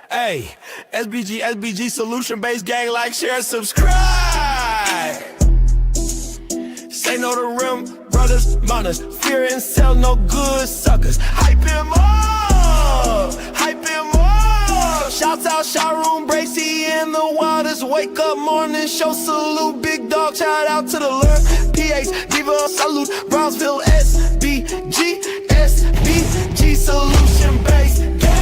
Hey, SBG, solution-based gang, like, share, subscribe. Say no to rim, brothers, mothers, fear and sell no good suckers. Hype him up, hype him up. Shouts out Sharon, Bracy, and the Wildest. Wake up morning show, salute, big dog, shout out to the Lord. PAs, give a salute, Brownsville, SBG, solution-based gang.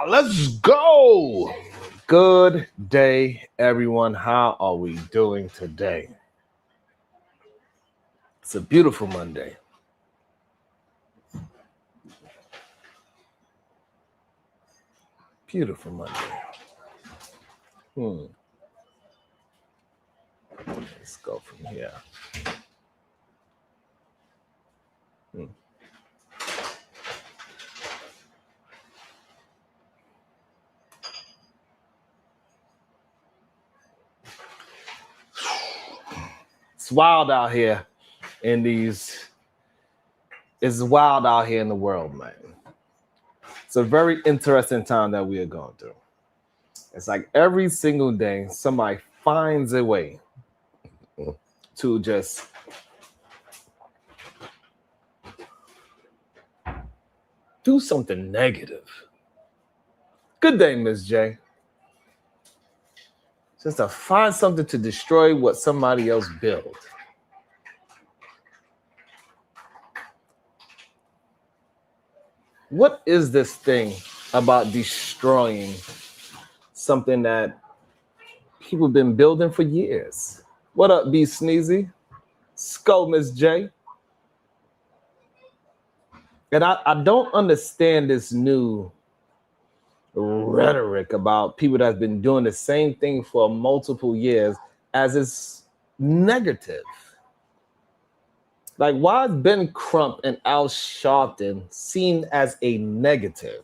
Let's go. Good day, everyone. How are we doing today? It's a beautiful Monday. Beautiful Monday. Let's go from here. It's wild out here it's wild out here in the world, man. It's a very interesting time that we are going through. It's like every single day, somebody finds a way to just do something negative. Good day, Miss J. Just to find something to destroy what somebody else built. What is this thing about destroying something that people have been building for years? What up, B Sneezy? Skull, Miss J. And I don't understand this new rhetoric about people that have been doing the same thing for multiple years as it's negative. Like, why is Ben Crump and Al Sharpton seen as a negative?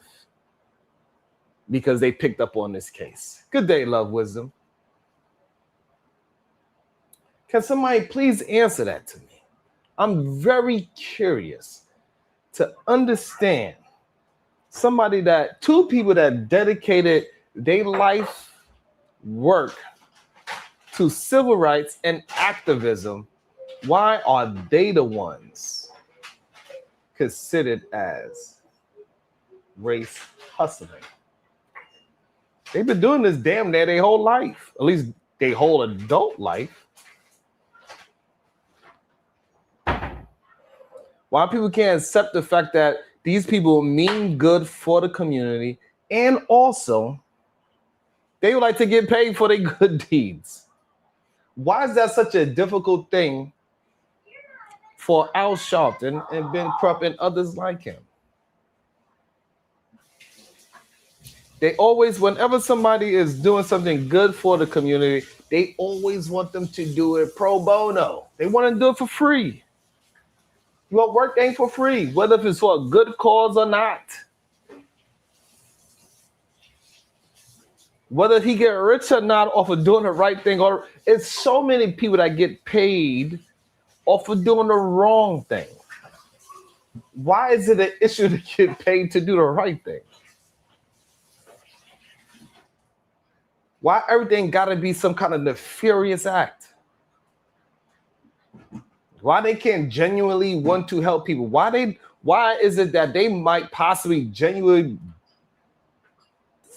Because they picked up on this case. Good day, Love Wisdom. Can somebody please answer that to me? I'm very curious to understand two people that dedicated their life work to civil rights and activism. Why are they the ones considered as race hustling? They've been doing this damn near their whole life, at least their whole adult life. Why people can't accept the fact that these people mean good for the community, and also they would like to get paid for their good deeds. Why is that such a difficult thing for Al Sharpton and Ben Crump and others like him? They always, whenever somebody is doing something good for the community, they always want them to do it pro bono. They want to do it for free. Your work ain't for free, whether if it's for a good cause or not. Whether he get rich or not off of doing the right thing, or it's so many people that get paid off of doing the wrong thing. Why is it an issue to get paid to do the right thing? Why everything gotta be some kind of nefarious act? Why they can't genuinely want to help people? Why is it that they might possibly genuinely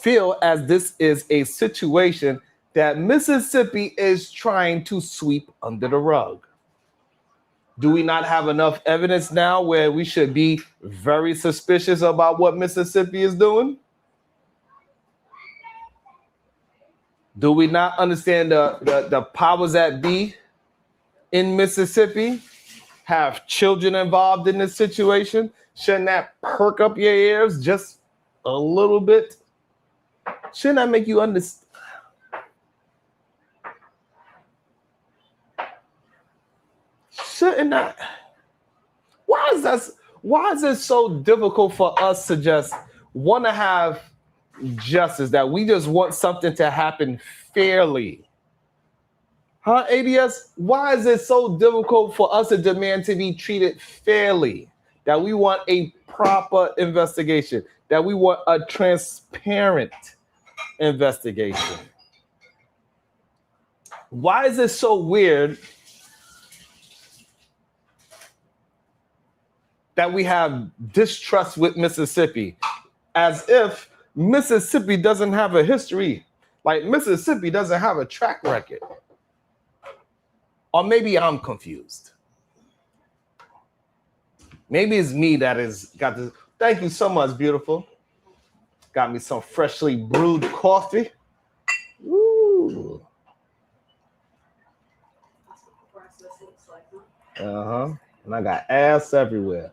feel as this is a situation that Mississippi is trying to sweep under the rug? Do we not have enough evidence now where we should be very suspicious about what Mississippi is doing? Do we not understand the powers that be in Mississippi have children involved in this situation? Shouldn't that perk up your ears just a little bit? Shouldn't that make you understand? Shouldn't that? Why is it so difficult for us to just want to have justice, that we just want something to happen fairly? Huh, ADS? Why is it so difficult for us to demand to be treated fairly? That we want a proper investigation, that we want a transparent investigation. Why is it so weird that we have distrust with Mississippi, as if Mississippi doesn't have a history, like Mississippi doesn't have a track record? Or maybe I'm confused. Maybe it's me that has got this. Thank you so much, beautiful. Got me some freshly brewed coffee. Ooh. Uh-huh. And I got ass everywhere.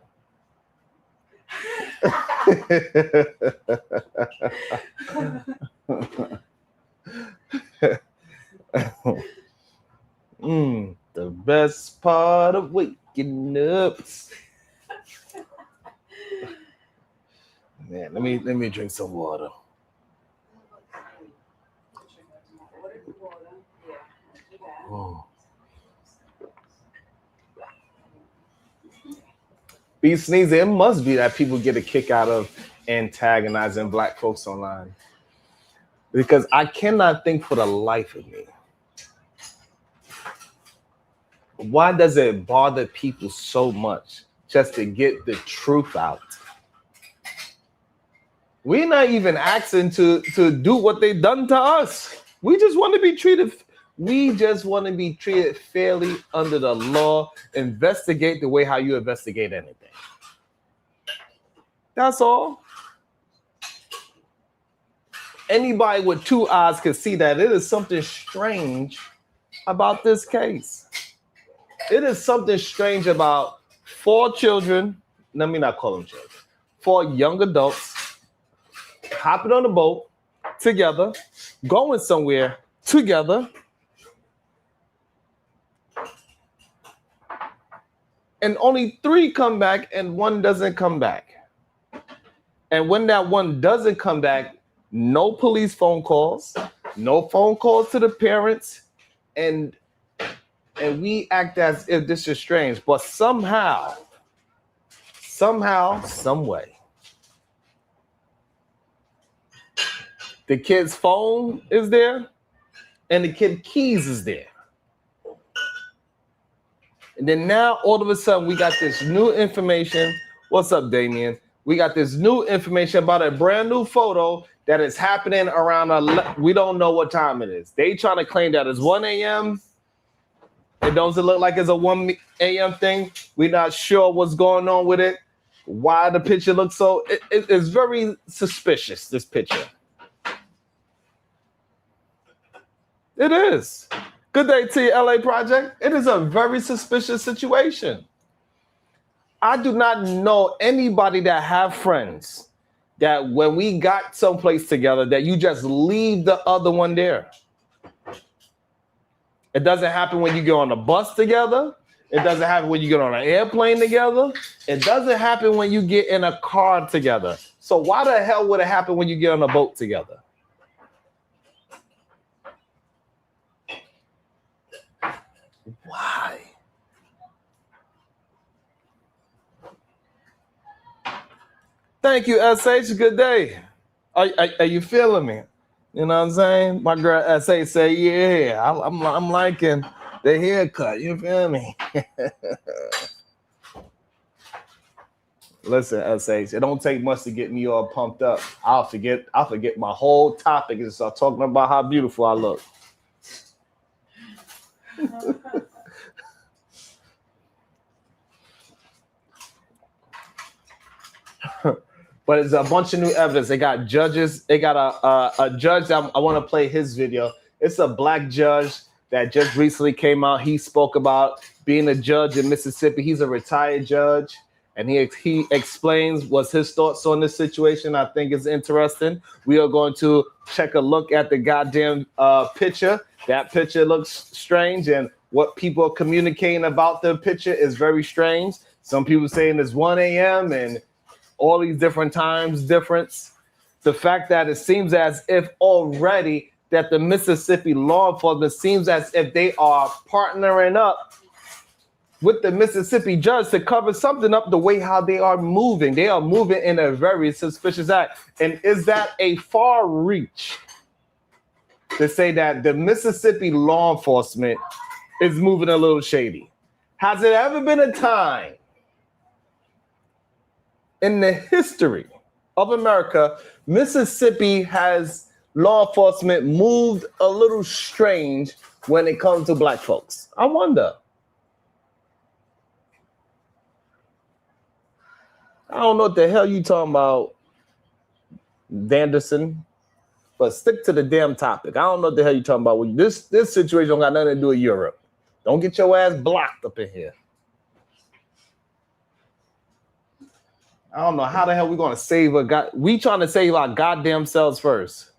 The best part of waking up. Man, let me drink some water. Oh. Be sneezing. It must be that people get a kick out of antagonizing Black folks online, because I cannot think for the life of me, why does it bother people so much just to get the truth out? We're not even asking to do what they've done to us. We just want to be treated. We just want to be treated fairly under the law. Investigate the way how you investigate anything. That's all. Anybody with two eyes can see that it is something strange about this case. It is something strange about 4 children. Let me not call them children. 4 young adults hopping on a boat together, going somewhere together, and only 3 come back and 1 doesn't come back. And when that 1 doesn't come back, no police phone calls, no phone calls to the parents, and we act as if this is strange. But somehow, some way, the kid's phone is there and the kid's keys is there. And then now all of a sudden we got this new information. What's up, Damien? We got this new information about a brand new photo that is happening around, we don't know what time it is. They trying to claim that it's 1 a.m. It doesn't look like it's a 1 a.m. thing. We're not sure what's going on with it. Why the picture looks so, it's very suspicious, this picture. It is. Good day to you, LA Project. It is a very suspicious situation. I do not know anybody that have friends that when we got someplace together that you just leave the other one there. It doesn't happen when you get on a bus together. It doesn't happen when you get on an airplane together. It doesn't happen when you get in a car together. So why the hell would it happen when you get on a boat together? Why? Thank you, SH. Good day. Are you feeling me? You know what I'm saying? My girl SH say, yeah, I'm liking the haircut. You feel me? Listen, SH, it don't take much to get me all pumped up. I'll forget my whole topic and start talking about how beautiful I look. But it's a bunch of new evidence. They got judges. They got a judge. I want to play his video. It's a Black judge that just recently came out. He spoke about being a judge in Mississippi. He's a retired judge, and he explains what's his thoughts on this situation. I think it's interesting. We are going to check a look at the goddamn picture. That picture looks strange, and what people are communicating about the picture is very strange. Some people saying it's 1 a.m. and all these different times difference. The fact that it seems as if already that the Mississippi law enforcement seems as if they are partnering up with the Mississippi judge to cover something up the way how they are moving. They are moving in a very suspicious act. And is that a far reach to say that the Mississippi law enforcement is moving a little shady? Has it ever been a time in the history of America, Mississippi has law enforcement moved a little strange when it comes to black folks? I wonder. I don't know what the hell you talking about, Danderson, but stick to the damn topic. I don't know what the hell you talking about. This situation don't got nothing to do with Europe. Don't get your ass blocked up in here. I don't know how the hell we're gonna save a god. We trying to save our goddamn selves first.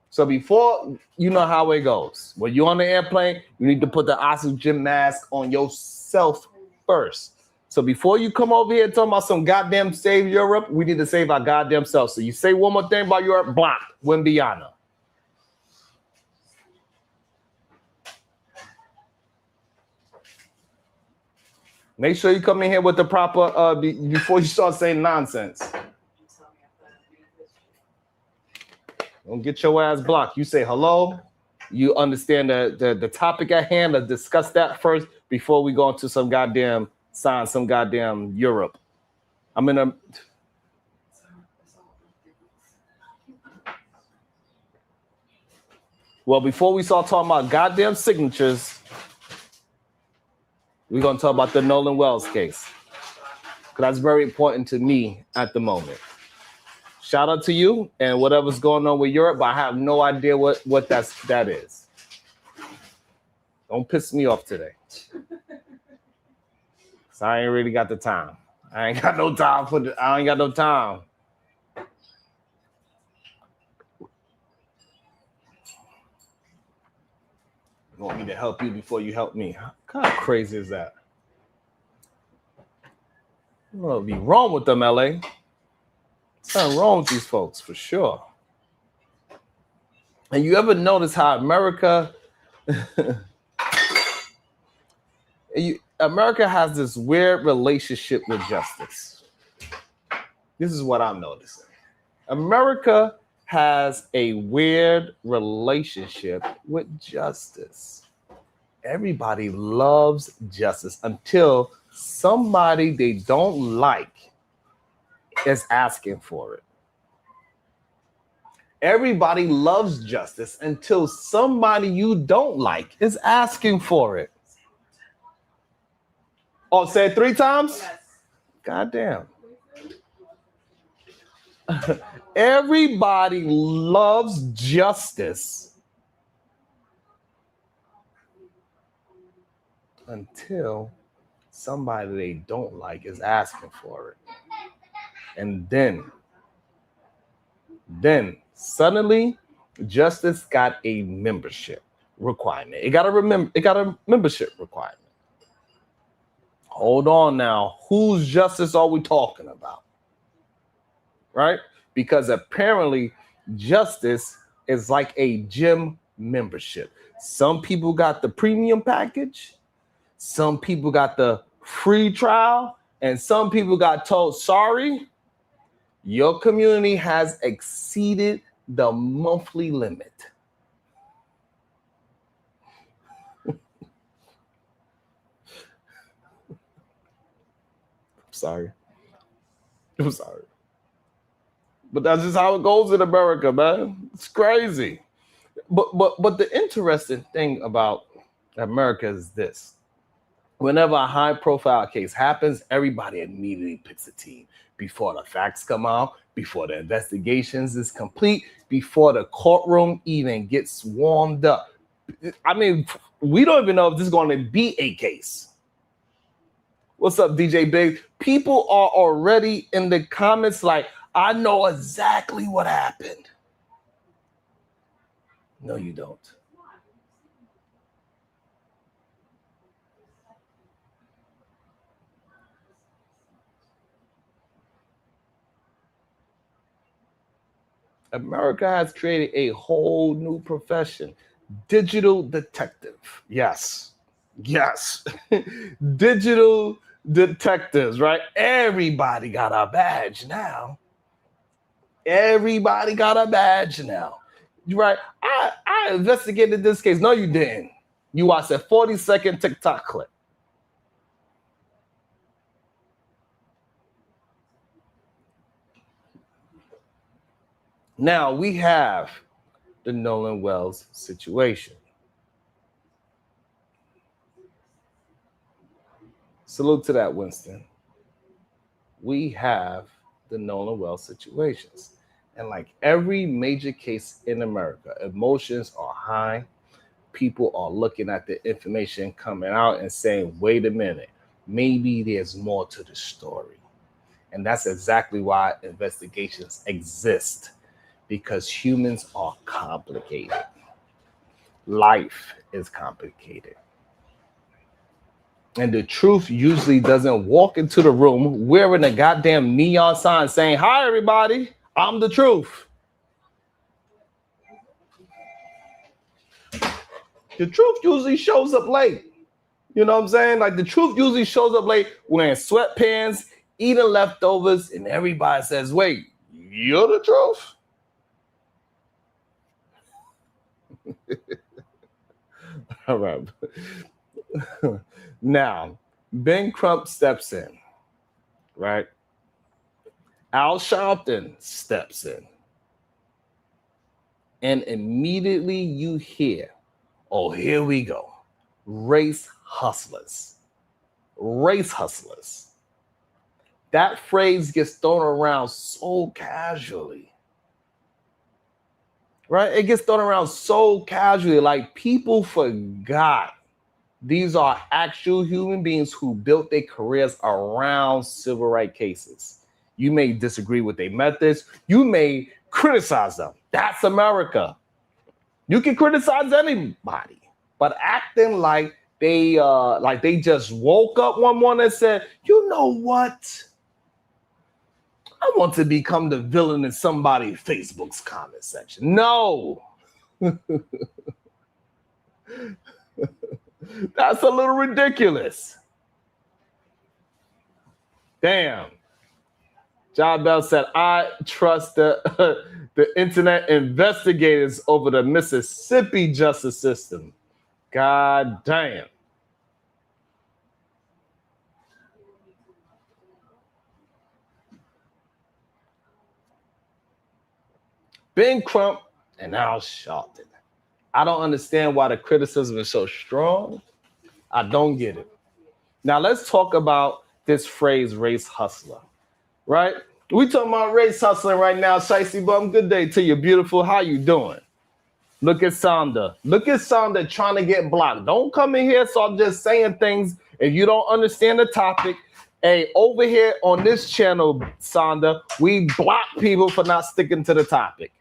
So before you know how it goes, when you're on the airplane, you need to put the oxygen mask on yourself first. So before you come over here talking about some goddamn save Europe, we need to save our goddamn selves. So you say one more thing about Europe, blocked, Wimbiana. Make sure you come in here with the proper, before you start saying nonsense. Don't get your ass blocked. You say hello. You understand the topic at hand. Let's discuss that first before we go into some goddamn science, some goddamn Europe. I'm in a... Well, before we start talking about goddamn signatures, we're going to talk about the Nolan Wells case, because that's very important to me at the moment. Shout out to you and whatever's going on with Europe, but I have no idea what that is. Don't piss me off today. So I ain't really got the time. I ain't got no time I ain't got no time. You want me to help you before you help me? What kind of crazy is that? What'll be wrong with them, LA? Something wrong with these folks, for sure. And you ever notice how America has this weird relationship with justice? This is what I'm noticing. America has a weird relationship with justice. Everybody loves justice until somebody they don't like is asking for it. Everybody loves justice until somebody you don't like is asking for it. Oh, say it 3 times? Yes. God damn. Everybody loves justice until somebody they don't like is asking for it. And then suddenly justice got a membership requirement. It got a membership requirement. Hold on now. Whose justice are we talking about? Right? Because apparently justice is like a gym membership. Some people got the premium package. Some people got the free trial. And some people got told, sorry, your community has exceeded the monthly limit. I'm sorry. But that's just how it goes in America, man. It's crazy. But the interesting thing about America is this. Whenever a high-profile case happens, everybody immediately picks a team before the facts come out, before the investigations is complete, before the courtroom even gets warmed up. I mean, we don't even know if this is going to be a case. What's up, DJ Big? People are already in the comments like, I know exactly what happened. No, you don't. America has created a whole new profession, digital detective. Yes, yes, digital detectives, right? Everybody got a badge now. Everybody got a badge now, right? I investigated this case. No, you didn't. You watched a 40-second TikTok clip. Now we have the Nolan Wells situation. Salute to that, Winston. We have the Nolan Wells situations. And like every major case in America, emotions are high. People are looking at the information coming out and saying, wait a minute, maybe there's more to the story. And that's exactly why investigations exist, because humans are complicated. Life is complicated. And the truth usually doesn't walk into the room wearing a goddamn neon sign saying, hi, everybody, I'm the truth. The truth usually shows up late. You know what I'm saying? Like the truth usually shows up late wearing sweatpants, eating leftovers, and everybody says, wait, you're the truth? All right. Now, Ben Crump steps in, right? Al Sharpton steps in. And immediately you hear, oh, here we go. Race hustlers. Race hustlers. That phrase gets thrown around so casually. Right? It gets thrown around so casually. Like people forgot these are actual human beings who built their careers around civil rights cases. You may disagree with their methods. You may criticize them. That's America. You can criticize anybody, but acting like they just woke up one morning and said, you know what? I want to become the villain in somebody's Facebook's comment section. No. That's a little ridiculous. Damn. John Bell said, I trust the internet investigators over the Mississippi justice system. God damn. Ben Crump and Al Sharpton. I don't understand why the criticism is so strong. I don't get it. Now let's talk about this phrase, race hustler, right? We talking about race hustling right now. Shicey Bum, good day to you, beautiful. How you doing? Look at Sonda. Look at Sonda trying to get blocked. Don't come in here so I'm just saying things if you don't understand the topic. Hey, over here on this channel, Sonda, we block people for not sticking to the topic.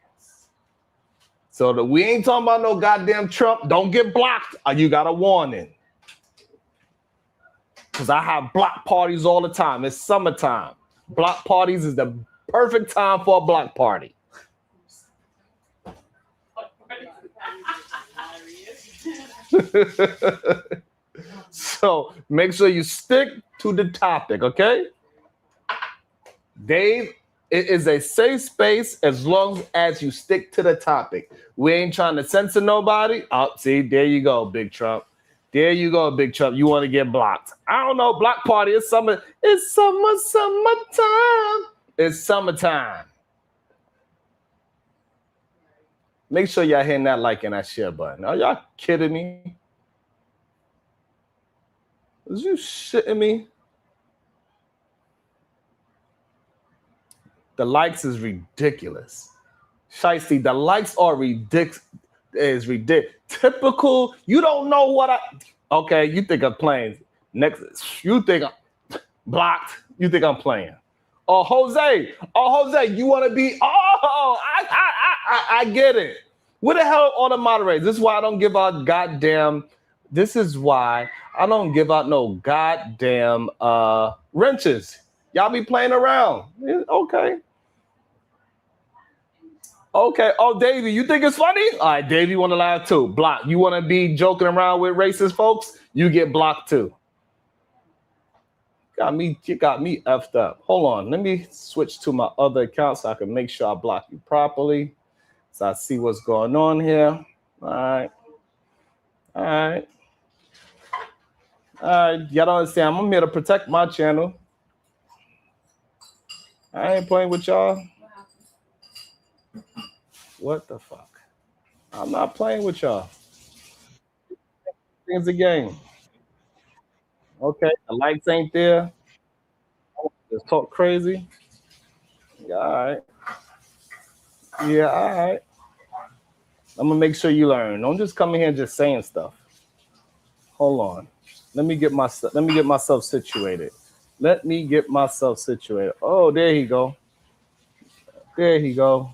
So that we ain't talking about no goddamn Trump. Don't get blocked or you got a warning. Because I have block parties all the time. It's summertime. Block parties is the perfect time for a block party. So make sure you stick to the topic, okay? Dave, it is a safe space as long as you stick to the topic. We ain't trying to censor nobody. Oh, see, there you go, Big Trump. There you go, Big Trump. You want to get blocked. I don't know, block party. It's summer. It's summertime. It's summertime. Make sure y'all hitting that like and that share button. Are y'all kidding me? Is you shitting me? The likes is ridiculous. Shiesty, the likes are ridiculous. Is ridiculous. Typical. You don't know what I. Okay, you think I'm playing. Next, you think I'm blocked. You think I'm playing. Oh, Jose. Oh, Jose, you want to be. Oh, I get it. What the hell are the moderators? This is why I don't give out goddamn. This is why I don't give out no goddamn wrenches. Y'all be playing around. Okay. Okay. Oh, Davey, you think it's funny? All right, Davey, you want to laugh too? Block. You want to be joking around with racist folks? You get blocked too. You got me effed up. Hold on. Let me switch to my other account so I can make sure I block you properly. So I see what's going on here. All right. All right. All right. Y'all don't understand. I'm here to protect my channel. I ain't playing with y'all. What the fuck? I'm not playing with y'all. It's a game. Okay. The lights ain't there. Just talk crazy. Yeah, all right. Yeah, all right. I'm gonna make sure you learn. Don't just come in here just saying stuff. Hold on. Let me get myself situated. Let me get myself situated. Oh, there he go. There he go.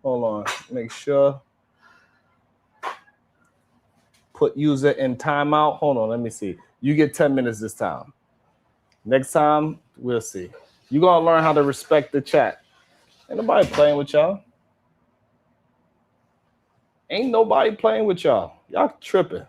Hold on. Make sure. Put user in timeout. Hold on. Let me see. You get 10 minutes this time. Next time, we'll see. You're gonna learn how to respect the chat. Ain't nobody playing with y'all. Ain't nobody playing with y'all. Y'all tripping.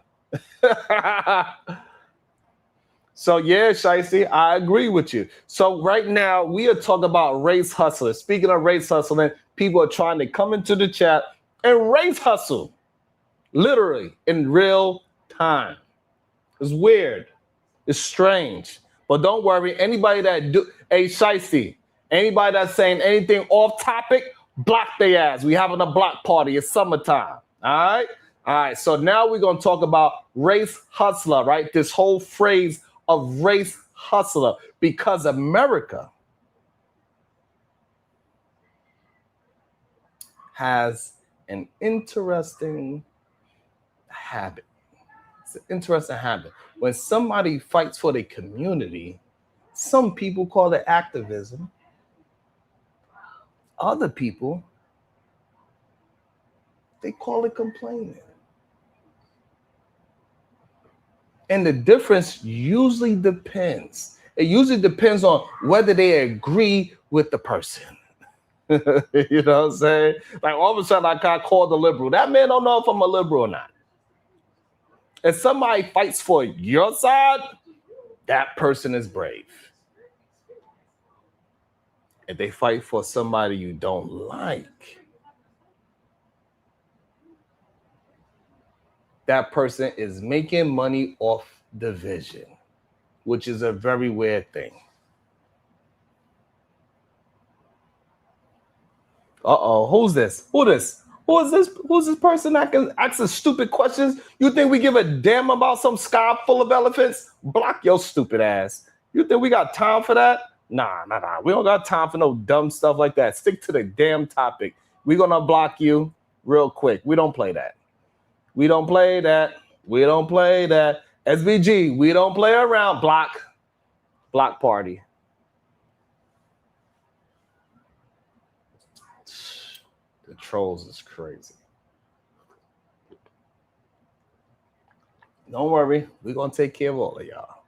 So yeah, Shicey, I agree with you. So right now we are talking about race hustlers. Speaking of race hustling, people are trying to come into the chat and race hustle, literally in real time. It's weird. It's strange. But don't worry, anybody that Shicey, anybody that's saying anything off topic, block their ass. We having a block party. It's summertime. All right. All right. So now we're going to talk about race hustler, right? This whole phrase of race hustler, because America has an interesting habit. It's an interesting habit. When somebody fights for the community, some people call it activism. Other people, they call it complaining. And the difference usually depends. It usually depends on whether they agree with the person. You know what I'm saying? Like all of a sudden I got called a liberal. That man don't know if I'm a liberal or not. If somebody fights for your side, that person is brave. If they fight for somebody you don't like, that person is making money off division, which is a very weird thing. Uh-oh, who's this? Who this? Who is this? Who's this person that can ask us stupid questions? You think we give a damn about some sky full of elephants? Block your stupid ass. You think we got time for that? Nah. We don't got time for no dumb stuff like that. Stick to the damn topic. We're gonna block you real quick. We don't play that. We don't play that. We don't play that. SBG, we don't play around. Block. Block party. The trolls is crazy. Don't worry. We're going to take care of all of y'all.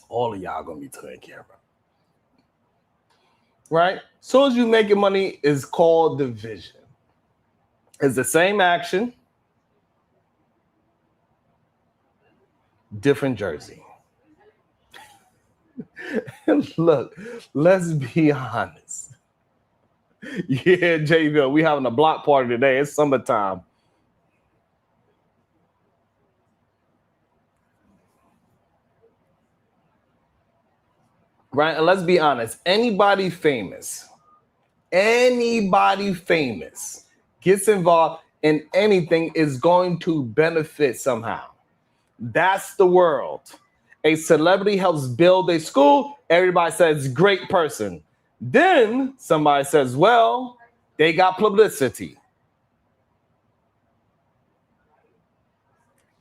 All of y'all going to be taken care of. Right? As soon as you making money is called division. It's the same action. Different jersey. Look, let's be honest. Yeah, Jayville, we having a block party today. It's summertime. Right? And let's be honest. Anybody famous gets involved in anything is going to benefit somehow. That's the world. A celebrity helps build a school. Everybody says, great person. Then somebody says, well, they got publicity.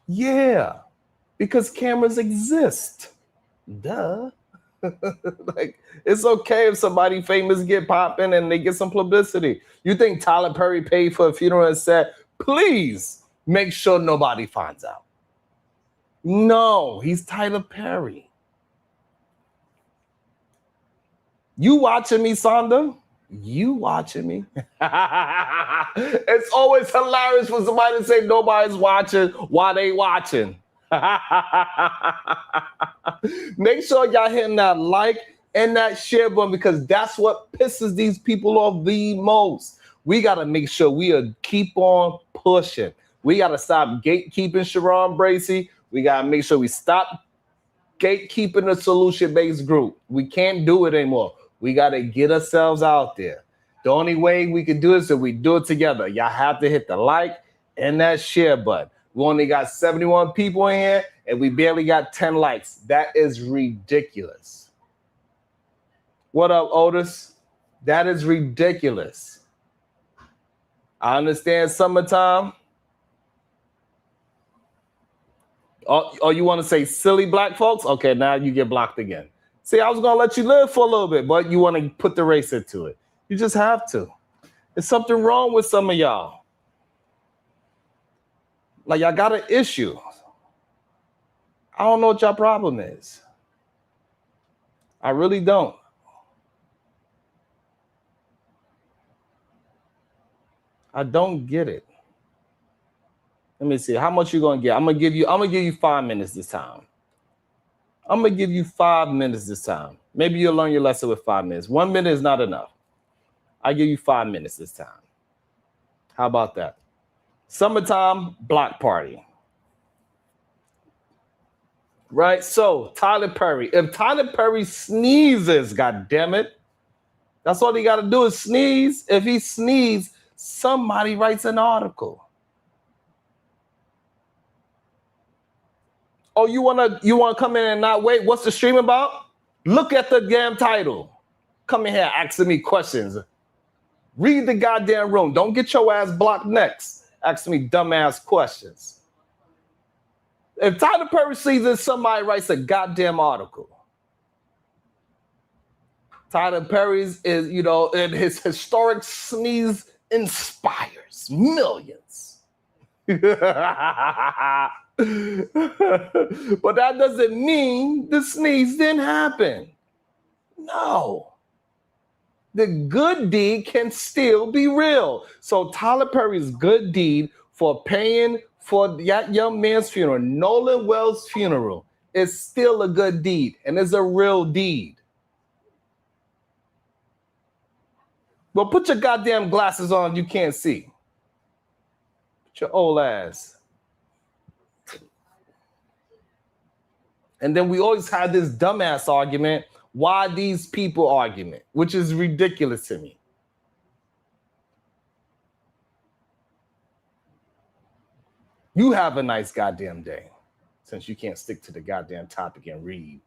Yeah, because cameras exist. Duh. Like, it's okay if somebody famous get popping and they get some publicity. You think Tyler Perry paid for a funeral and said, please make sure nobody finds out? No, he's Tyler Perry. You watching me, Sonda? You watching me? It's always hilarious for somebody to say nobody's watching while they watching. Make sure y'all hitting that like and that share button, because that's what pisses these people off the most. We got to make sure we keep on pushing. We got to stop gatekeeping Sharon Bracey. We got to make sure we stop gatekeeping the solution-based group. We can't do it anymore. We got to get ourselves out there. The only way we can do it is if we do it together. Y'all have to hit the like and that share button. We only got 71 people in here, and we barely got 10 likes. That is ridiculous. What up, Otis? That is ridiculous. I understand summertime. Oh, you want to say silly black folks? Okay, now you get blocked again. See, I was going to let you live for a little bit, but you want to put the race into it. You just have to. There's something wrong with some of y'all. Like, y'all got an issue. I don't know what y'all problem is. I really don't. I don't get it. Let me see. How much you gonna get? I'm gonna give you 5 minutes this time. I'm gonna give you 5 minutes this time. Maybe you'll learn your lesson with 5 minutes. 1 minute is not enough. I'll give you 5 minutes this time. How about that? Summertime block party. Right? So, Tyler Perry. If Tyler Perry sneezes, goddammit, that's all he got to do is sneeze. If he sneezes, somebody writes an article. Oh, you wanna come in and not wait? What's the stream about? Look at the damn title. Come in here asking me questions. Read the goddamn room. Don't get your ass blocked next. Asking me dumbass questions. If Tyler Perry sees it, somebody writes a goddamn article. Tyler Perry's is, and his historic sneeze inspires millions. But that doesn't mean the sneeze didn't happen. No. The good deed can still be real. So Tyler Perry's good deed for paying for that young man's funeral, Nolan Wells' funeral, is still a good deed, and it's a real deed. Well, put your goddamn glasses on, you can't see. Put your old ass. And then we always had this dumbass argument, why these people argument, which is ridiculous to me. You have a nice goddamn day, since you can't stick to the goddamn topic and read.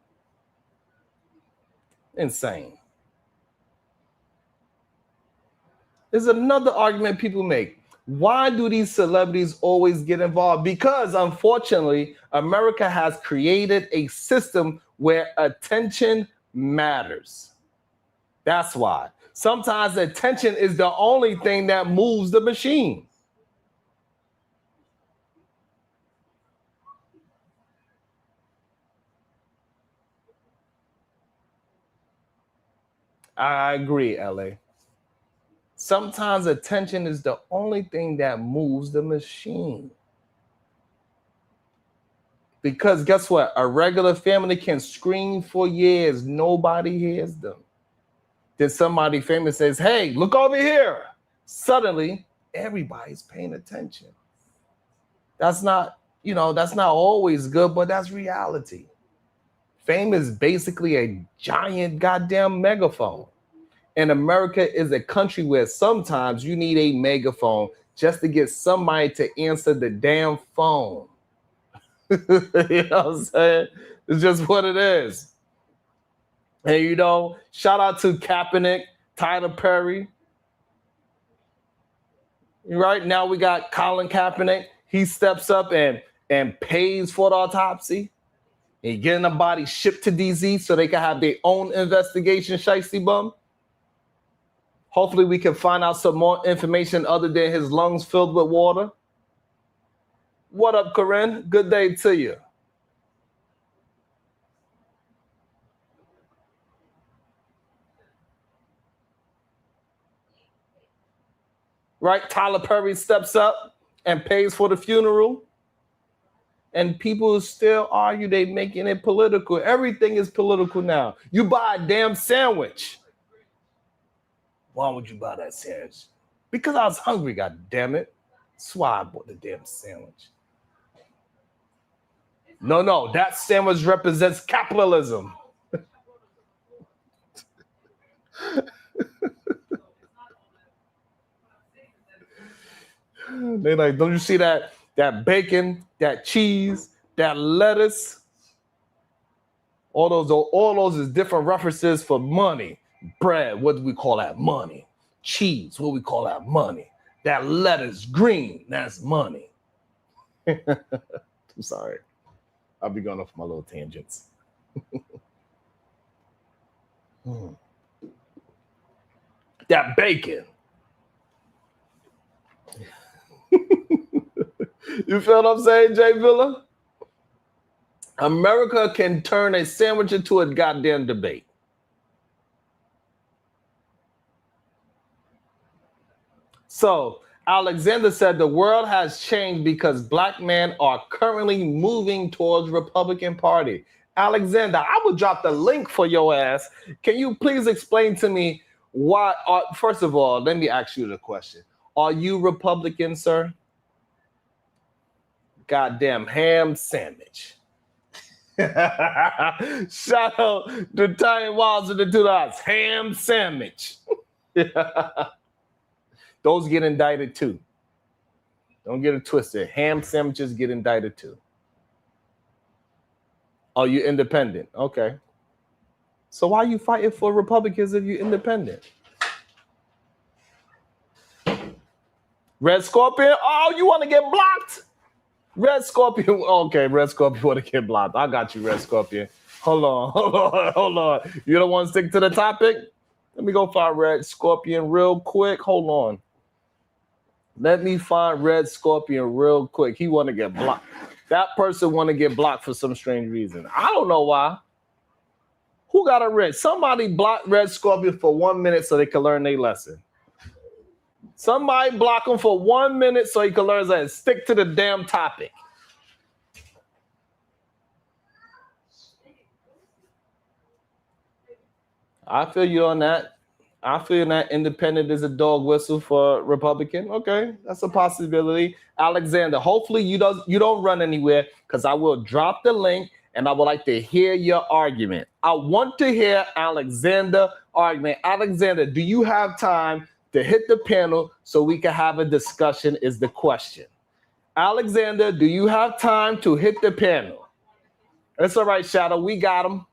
Insane. There's another argument people make. Why do these celebrities always get involved? Because, unfortunately, America has created a system where attention matters. That's why. Sometimes attention is the only thing that moves the machine. I agree, LA. Sometimes attention is the only thing that moves the machine. Because guess what? A regular family can scream for years. Nobody hears them. Then somebody famous says, hey, look over here. Suddenly, everybody's paying attention. That's not always good, but that's reality. Fame is basically a giant goddamn megaphone. And America is a country where sometimes you need a megaphone just to get somebody to answer the damn phone. You know what I'm saying? It's just what it is. And shout out to Kaepernick, Tyler Perry. Right now we got Colin Kaepernick. He steps up and pays for the autopsy. And getting the body shipped to DC so they can have their own investigation, shiesty bum. Hopefully we can find out some more information other than his lungs filled with water. What up, Corinne? Good day to you. right? Tyler Perry steps up and pays for the funeral. And people still argue they making it political. Everything is political now. You buy a damn sandwich. Why would you buy that sandwich? Because I was hungry, god damn it. That's why I bought the damn sandwich. No, that sandwich represents capitalism. They like, don't you see that bacon, that cheese, that lettuce? All those is different references for money. Bread, what do we call that? Money. Cheese, what do we call that? Money. That lettuce, green, that's money. I'm sorry. I'll be going off my little tangents. That bacon. You feel what I'm saying, Jay Villa? America can turn a sandwich into a goddamn debate. So Alexander said the world has changed because black men are currently moving towards Republican Party. Alexander, I will drop the link for your ass. Can you please explain to me why? First of all, let me ask you the question. Are you Republican, sir? Goddamn ham sandwich. Shout out to Tiny Wilds in the 2000s. Ham sandwich. Those get indicted too. Don't get it twisted. Ham sandwiches get indicted too. Oh, you're independent. Okay. So why are you fighting for Republicans if you're independent? Red Scorpion? Oh, you want to get blocked? Red Scorpion. Okay, Red Scorpion want to get blocked. I got you, Red Scorpion. Hold on. You don't want to stick to the topic? Let me go find Red Scorpion real quick. Hold on. Let me find Red Scorpion real quick. He want to get blocked. That person want to get blocked for some strange reason. I don't know why. Who got a red? Somebody blocked Red Scorpion for 1 minute so they can learn their lesson. Somebody block him for 1 minute so he can learn that. Stick to the damn topic. I feel you on that. I feel that independent is a dog whistle for Republican. Okay, that's a possibility. Alexander, hopefully you don't run anywhere because I will drop the link and I would like to hear your argument. I want to hear Alexander argument. Alexander, do you have time to hit the panel so we can have a discussion is the question. Alexander, do you have time to hit the panel? It's all right, Shadow. We got him.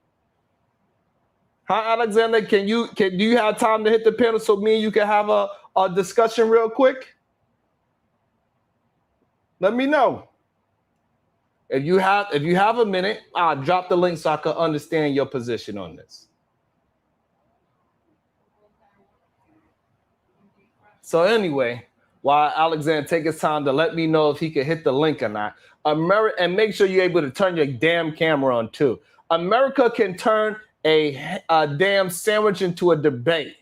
Hi, Alexander. Do you have time to hit the panel so me and you can have a discussion real quick? Let me know. If you have a minute, I'll drop the link so I can understand your position on this. So anyway, while Alexander take his time to let me know if he can hit the link or not, and make sure you're able to turn your damn camera on too. America can turn a damn sandwich into a debate.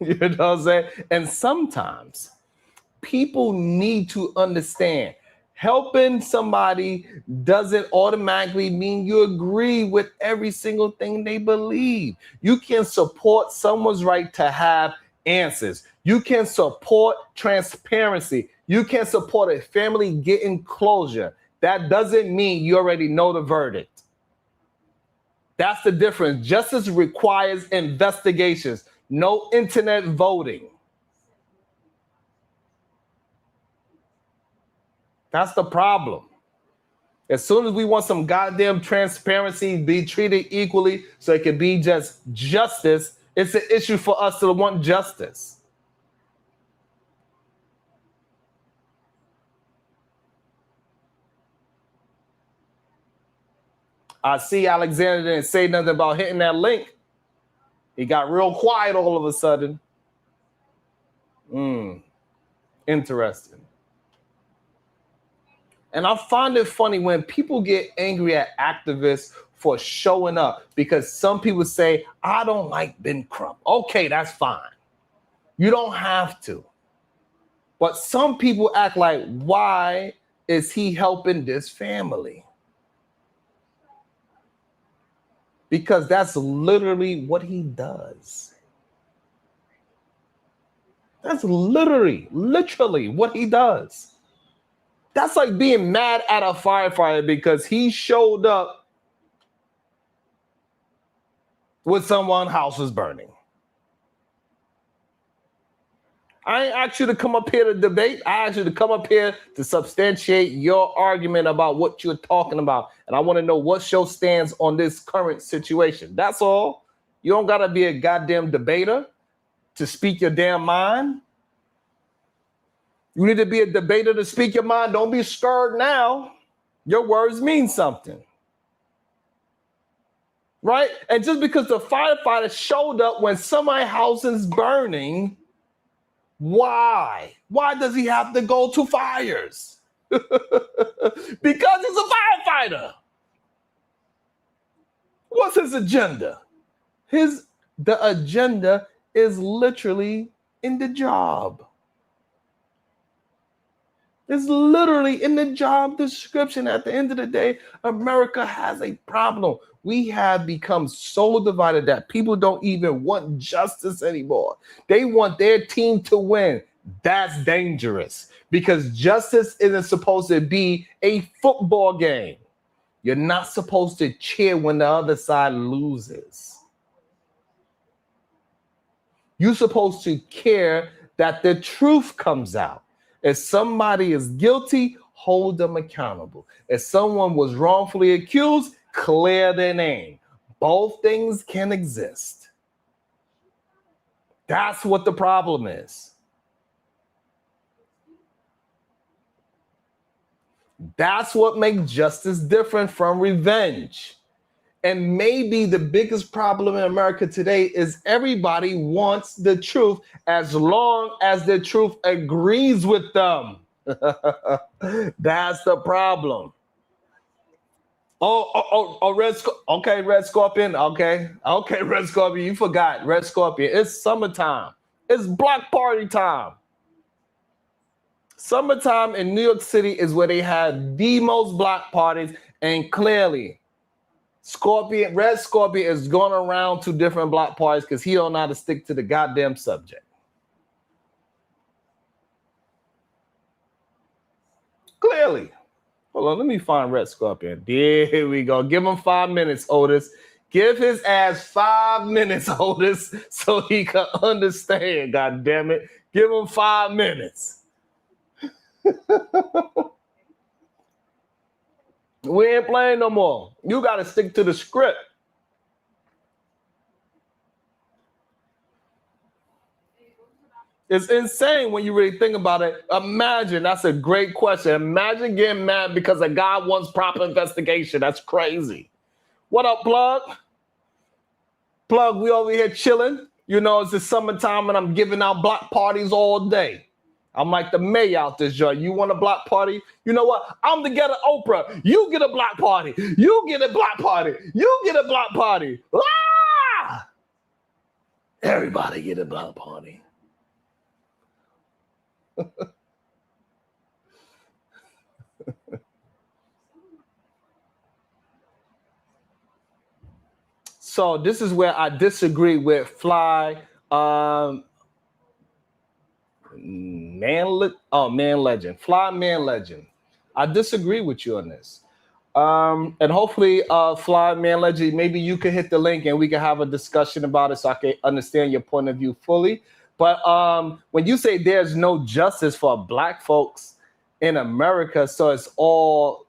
You know what I'm saying? And sometimes people need to understand helping somebody doesn't automatically mean you agree with every single thing they believe. You can support someone's right to have answers. You can support transparency. You can support a family getting closure. That doesn't mean you already know the verdict. That's the difference. Justice requires investigations, no internet voting. That's the problem. As soon as we want some goddamn transparency, be treated equally so it can be just justice, it's an issue for us to want justice. I see Alexander didn't say nothing about hitting that link. He got real quiet all of a sudden. Interesting. And I find it funny when people get angry at activists for showing up because some people say, I don't like Ben Crump. Okay, that's fine. You don't have to. But some people act like, why is he helping this family? Because that's literally what he does. That's literally what he does. That's like being mad at a firefighter because he showed up when someone's house was burning. I ain't asked you to come up here to debate. I asked you to come up here to substantiate your argument about what you're talking about. And I want to know what your stance on this current situation. That's all. You don't got to be a goddamn debater to speak your damn mind. You need to be a debater to speak your mind. Don't be scared now. Your words mean something. Right? And just because the firefighter showed up when somebody's house is burning, why? Why does he have to go to fires? Because he's a firefighter. What's his agenda? The agenda is literally in the job. It's literally in the job description. At the end of the day, America has a problem. We have become so divided that people don't even want justice anymore. They want their team to win. That's dangerous because justice isn't supposed to be a football game. You're not supposed to cheer when the other side loses. You're supposed to care that the truth comes out. If somebody is guilty, hold them accountable. If someone was wrongfully accused, clear their name. Both things can exist. That's what the problem is. That's what makes justice different from revenge. And maybe the biggest problem in America today is everybody wants the truth as long as the truth agrees with them. That's the problem. Red Scorpion. Okay, Red Scorpion. You forgot Red Scorpion. It's summertime. It's block party time. Summertime in New York City is where they have the most block parties, and clearly, Red Scorpion is going around to different block parties because he don't know how to stick to the goddamn subject. Clearly. Hold on, let me find Red Scorpion. There we go. Give him 5 minutes, Otis. Give his ass 5 minutes, Otis, so he can understand, God damn it. Give him 5 minutes. We ain't playing no more. You got to stick to the script. It's insane when you really think about it. Imagine, that's a great question. Imagine getting mad because a guy wants proper investigation. That's crazy. What up, Plug? Plug, we over here chilling. You know, it's the summertime and I'm giving out block parties all day. I'm like the mayor out this joint. You want a block party? You know what? I'm the ghetto Oprah. You get a block party. You get a block party. You get a block party. Ah! Everybody get a block party. So this is where I disagree with Fly Man Legend. Fly Man Legend. I disagree with you on this. And hopefully, Fly Man Legend, maybe you can hit the link and we can have a discussion about it so I can understand your point of view fully. But when you say there's no justice for black folks in America, so it's all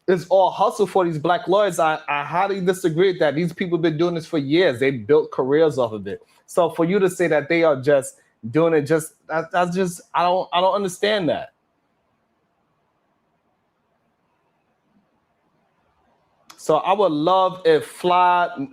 hustle for these black lawyers, I highly disagree with that. These people have been doing this for years. They built careers off of it. So for you to say that they are just doing it, that's just I don't understand that. So I would love if Fly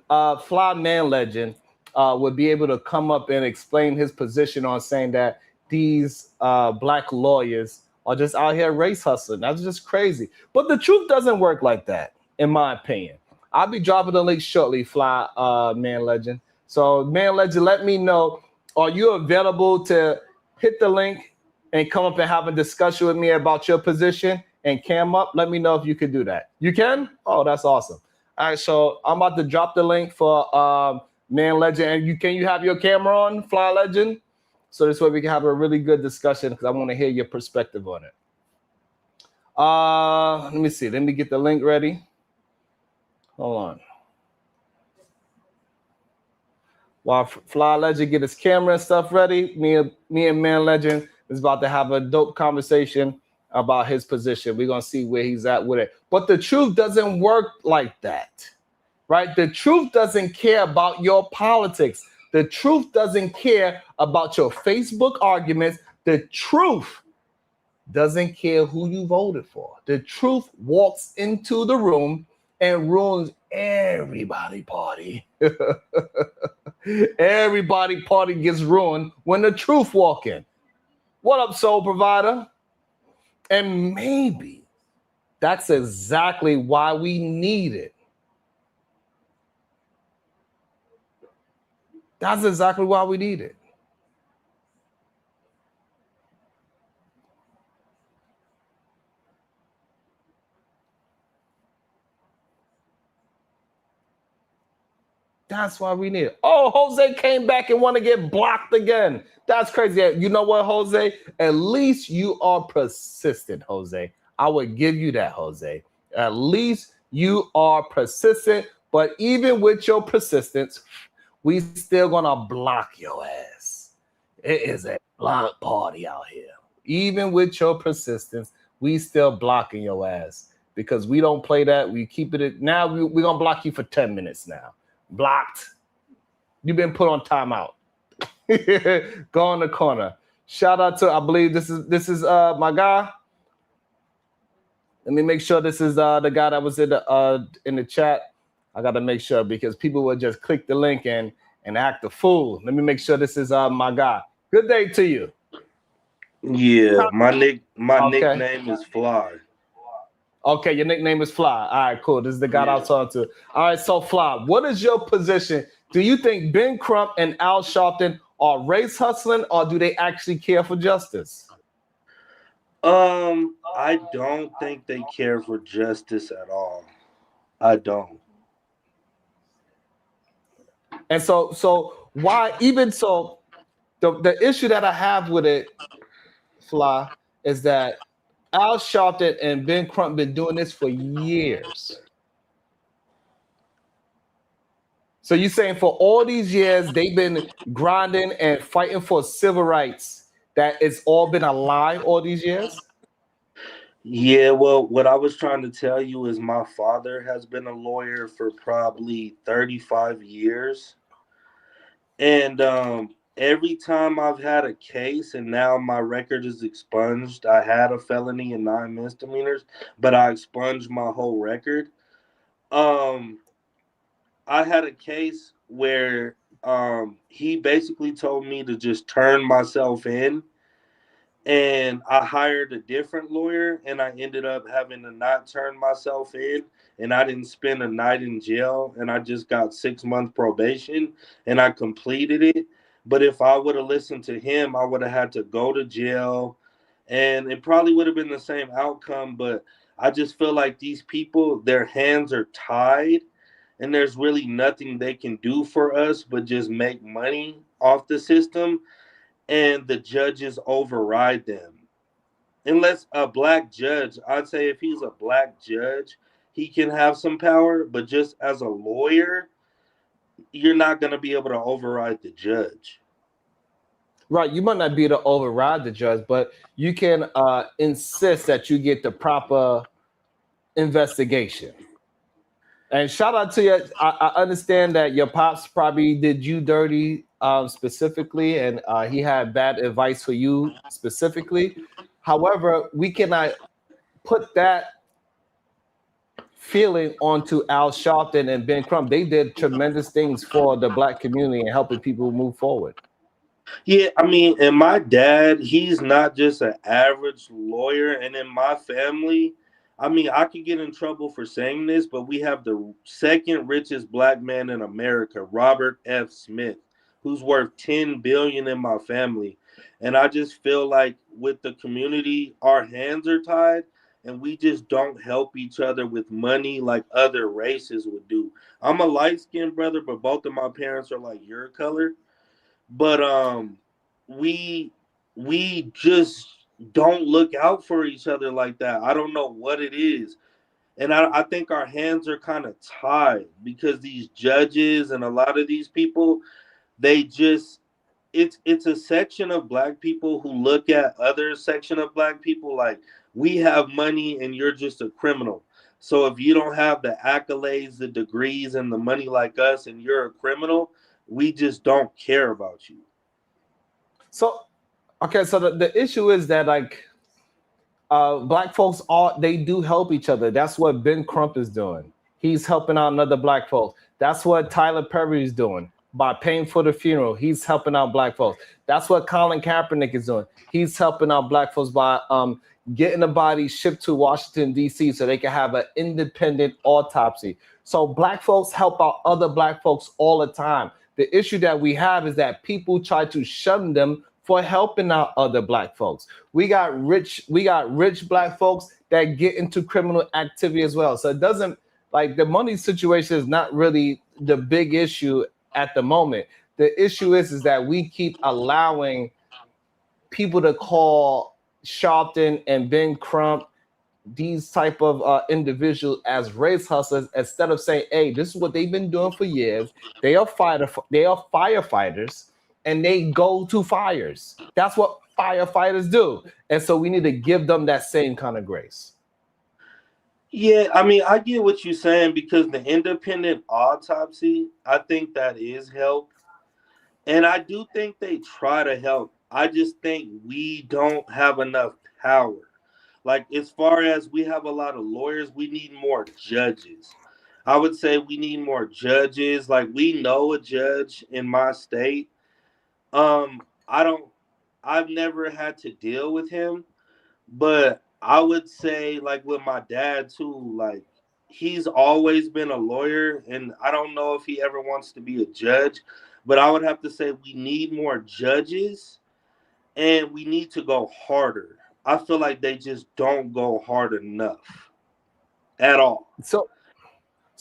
Man Legend would be able to come up and explain his position on saying that these black lawyers are just out here race hustling. That's just crazy. But the truth doesn't work like that, in my opinion. I'll be dropping the link shortly, Fly Man Legend. So, Man Legend, let me know, are you available to hit the link and come up and have a discussion with me about your position and cam up? Let me know if you can do that. You can? Oh, that's awesome. All right, so I'm about to drop the link for Man Legend. And can you have your camera on, Fly Legend? So this way we can have a really good discussion because I want to hear your perspective on it. Let me see. Let me get the link ready. Hold on. While Fly Legend get his camera and stuff ready, me and Man Legend is about to have a dope conversation about his position. We're going to see where he's at with it. But the truth doesn't work like that, right? The truth doesn't care about your politics. The truth doesn't care about your Facebook arguments. The truth doesn't care who you voted for. The truth walks into the room and ruins everybody party. Everybody party gets ruined when the truth walk in. What up, Soul Provider? And maybe that's exactly why we need it. That's exactly why we need it. That's why we need it. Oh, Jose came back and want to get blocked again. That's crazy. You know what, Jose? At least you are persistent, Jose. I would give you that, Jose. At least you are persistent. But even with your persistence, we still gonna block your ass. It is a block party out here. Even with your persistence, we still blocking your ass because we don't play that. We keep it. Now we're gonna block you for 10 minutes now. Blocked. You've been put on timeout. Go in the corner. Shout out to, I believe this is my guy. Let me make sure this is the guy that was in the chat. I gotta make sure because people will just click the link and act a fool. Let me make sure this is my guy. Good day to you. Yeah, my nickname is Fly. Okay, your nickname is Fly. All right, cool. This is the guy I was talking to. All right, so Fly, what is your position? Do you think Ben Crump and Al Sharpton are race hustling, or do they actually care for justice? I don't think they care for justice at all. I don't. And so why? Even so, the issue that I have with it, Fly, is that Al Sharpton and Ben Crump been doing this for years. So you're saying for all these years they've been grinding and fighting for civil rights, that it's all been a lie all these years? Yeah, well, what I was trying to tell you is my father has been a lawyer for probably 35 years. And every time I've had a case and now my record is expunged, I had a felony and 9 misdemeanors, but I expunged my whole record. I had a case where he basically told me to just turn myself in, and I hired a different lawyer, and I ended up having to not turn myself in, and I didn't spend a night in jail, and I just got 6-month probation, and I completed it. But if I would have listened to him, I would have had to go to jail, and it probably would have been the same outcome. But I just feel like these people, their hands are tied, and there's really nothing they can do for us but just make money off the system, and the judges override them. Unless a black judge, I'd say if he's a black judge, he can have some power, but just as a lawyer, you're not going to be able to override the judge. Right, you might not be able to override the judge, but you can insist that you get the proper investigation. And shout out to you. I understand that your pops probably did you dirty specifically, and he had bad advice for you specifically. However, we cannot put that feeling onto Al Sharpton and Ben Crump. They did tremendous things for the black community and helping people move forward. Yeah, I mean, and my dad, he's not just an average lawyer. And in my family, I mean, I could get in trouble for saying this, but we have the second richest black man in America, Robert F. Smith, who's worth 10 billion in my family. And I just feel like with the community, our hands are tied and we just don't help each other with money like other races would do. I'm a light-skinned brother, but both of my parents are like your color, but we we just don't look out for each other like that. I don't know what it is. And I think our hands are kind of tied because these judges and a lot of these people, they just it's a section of black people who look at other section of black people like we have money and you're just a criminal. So if you don't have the accolades, the degrees, and the money like us, and you're a criminal, we just don't care about you. So, okay, so the issue is that like black folks all they do help each other. That's what Ben Crump is doing. He's helping out another black folks. That's what Tyler Perry is doing by paying for the funeral. He's helping out black folks. That's what Colin Kaepernick is doing. He's helping out black folks by getting the body shipped to Washington, D.C. so they can have an independent autopsy. So black folks help out other black folks all the time. The issue that we have is that people try to shun them for helping out other black folks. We got rich black folks that get into criminal activity as well. So it doesn't like the money situation is not really the big issue at the moment. The issue is that we keep allowing people to call Sharpton and Ben Crump these type of individuals as race hustlers instead of saying, hey, this is what they've been doing for years. They are firefighters and they go to fires. That's what firefighters do. And so we need to give them that same kind of grace. Yeah, I mean, I get what you're saying because the independent autopsy, I think that is help. And I do think they try to help. I just think we don't have enough power. Like, as far as we have a lot of lawyers, we need more judges. I would say we need more judges. Like, we know a judge in my state. I've never had to deal with him, but I would say, like, with my dad too, like, he's always been a lawyer, and I don't know if he ever wants to be a judge, but I would have to say we need more judges and we need to go harder. I feel like they just don't go hard enough at all. So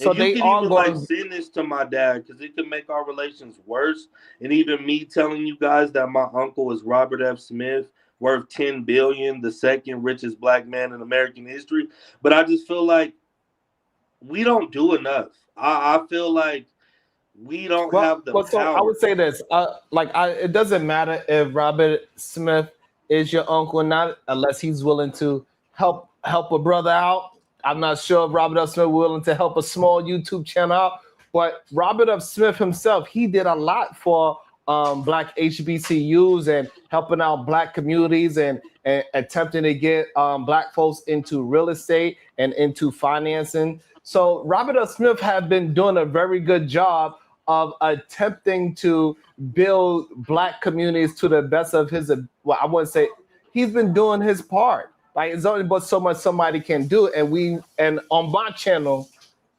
And you they can are even going. like send this to my dad because it could make our relations worse. And even me telling you guys that my uncle is Robert F. Smith, worth 10 billion, the second richest black man in American history. But I just feel like we don't do enough. I feel like we don't have the So power. I would say this: it doesn't matter if Robert Smith is your uncle or not, unless he's willing to help a brother out. I'm not sure if Robert F. Smith is willing to help a small YouTube channel out, but Robert F. Smith himself, he did a lot for black HBCUs and helping out black communities and attempting to get black folks into real estate and into financing. So Robert F. Smith have been doing a very good job of attempting to build black communities to the best of his, well, I wouldn't say he's been doing his part. Like it's only but so much somebody can do. And on my channel,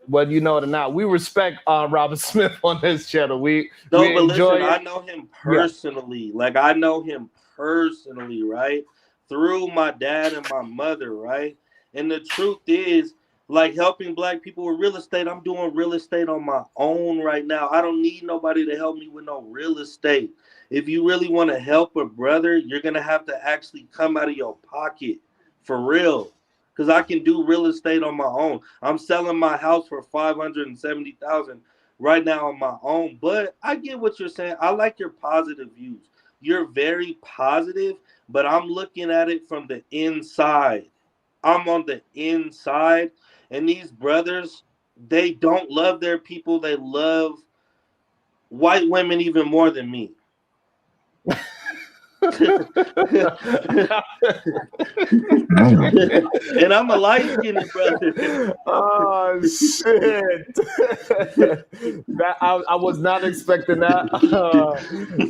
whether you know it or not, we respect Robert Smith on his channel. We enjoy it. I know him personally. Yeah. Like I know him personally, right? Through my dad and my mother, right? And the truth is, like helping black people with real estate, I'm doing real estate on my own right now. I don't need nobody to help me with no real estate. If you really want to help a brother, you're going to have to actually come out of your pocket for real. Because I can do real estate on my own. I'm selling my house for $570,000 right now on my own. But I get what you're saying. I like your positive views. You're very positive, but I'm looking at it from the inside. I'm on the inside. And these brothers, they don't love their people. They love white women even more than me. And I'm a light-skinned brother. Oh shit! That I was not expecting that.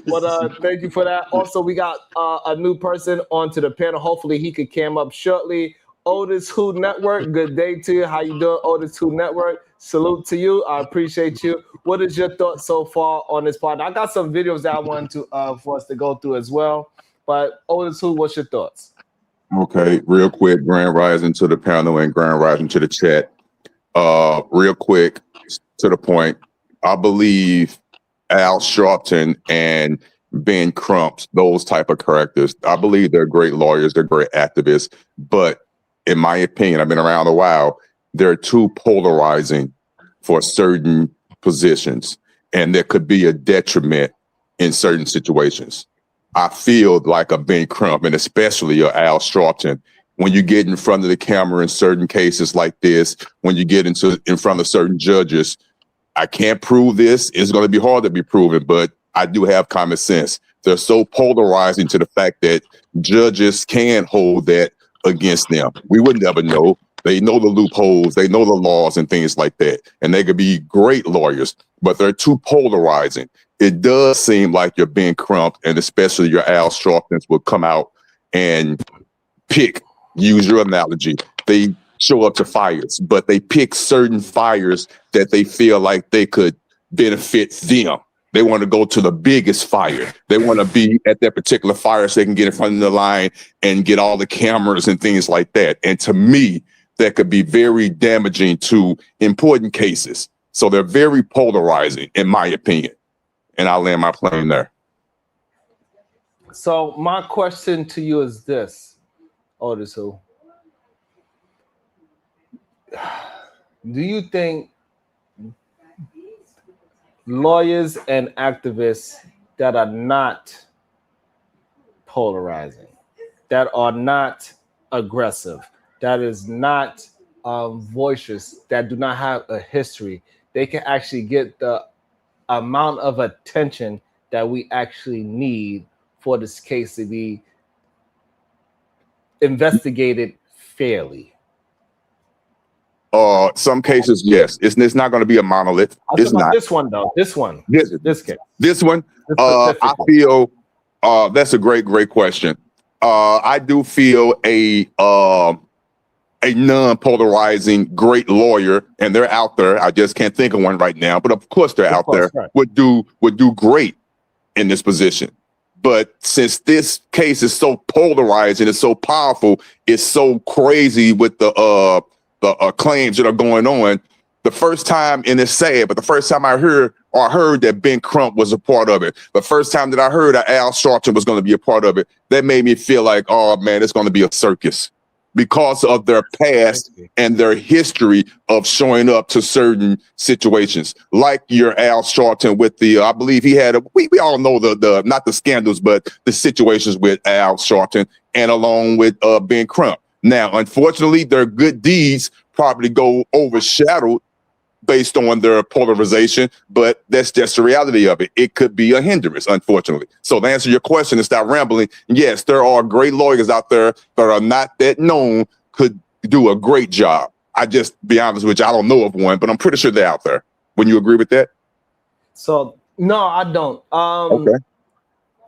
But thank you for that. Also, we got a new person onto the panel. Hopefully, he could cam up shortly. Otis Who Network. Good day to you. How you doing, Otis Who Network? Salute to you. I appreciate you. What is your thoughts so far on this part? I got some videos that I want to for us to go through as well. But Otis Who, what's your thoughts? Okay, real quick, Grand Rising to the panel and Grand Rising to the chat. Real quick, to the point, I believe Al Sharpton and Ben Crump, those type of characters, I believe they're great lawyers, they're great activists, but in my opinion, I've been around a while, they're too polarizing for certain positions, and there could be a detriment in certain situations. I feel like a Ben Crump and especially a Al Sharpton, when you get in front of the camera in certain cases like this, when you get in front of certain judges, I can't prove this. It's going to be hard to be proven, but I do have common sense. They're so polarizing to the fact that judges can hold that against them. We would never know. They know the loopholes, they know the laws and things like that. And they could be great lawyers, but they're too polarizing. It does seem like your Ben Crump and especially your Al Sharptons will come out and use your analogy. They show up to fires, but they pick certain fires that they feel like they could benefit them. They want to go to the biggest fire. They want to be at that particular fire so they can get in front of the line and get all the cameras and things like that. And to me, that could be very damaging to important cases. So they're very polarizing, in my opinion. And I'll land my plane there. So my question to you is this, Otis Who. Do you think lawyers and activists that are not polarizing, that are not aggressive, that is not voices, that do not have a history, they can actually get the amount of attention that we actually need for this case to be investigated fairly? Some cases, yes. It's not going to be a monolith. It's not. This one, though. This one. This case. This one. I feel that's a great question. I do feel a non-polarizing great lawyer, and they're out there. I just can't think of one right now, but of course they're out there. Right. Would do great in this position. But since this case is so polarized and it's so powerful, it's so crazy with the claims that are going on. The first time, and it's sad, but the first time I heard that Ben Crump was a part of it, the first time that I heard that Al Sharpton was going to be a part of it, that made me feel like, oh man, it's going to be a circus because of their past and their history of showing up to certain situations, like your Al Sharpton with the, I believe he had we all know the not the scandals, but the situations with Al Sharpton and along with Ben Crump. Now, unfortunately, their good deeds probably go overshadowed based on their polarization, but that's just the reality of it. It could be a hindrance, unfortunately. So to answer your question and stop rambling, yes, there are great lawyers out there that are not that known, could do a great job. I just, be honest with you, I don't know of one, but I'm pretty sure they're out there. Wouldn't you agree with that? So, no, I don't. Okay.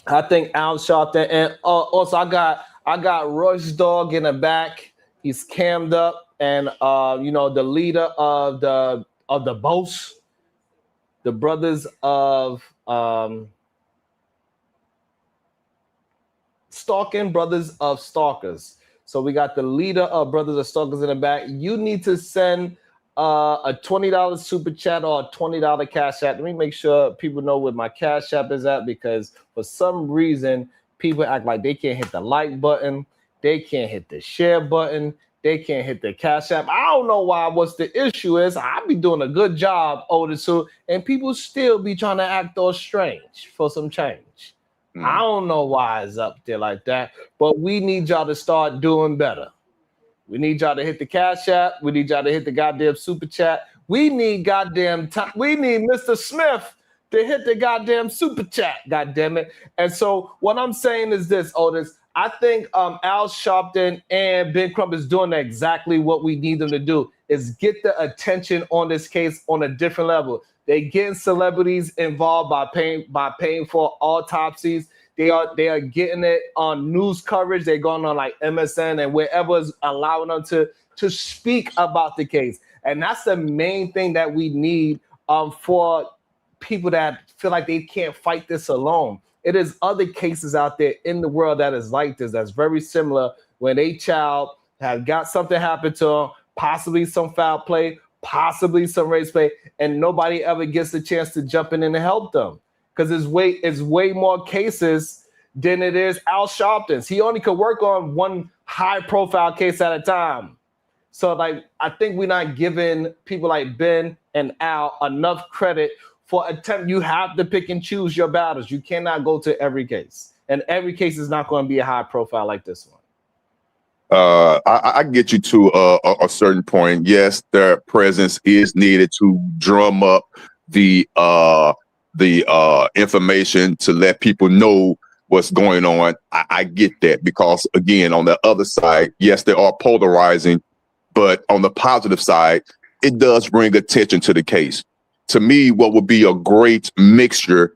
I think Al Sharpton, and also I got Royce Dog in the back. He's cammed up, and the leader of the BOS, the Brothers of Stalking, Brothers of Stalkers. So we got the leader of Brothers of Stalkers in the back. You need to send a $20 super chat or a $20 cash app. Let me make sure people know where my cash app is at, because for some reason people act like they can't hit the like button, they can't hit the share button, they can't hit the cash app. I don't know why. What's the issue is I be doing a good job, Otis, and people still be trying to act all strange for some change. I don't know why it's up there like that, but we need y'all to start doing better. We need y'all to hit the cash app. We need y'all to hit the goddamn super chat. We need goddamn time. We need Mr. Smith to hit the goddamn super chat, goddamn it. And so what I'm saying is this, Otis. I think Al Sharpton and Ben Crump is doing exactly what we need them to do, is get the attention on this case on a different level. They're getting celebrities involved by paying for autopsies. They are getting it on news coverage. They're going on like MSN and wherever is allowing them to speak about the case. And that's the main thing that we need for people that feel like they can't fight this alone. It is other cases out there in the world that is like this, that's very similar, when a child has got something happen to them, possibly some foul play, possibly some race play, and nobody ever gets the chance to jump in and help them. Because it's way more cases than it is Al Sharpton's. He only could work on one high-profile case at a time. So, like, I think we're not giving people like Ben and Al enough credit for attempt. You have to pick and choose your battles. You cannot go to every case. And every case is not going to be a high profile like this one. I get you to a certain point. Yes, their presence is needed to drum up the information to let people know what's going on. I get that, because again, on the other side, yes, they are polarizing, but on the positive side, it does bring attention to the case. To me, what would be a great mixture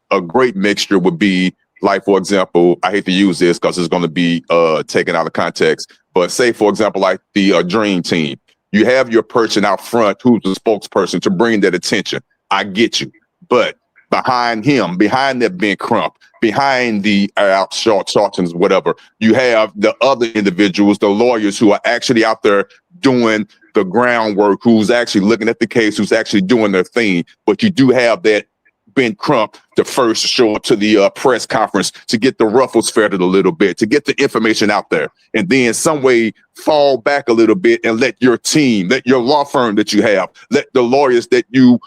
would be, like, for example, I hate to use this because it's going to be taken out of context, but say, for example, like the Dream Team, you have your person out front who's the spokesperson to bring that attention. I get you. But behind him, behind that Ben Crump, behind the Sharptons, whatever, you have the other individuals, the lawyers who are actually out there doing the groundwork, who's actually looking at the case, who's actually doing their thing. But you do have that Ben Crump to first show up to the press conference to get the ruffles feathered a little bit, to get the information out there, and then some way fall back a little bit and let your team, let your law firm that you have, let the lawyers that you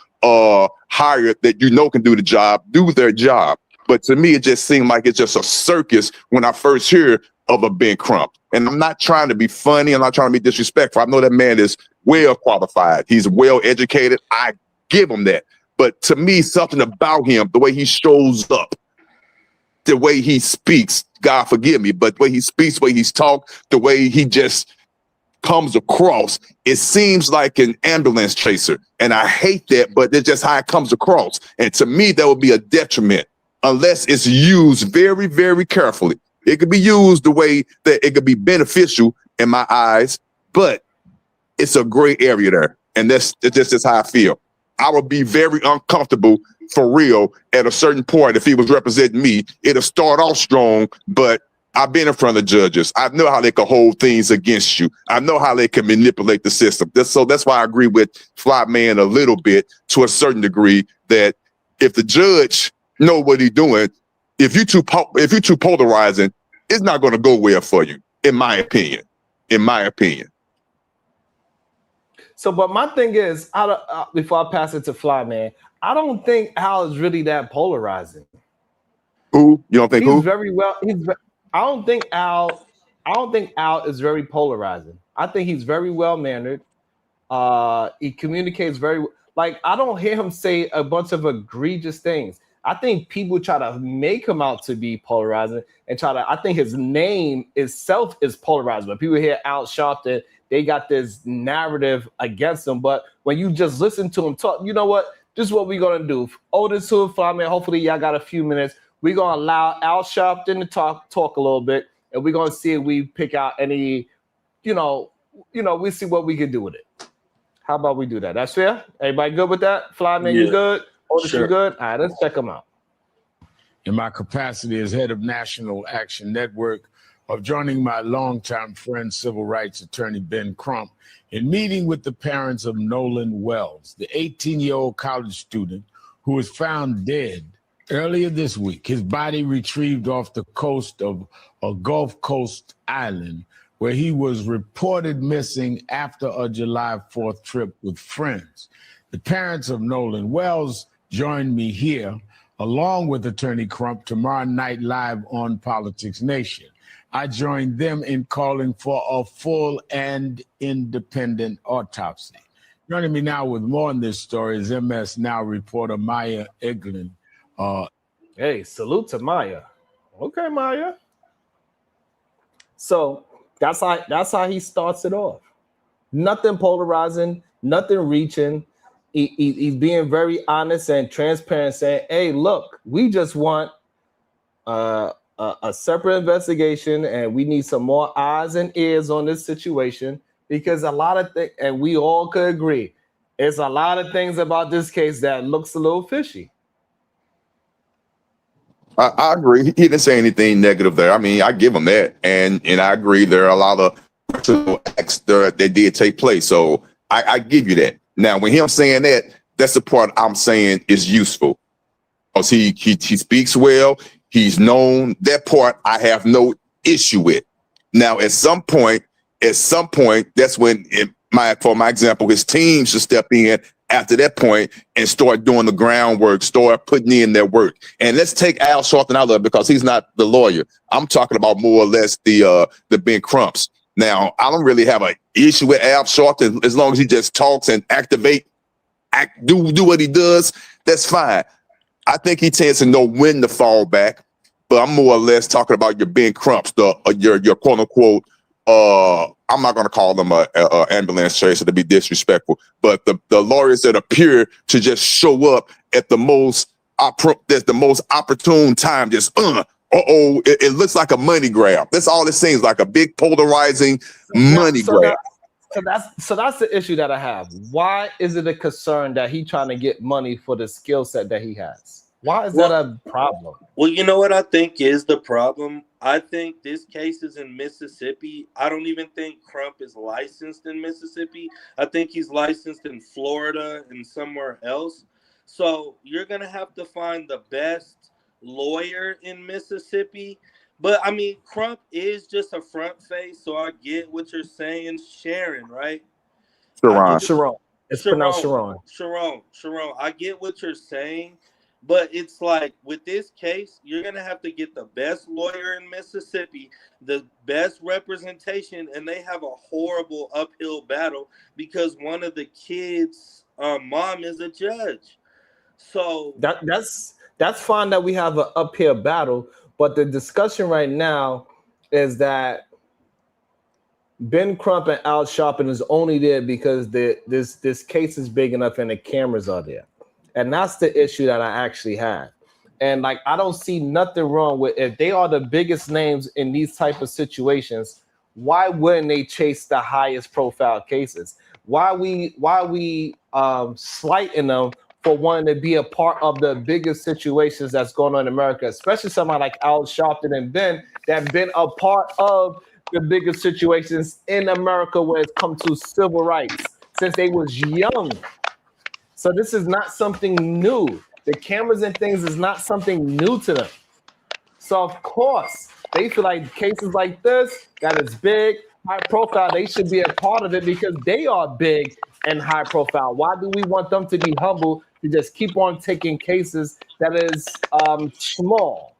hired that you know can do the job, do their job. But to me, it just seemed like it's just a circus when I first hear of a Ben Crump. And I'm not trying to be funny. I'm not trying to be disrespectful. I know that man is well qualified. He's well educated. I give him that. But to me, something about him, the way he shows up, the way he speaks, God forgive me, but the way he speaks, the way he's talked, the way he just comes across, it seems like an ambulance chaser. And I hate that, but it's just how it comes across. And to me, that would be a detriment unless it's used very, very carefully. It could be used the way that it could be beneficial in my eyes, but it's a gray area there. And that's just how I feel. I would be very uncomfortable for real at a certain point. If he was representing me, it'll start off strong, but I've been in front of judges. I know how they can hold things against you. I know how they can manipulate the system. So that's why I agree with Fly Man a little bit, to a certain degree, that if the judge know what he's doing, if you're too polarizing, it's not going to go well for you, in my opinion. In my opinion. So, but my thing is, before I pass it to Fly Man, I don't think Al is really that polarizing. Who? You don't think he's who? Very well. I don't think Al is very polarizing. I think he's very well mannered. He communicates very like. I don't hear him say a bunch of egregious things. I think people try to make him out to be polarizing and I think his name itself is polarizing. When people hear Al Sharpton, they got this narrative against him. But when you just listen to him talk, you know what? This is what we're going to do. Otis to Fly Man, hopefully y'all got a few minutes. We're going to allow Al Sharpton to talk a little bit, and we're going to see if we pick out any, we see what we can do with it. How about we do that? That's fair? Everybody good with that? Fly Man, you good? Otis, you good? All right, let's check them out. In my capacity as head of National Action Network, of joining my longtime friend, civil rights attorney Ben Crump, in meeting with the parents of Nolan Wells, the 18-year-old college student who was found dead earlier this week. His body retrieved off the coast of a Gulf Coast island where he was reported missing after a July 4th trip with friends. The parents of Nolan Wells joined me here, along with Attorney Crump, tomorrow night live on Politics Nation. I joined them in calling for a full and independent autopsy. Joining me now with more on this story is MS Now reporter Maya Eglin. Hey, salute to Maya. Okay, Maya. So that's how he starts it off. Nothing polarizing, nothing reaching. He's being very honest and transparent, saying, "Hey, look, we just want a separate investigation, and we need some more eyes and ears on this situation because a lot of things, and we all could agree, it's a lot of things about this case that looks a little fishy." I agree. He didn't say anything negative there. I mean, I give him that, and I agree. There are a lot of acts that did take place, so I give you that. Now, when him saying that, that's the part I'm saying is useful, because he speaks well. He's known. That part I have no issue with. Now, at some point, that's when, for my example, his team should step in after that point and start doing the groundwork, start putting in their work. And let's take Al Sharpton out of it because he's not the lawyer. I'm talking about more or less the Ben Crumps. Now, I don't really have an issue with Al Sharpton as long as he just talks and do what he does. That's fine. I think he tends to know when to fall back, but I'm more or less talking about your Ben Crumps, your quote unquote. I'm not going to call them a ambulance chaser to be disrespectful, but the lawyers that appear to just show up at the most opportune time, just it looks like a money grab. That's all it seems like, a big polarizing money grab. So that's the issue that I have. Why is it a concern that he's trying to get money for the skill set that he has? Why is that a problem? Well, you know what I think is the problem? I think this case is in Mississippi. I don't even think Crump is licensed in Mississippi. I think he's licensed in Florida and somewhere else. So you're going to have to find the best lawyer in Mississippi. But, I mean, Crump is just a front face, so I get what you're saying. Sharon, right? Sharon. It's pronounced Sharon. Sharon. I get what you're saying. But it's like with this case, you're going to have to get the best lawyer in Mississippi, the best representation, and they have a horrible uphill battle because one of the kids' mom is a judge. So that's fine that we have an uphill battle, but the discussion right now is that Ben Crump and Al Sharpton is only there because this case is big enough and the cameras are there. And that's the issue that I actually have. And like, I don't see nothing wrong with, if they are the biggest names in these type of situations, why wouldn't they chase the highest profile cases? Why we slighting them for wanting to be a part of the biggest situations that's going on in America, especially somebody like Al Sharpton and Ben that have been a part of the biggest situations in America when it comes to civil rights since they was young. So this is not something new. The cameras and things is not something new to them. So of course, they feel like cases like this, that is big, high profile, they should be a part of it because they are big and high profile. Why do we want them to be humble to just keep on taking cases that is small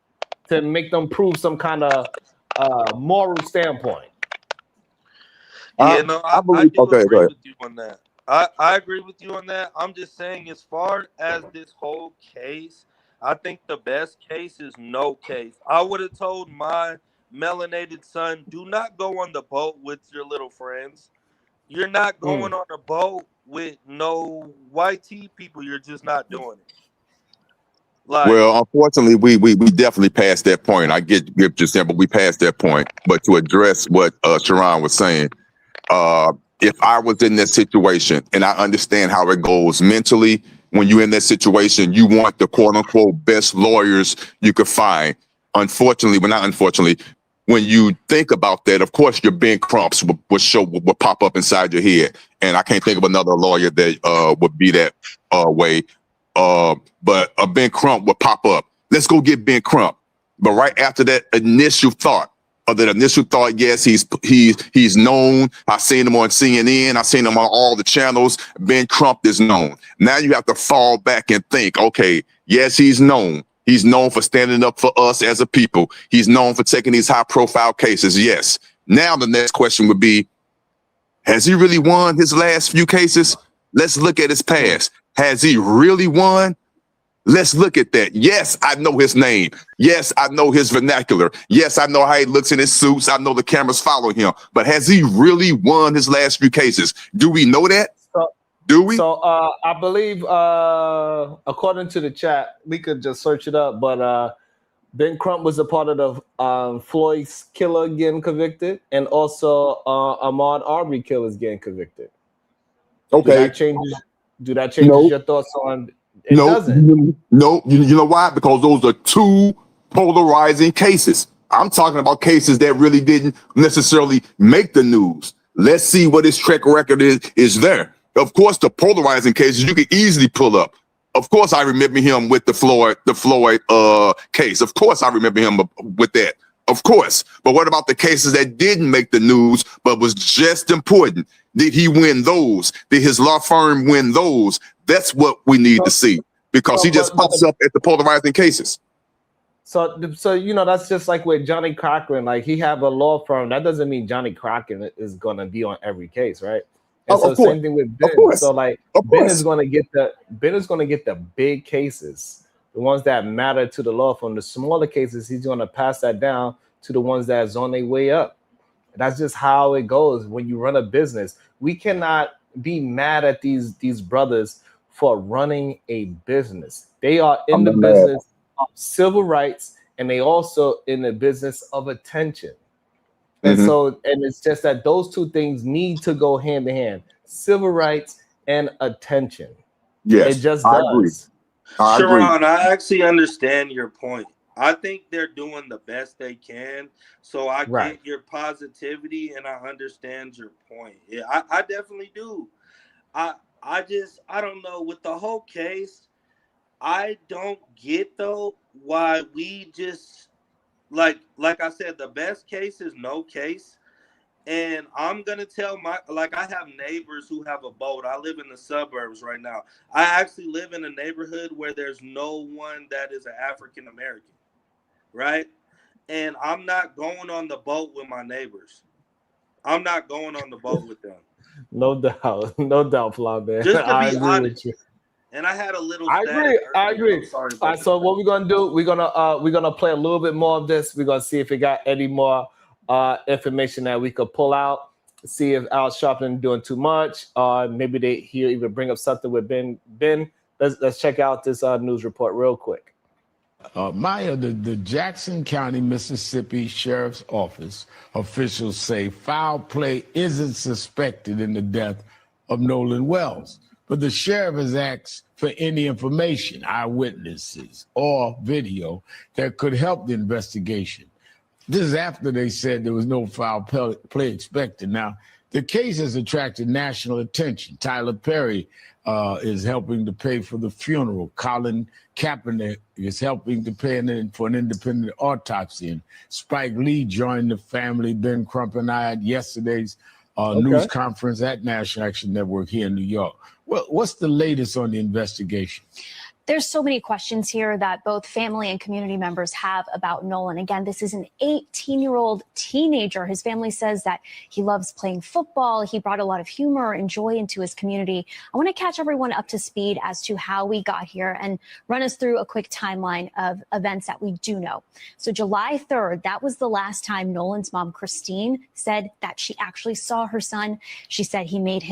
to make them prove some kind of moral standpoint? Yeah, no, I do agree with you on that. I agree with you on that. I'm just saying, as far as this whole case, I think the best case is no case. I would have told my melanated son, do not go on the boat with your little friends. You're not going on a boat with no white tea people. You're just not doing it. Like, well, unfortunately, we definitely passed that point. I get you saying, but we passed that point. But to address what Sharon was saying, if I was in that situation, and I understand how it goes mentally, when you're in that situation, you want the quote unquote best lawyers you could find. Unfortunately, well, not unfortunately, when you think about that, of course, your Ben Crumps would pop up inside your head. And I can't think of another lawyer that would be that way. But a Ben Crump would pop up. Let's go get Ben Crump. But right after that initial thought, yes, he's known. I've seen him on CNN. I've seen him on all the channels. Ben Crump is known. Now you have to fall back and think, okay, yes, he's known. He's known for standing up for us as a people. He's known for taking these high profile cases. Yes. Now the next question would be, has he really won his last few cases? Let's look at his past. Has he really won? Let's look at that. Yes, I know his name. Yes, I know his vernacular. Yes, I know how he looks in his suits. I know the cameras follow him. But has he really won his last few cases? Do we know that? Do we? So I believe, according to the chat, we could just search it up, but Ben Crump was a part of the Floyd's killer getting convicted, and also Ahmaud Arbery killers getting convicted. Okay. Do that changes your thoughts on? It doesn't. No, you know why? Because those are two polarizing cases. I'm talking about cases that really didn't necessarily make the news. Let's see what his track record is there. Of course, the polarizing cases you could easily pull up. Of course, I remember him with the Floyd case. Of course, I remember him with that. Of course. But what about the cases that didn't make the news but was just important? Did he win those? Did his law firm win those? That's what we need to see, because he just pops up at the polarizing cases. So that's just like with Johnny Cochran. Like, he have a law firm. That doesn't mean Johnny Cochran is gonna be on every case, right? And so same thing with Ben. So like Ben is gonna get the big cases, the ones that matter to the law firm. The smaller cases, he's gonna pass that down to the ones that's on their way up. That's just how it goes when you run a business. We cannot be mad at these brothers for running a business. They are in the business of civil rights, and they also in the business of attention. And and it's just that those two things need to go hand in hand: civil rights and attention. Yes, it just I does. agree. Sharon, I actually understand your point. I think they're doing the best they can. So I get your positivity and I understand your point. Yeah, I definitely do. I don't know, with the whole case, I don't get though why we just like I said, the best case is no case. And I'm gonna tell I have neighbors who have a boat. I live in the suburbs right now. I actually live in a neighborhood where there's no one that is an African American, right? And I'm not going on the boat with my neighbors. I'm not going on the boat with them. No doubt, Flaube. Just to be I agree honest. with you. And I had a little. I agree. Sorry. All right, so what we're gonna do? We're gonna play a little bit more of this. We're gonna see if we got any more information that we could pull out. See if Al Sharpton doing too much. Maybe he'll even bring up something with Ben. Let's check out this news report real quick. Maya, the Jackson County, Mississippi Sheriff's Office officials say foul play isn't suspected in the death of Nolan Wells, but the sheriff has asked for any information, eyewitnesses, or video that could help the investigation. This is after they said there was no foul play expected. Now, the case has attracted national attention. Tyler Perry is helping to pay for the funeral. Colin Kaepernick is helping to pay for an independent autopsy. And Spike Lee joined the family. Ben Crump and I at yesterday's news conference at National Action Network here in New York. Well, what's the latest on the investigation? There's so many questions here that both family and community members have about Nolan. Again, this is an 18-year-old teenager. His family says that he loves playing football. He brought a lot of humor and joy into his community. I want to catch everyone up to speed as to how we got here and run us through a quick timeline of events that we do know. So July 3rd, that was the last time Nolan's mom, Christine, said that she actually saw her son. She said he made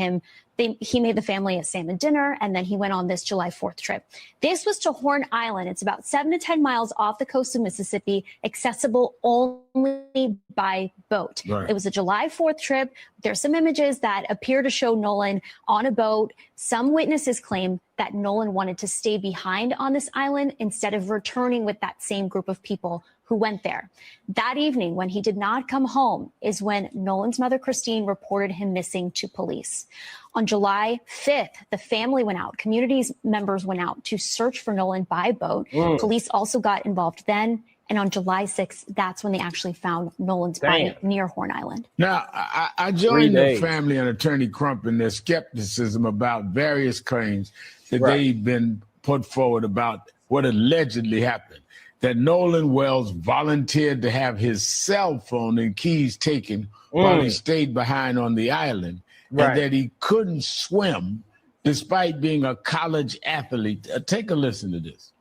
the family a salmon dinner, and then he went on this July 4th trip. This was to Horn Island. It's about 7 to 10 miles off the coast of Mississippi, accessible only by boat. Right. It was a July 4th trip. There's some images that appear to show Nolan on a boat. Some witnesses claim that Nolan wanted to stay behind on this island instead of returning with that same group of people who went there. That evening, when he did not come home, is when Nolan's mother, Christine, reported him missing to police. On July 5th, the family went out, community members went out to search for Nolan by boat. Police also got involved then. And on July 6th, that's when they actually found Nolan's body near Horn Island. Now, I joined the family and Attorney Crump in their skepticism about various claims that they've been put forward about what allegedly happened. That Nolan Wells volunteered to have his cell phone and keys taken while he stayed behind on the island, and that he couldn't swim despite being a college athlete. Take a listen to this.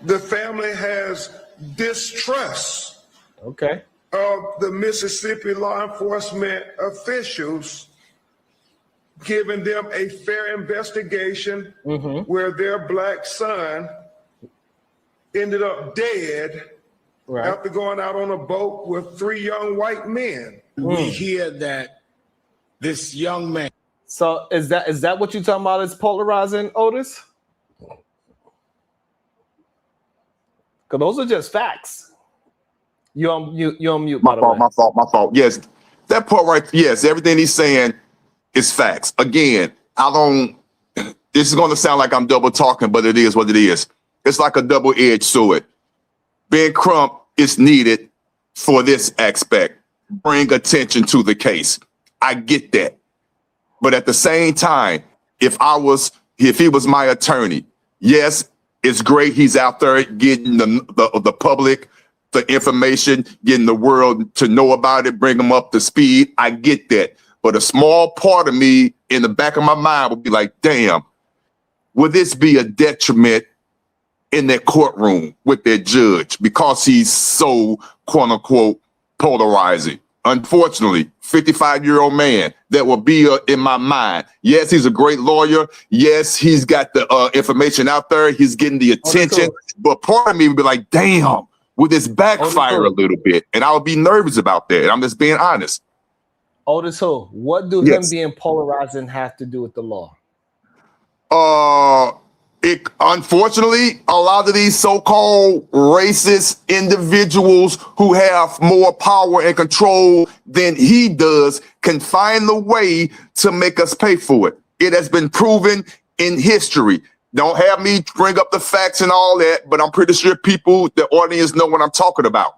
The family has distrust Okay. of the Mississippi law enforcement officials giving them a fair investigation where their black son ended up dead after going out on a boat with 3 young white men. We hear that this young man. So is that what you're talking about is polarizing, Otis? Because those are just facts. You're on mute, by the way. My fault. Yes, that part right. Yes, everything he's saying is facts. Again, this is going to sound like I'm double talking, but it is what it is. It's like a double-edged sword. Ben Crump is needed for this aspect. Bring attention to the case. I get that. But at the same time, if he was my attorney, yes, it's great he's out there getting the public the information, getting the world to know about it, bring them up to speed. I get that. But a small part of me in the back of my mind would be like, damn, would this be a detriment in that courtroom with their judge because he's so, quote unquote, polarizing? Unfortunately, 55-year-old man, that will be in my mind. Yes, he's a great lawyer. Yes, he's got the information out there. He's getting the attention. But part of me would be like, damn, would this backfire a little bit? And I would be nervous about that. I'm just being honest. Otis, what do him being polarizing have to do with the law? Unfortunately, a lot of these so-called racist individuals who have more power and control than he does can find the way to make us pay for it. It has been proven in history. Don't have me bring up the facts and all that, but I'm pretty sure people, the audience, know what I'm talking about.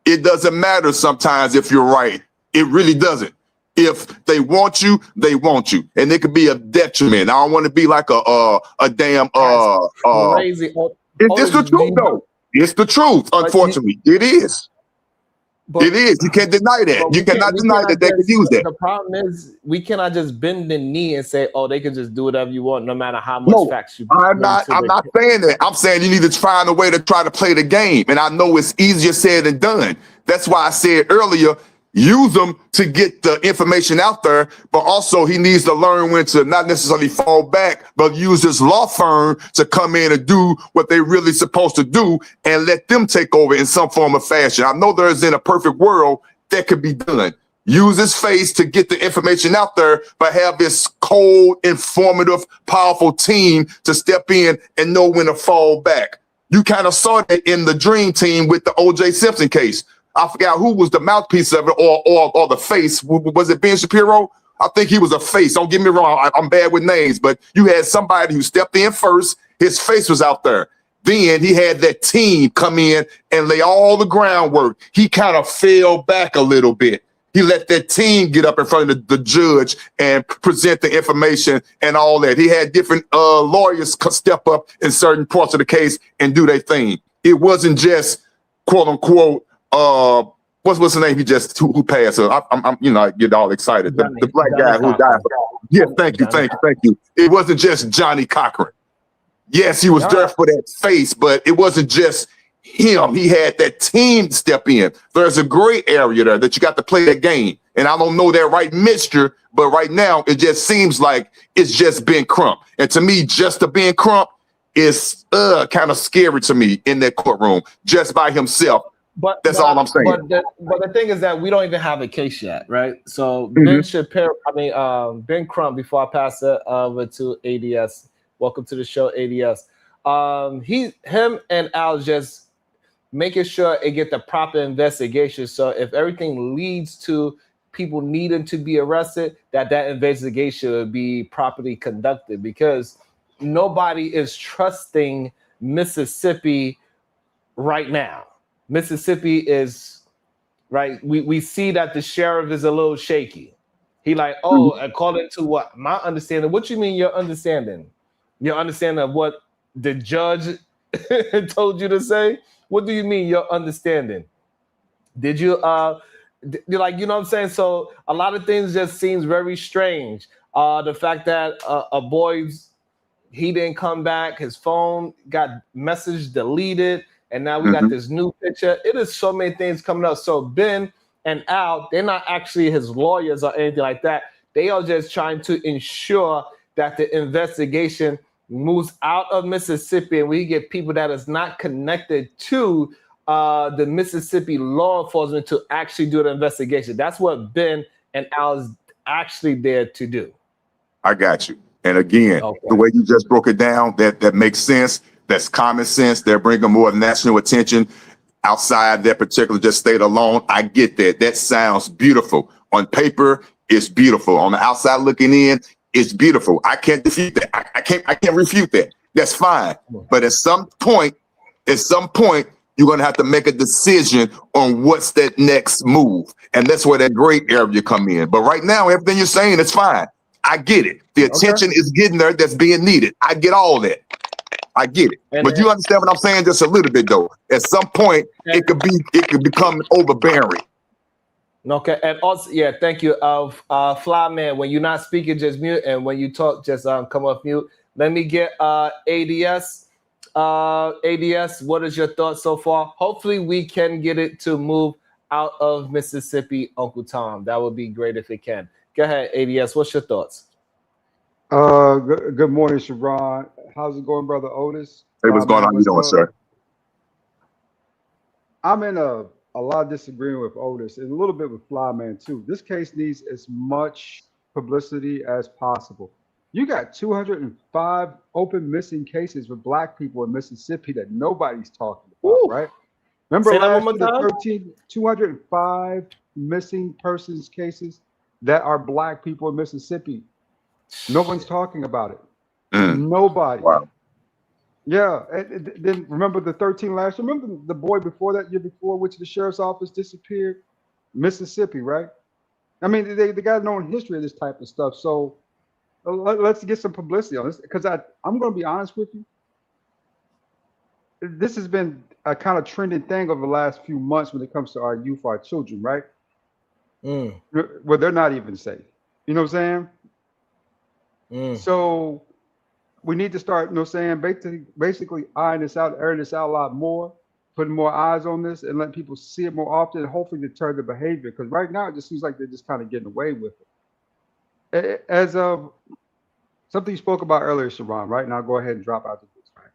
It doesn't matter sometimes if you're right. It really doesn't. If they want you, they want you, and it could be a detriment. I don't want to be like a damn crazy. It's the truth, though. It's the truth. Unfortunately, it is. It is. You can't deny that. You cannot deny that they could use that. The problem is we cannot just bend the knee and say, "Oh, they can just do whatever you want, no matter how much facts you." I'm not saying that. I'm saying you need to find a way to try to play the game, and I know it's easier said than done. That's why I said earlier, use them to get the information out there, but also he needs to learn when to not necessarily fall back, but use his law firm to come in and do what they're really supposed to do and let them take over in some form of fashion. I know there isn't a perfect world that could be done. Use his face to get the information out there, but have this cold, informative, powerful team to step in and know when to fall back. You kind of saw that in the Dream Team with the O.J. Simpson case. I forgot who was the mouthpiece of it or the face. Was it Ben Shapiro? I think he was a face. Don't get me wrong. I'm bad with names, but you had somebody who stepped in first. His face was out there. Then he had that team come in and lay all the groundwork. He kind of fell back a little bit. He let that team get up in front of the judge and present the information and all that. He had different lawyers step up in certain parts of the case and do their thing. It wasn't just, quote unquote, what's the name? He just who passed. I'm I get all excited. The black guy who died. Yeah, thank you. It wasn't just Johnny Cochran. Yes, he was there for that face, but it wasn't just him. He had that team step in. There's a gray area there that you got to play that game, and I don't know that right mixture, but right now it just seems like it's just Ben Crump, and to me, just the Ben Crump is kind of scary to me in that courtroom just by himself. But that's all I'm saying. But the thing is that we don't even have a case yet, right? So Ben Crump, before I pass it over to ADS, welcome to the show, ADS. Him and Al just making sure it get the proper investigation. So if everything leads to people needing to be arrested, that investigation would be properly conducted, because nobody is trusting Mississippi right now. Mississippi is right. We see that the sheriff is a little shaky. He like, according to what my understanding. What you mean your understanding? Your understanding of what the judge told you to say? What do you mean your understanding? Did you like, you know what I'm saying? So a lot of things just seems very strange. The fact that a boy's he didn't come back, his phone got message deleted, and now we got this new picture. It is so many things coming up. So Ben and Al, they're not actually his lawyers or anything like that. They are just trying to ensure that the investigation moves out of Mississippi and we get people that is not connected to the Mississippi law enforcement to actually do the investigation. That's what Ben and Al is actually there to do. I got you. And again, the way you just broke it down, that makes sense. That's common sense. They're bringing more national attention outside their particular just state alone. I get that. That sounds beautiful. On paper, it's beautiful. On the outside looking in, it's beautiful. I can't defeat that. I can't refute that. That's fine. But at some point, you're going to have to make a decision on what's that next move. And that's where that gray area come in. But right now, everything you're saying is fine. I get it. The attention is getting there that's being needed. I get all that. I get it. But you understand what I'm saying just a little bit though. At some point, it could become overbearing. Okay, and also, yeah, thank you. Fly Man, when you're not speaking, just mute, and when you talk, just come off mute. Let me get ADS. ADS, what is your thoughts so far? Hopefully, we can get it to move out of Mississippi, Uncle Tom. That would be great if it can. Go ahead, ADS. What's your thoughts? Good morning, Sharon. How's it going, brother Otis? Hey, what's going on? How you doing, sir? I'm in a lot of disagreement with Otis and a little bit with Flyman too. This case needs as much publicity as possible. You got 205 open missing cases with Black people in Mississippi that nobody's talking about, right? Remember last year, 205 missing persons cases that are Black people in Mississippi. No one's talking about it. Nobody. Wow. Yeah. And then remember the 13 last year? Remember the boy before that, year before, which the sheriff's office disappeared? Mississippi, right? I mean, they got no history of this type of stuff. So let's get some publicity on this, because I'm going to be honest with you. This has been a kind of trending thing over the last few months when it comes to our youth, our children, right? Well, they're not even safe. You know what I'm saying? So we need to start, you know what I'm saying, basically eyeing this out, airing this out a lot more, putting more eyes on this and letting people see it more often and hopefully deter the behavior. Because right now it just seems like they're just kind of getting away with it. As of something you spoke about earlier, Sharon, right? Now go ahead and drop out of this, right?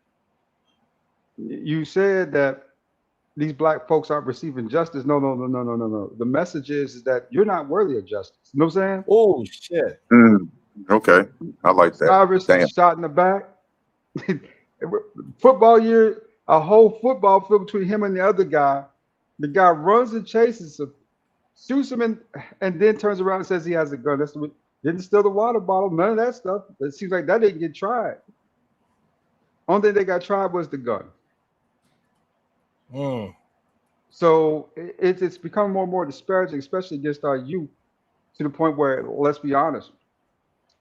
You said that these Black folks aren't receiving justice. No. The message is that you're not worthy of justice. You know what I'm saying? Oh, shit. Okay. I like that. Cyrus shot in the back. Football year, a whole football field between him and the other guy. The guy runs and chases him, shoots him, and then turns around and says he has a gun. That's what, didn't steal the water bottle, none of that stuff. It seems like that didn't get tried. Only thing they got tried was the gun. So it's become more and more disparaging, especially against our youth, to the point where, let's be honest,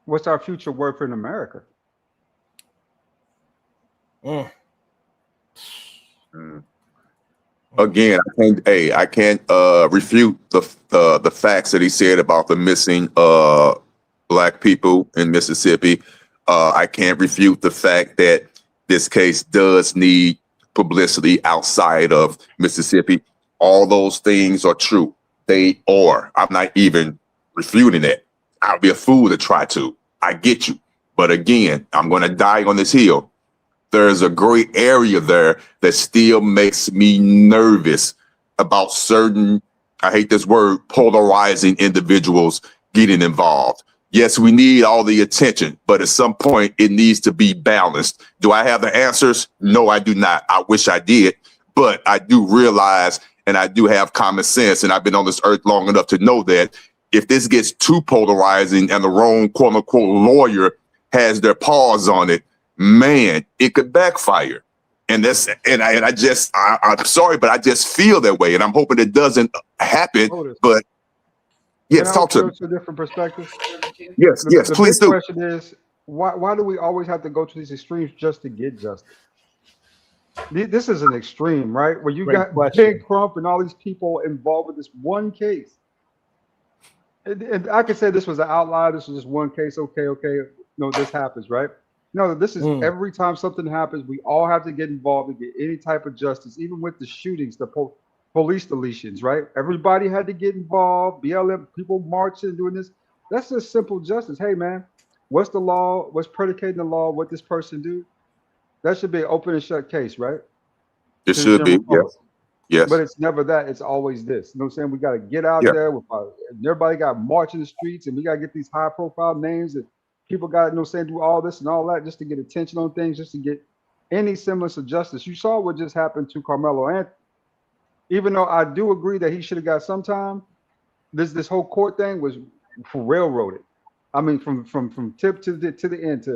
what's our future worth in America? Again, I can't refute the facts that he said about the missing Black people in Mississippi. I can't refute the fact that this case does need publicity outside of Mississippi. All those things are true. They are. I'm not even refuting that. I'll be a fool to try to. I get you. But again, I'm going to die on this hill. There's a gray area there that still makes me nervous about certain, I hate this word, polarizing individuals getting involved. Yes, we need all the attention, but at some point it needs to be balanced. Do I have the answers? No, I do not. I wish I did, but I do realize, and I do have common sense, and I've been on this earth long enough to know that if this gets too polarizing and the wrong quote unquote lawyer has their paws on it, man, it could backfire. And I'm sorry, but I just feel that way, and I'm hoping it doesn't happen. But yes, talk to me. A different perspective. Yes, please do. The question is, why do we always have to go to these extremes just to get justice? This is an extreme, right? Where you got Ben Crump and all these people involved with this one case. And I could say this was an outlier. This was just one case. Okay. No, this happens, right? No, this is every time something happens, we all have to get involved and get any type of justice, even with the shootings, the police deletions, right? Everybody had to get involved. BLM people marching, doing this. That's just simple justice. Hey, man, what's the law? What's predicating the law? What this person do? That should be an open and shut case, right? It should be, yes. Yes. But it's never that. It's always this. You know what I'm saying? We got to get out there. Everybody got march in the streets, and we got to get these high profile names, and people got to, you know what I'm saying, do all this and all that just to get attention on things, just to get any semblance of justice. You saw what just happened to Carmelo Anthony. Even though I do agree that he should have got some time, this whole court thing was railroaded. I mean, from tip to the end.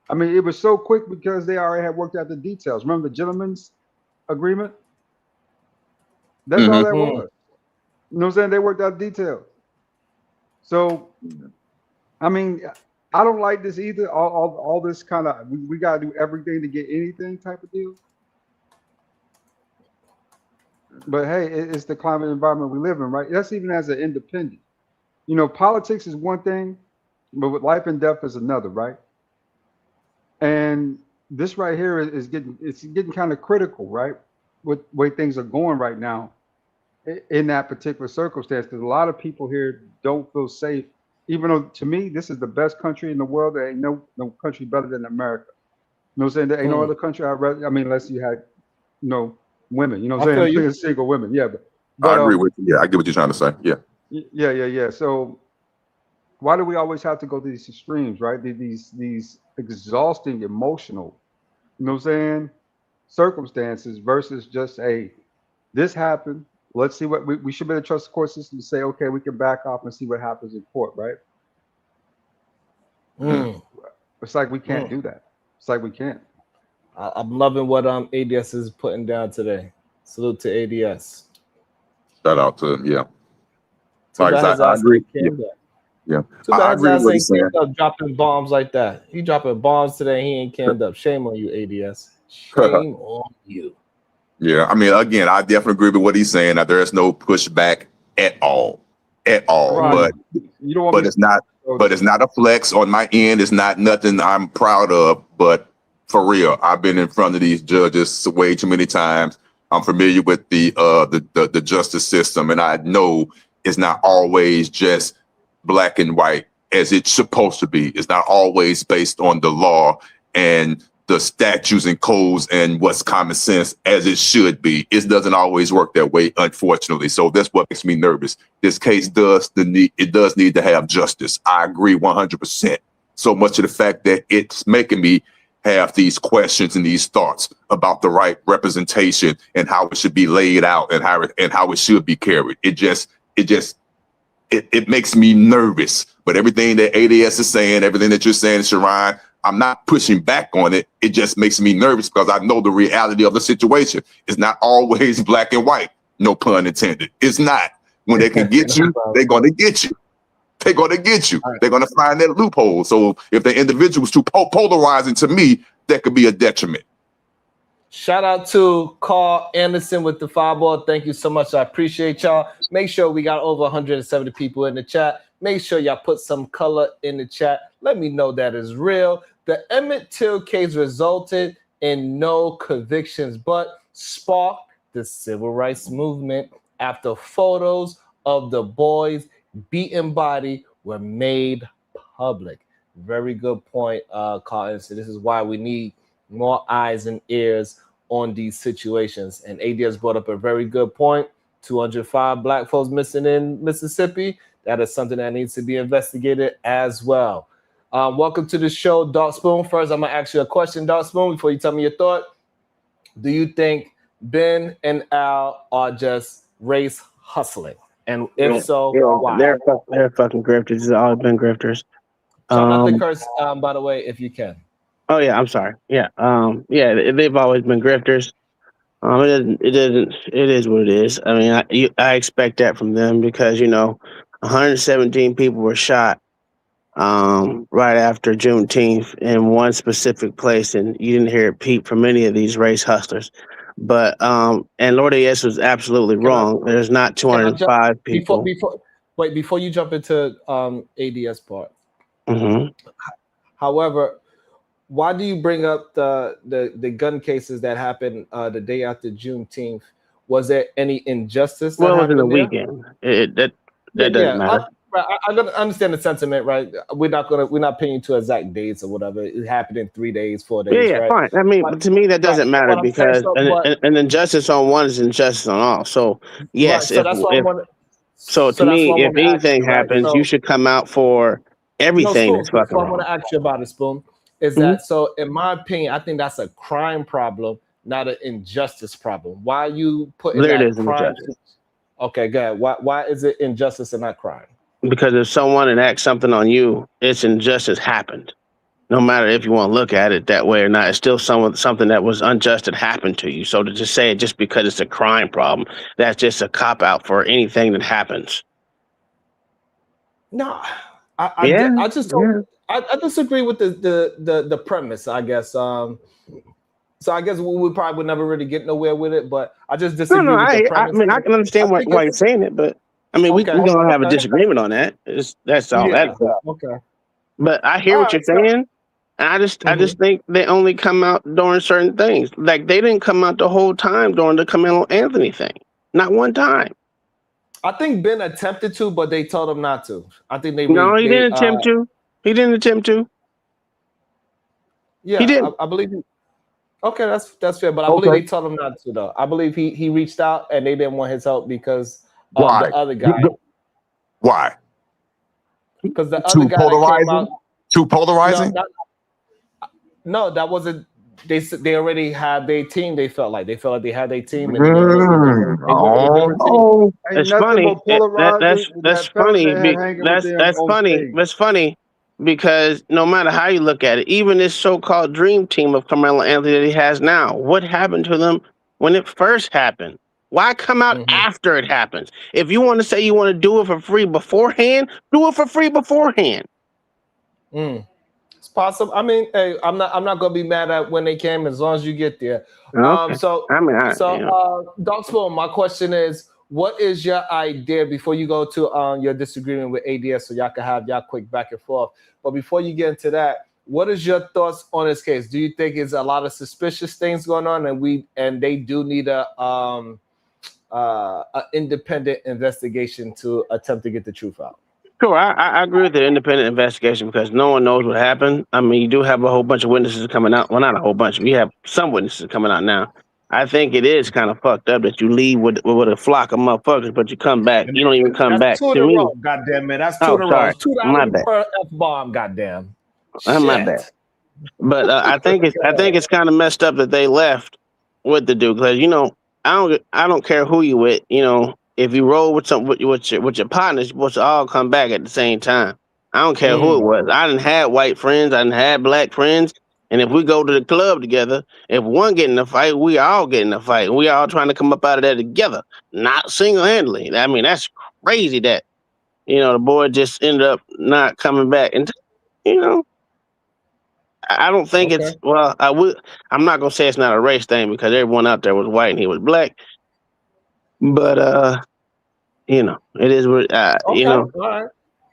I mean, it was so quick because they already had worked out the details. Remember the gentleman's agreement? That's all that was. You know what I'm saying? They worked out details. So, I mean, I don't like this either. All this kind of, we got to do everything to get anything type of deal. But hey, it's the climate environment we live in, right? That's even as an independent. You know, politics is one thing, but with life and death is another, right? And this right here is getting kind of critical, right? With the way things are going right now in that particular circumstance, because a lot of people here don't feel safe, even though to me this is the best country in the world. There ain't no country better than America. You know what I'm saying? There ain't no other country I'd rather, I mean, unless you had, you know, women, you know what I'm saying? Single women, yeah. But I agree with you. Yeah, I get what you're trying to say. Yeah. Yeah. So why do we always have to go to these extremes, right? These exhausting emotional, you know what I'm saying, circumstances versus just this happened. Let's see what we should be able to trust the court system to say, okay, we can back off and see what happens in court, right? It's like we can't do that. It's like we can't. I'm loving what ADS is putting down today. Salute to ADS. Shout out to Too bad his ass ain't canned up. Yeah. Too bad his ass ain't canned up dropping bombs like that. He dropping bombs today. He ain't canned up. Shame on you, ADS. Shame on you. Yeah, I mean, again, I definitely agree with what he's saying. That there is no pushback at all. Right. But it's not. But it's not a flex on my end. It's not nothing I'm proud of. But for real, I've been in front of these judges way too many times. I'm familiar with the justice system, and I know it's not always just black and white as it's supposed to be. It's not always based on the law and the statutes and codes and what's common sense as it should be. It doesn't always work that way, unfortunately. So that's what makes me nervous. This case does need to have justice. I agree 100%. So much of the fact that it's making me have these questions and these thoughts about the right representation and how it should be laid out and how it should be carried. It makes me nervous. But everything that ADS is saying, everything that you're saying, Sharon, I'm not pushing back on it. It just makes me nervous because I know the reality of the situation. It's not always black and white. No pun intended. It's not. When they can get you, they're going to get you. They're going to get you. They're going to find that loophole. So if the individual is too polarizing to me, that could be a detriment. Shout out to Carl Anderson with the 5-ball. Thank you so much. I appreciate y'all. Make sure we got over 170 people in the chat. Make sure y'all put some color in the chat. Let me know that is real. The Emmett Till case resulted in no convictions, but sparked the civil rights movement after photos of the boy's beaten body were made public. Very good point, Carl. So this is why we need more eyes and ears on these situations. And ADS brought up a very good point. 205 black folks missing in Mississippi. That is something that needs to be investigated as well. Welcome to the show, Dark Spoon. First, I'm going to ask you a question, Dark Spoon, before you tell me your thought. Do you think Ben and Al are just race hustling? And if so, why? They're fucking grifters. It's all been grifters. Try not to curse, by the way, if you can. Oh, yeah, I'm sorry. Yeah, they've always been grifters. It is what it is. I mean, I expect that from them because, 117 people were shot right after Juneteenth in one specific place, and you didn't hear it peep from any of these race hustlers. But and Lord AS was absolutely wrong. There's not 205 people. Wait, before you jump into ADS part. Mm-hmm. However, why do you bring up the gun cases that happened the day after Juneteenth? Was there any injustice that Well, it was in the happened there? weekend. That doesn't Yeah. matter. I understand the sentiment, right? We're not pinning you to exact dates or whatever. It happened in 3 days, 4 days, Yeah, right? fine. I mean, but to me, that doesn't Right. matter What I'm saying, because an injustice on one is injustice on all. So right. yes, So that's what I want. so to That's me, what I if want to ask anything you, right? happens, you So should come out for no, everything Spoon. that's So fucking what I want wrong. to ask you about it, Spoon, is Mhm. that so? In my opinion, I think that's a crime problem, not an injustice problem. Why are you putting There it that is, crime? injustice. Okay, good. Why is it injustice and not crime? Because if someone enacts something on you, it's injustice happened. No matter if you want to look at it that way or not, it's still something that was unjust that happened to you. So to just say it just because it's a crime problem, that's just a cop out for anything that happens. No, Yeah, I just yeah. don't. I disagree with the premise. I guess. So I guess we probably would never really get nowhere with it. But I just No, no. disagree with the I premise. mean, I can I understand think why you're it's saying it, but I mean, we okay. gonna have a Okay. disagreement on that. That's all Yeah. that. Okay. But I hear All what you're right. So. saying. And I Mhm. just think they only come out during certain things. Like they didn't come out the whole time during the Carmelo Anthony thing. Not one time. I think Ben attempted to, but they told him not to. I think No, he they didn't attempt to. He didn't attempt to. He yeah, didn't. I believe okay, that's fair, but I believe Okay. they told him not to though. I believe he reached out and they didn't want his help because of Why? the other guy. Why? Because the other Too guy that came out, polarizing? Too polarizing? no, that wasn't. They already had their team. They felt like they had their team, and they didn't want they went with a different team. Oh, Ain't It's nothing funny. more polarizing than That's that fella funny. they had hanging with them That's on funny. stage. That's funny because no matter how you look at it, even this so-called dream team of Carmelo Anthony that he has now, what happened to them when it first happened? Why come out after it happens? If you want to say you want to do it for free beforehand, do it for free beforehand. It's possible. I mean, hey, I'm not gonna be mad at when they came as long as you get there. Okay. I mean, Dog Spoon, my question is, what is your idea before you go to your disagreement with ADS so y'all can have y'all quick back and forth? But before you get into that, what is your thoughts on this case? Do you think it's a lot of suspicious things going on and they do need a independent investigation to attempt to get the truth out? Sure, I agree with the independent investigation because no one knows what happened. I mean, you do have a whole bunch of witnesses coming out. Well, not a whole bunch. We have some witnesses coming out now. I think it is kind of fucked up that you leave with a flock of motherfuckers, but you come back. You don't even come back. That's two in To a me, row, goddamn man. That's two oh, in a row. sorry, It's 2 my dollars bad. per F-bomb, goddamn. My bad. But I think it's kind of messed up that they left with the dude because I don't care who you with. If you roll with your partners, you're supposed to all come back at the same time. I don't care who it was. I didn't have white friends. I didn't have black friends. And if we go to the club together, if one get in a fight, we all get in a fight. We all trying to come up out of there together, not single-handedly. I mean, that's crazy that, the boy just ended up not coming back. And, I don't think it's, well, I'm not going to say it's not a race thing because everyone out there was white and he was black. But, it is what, All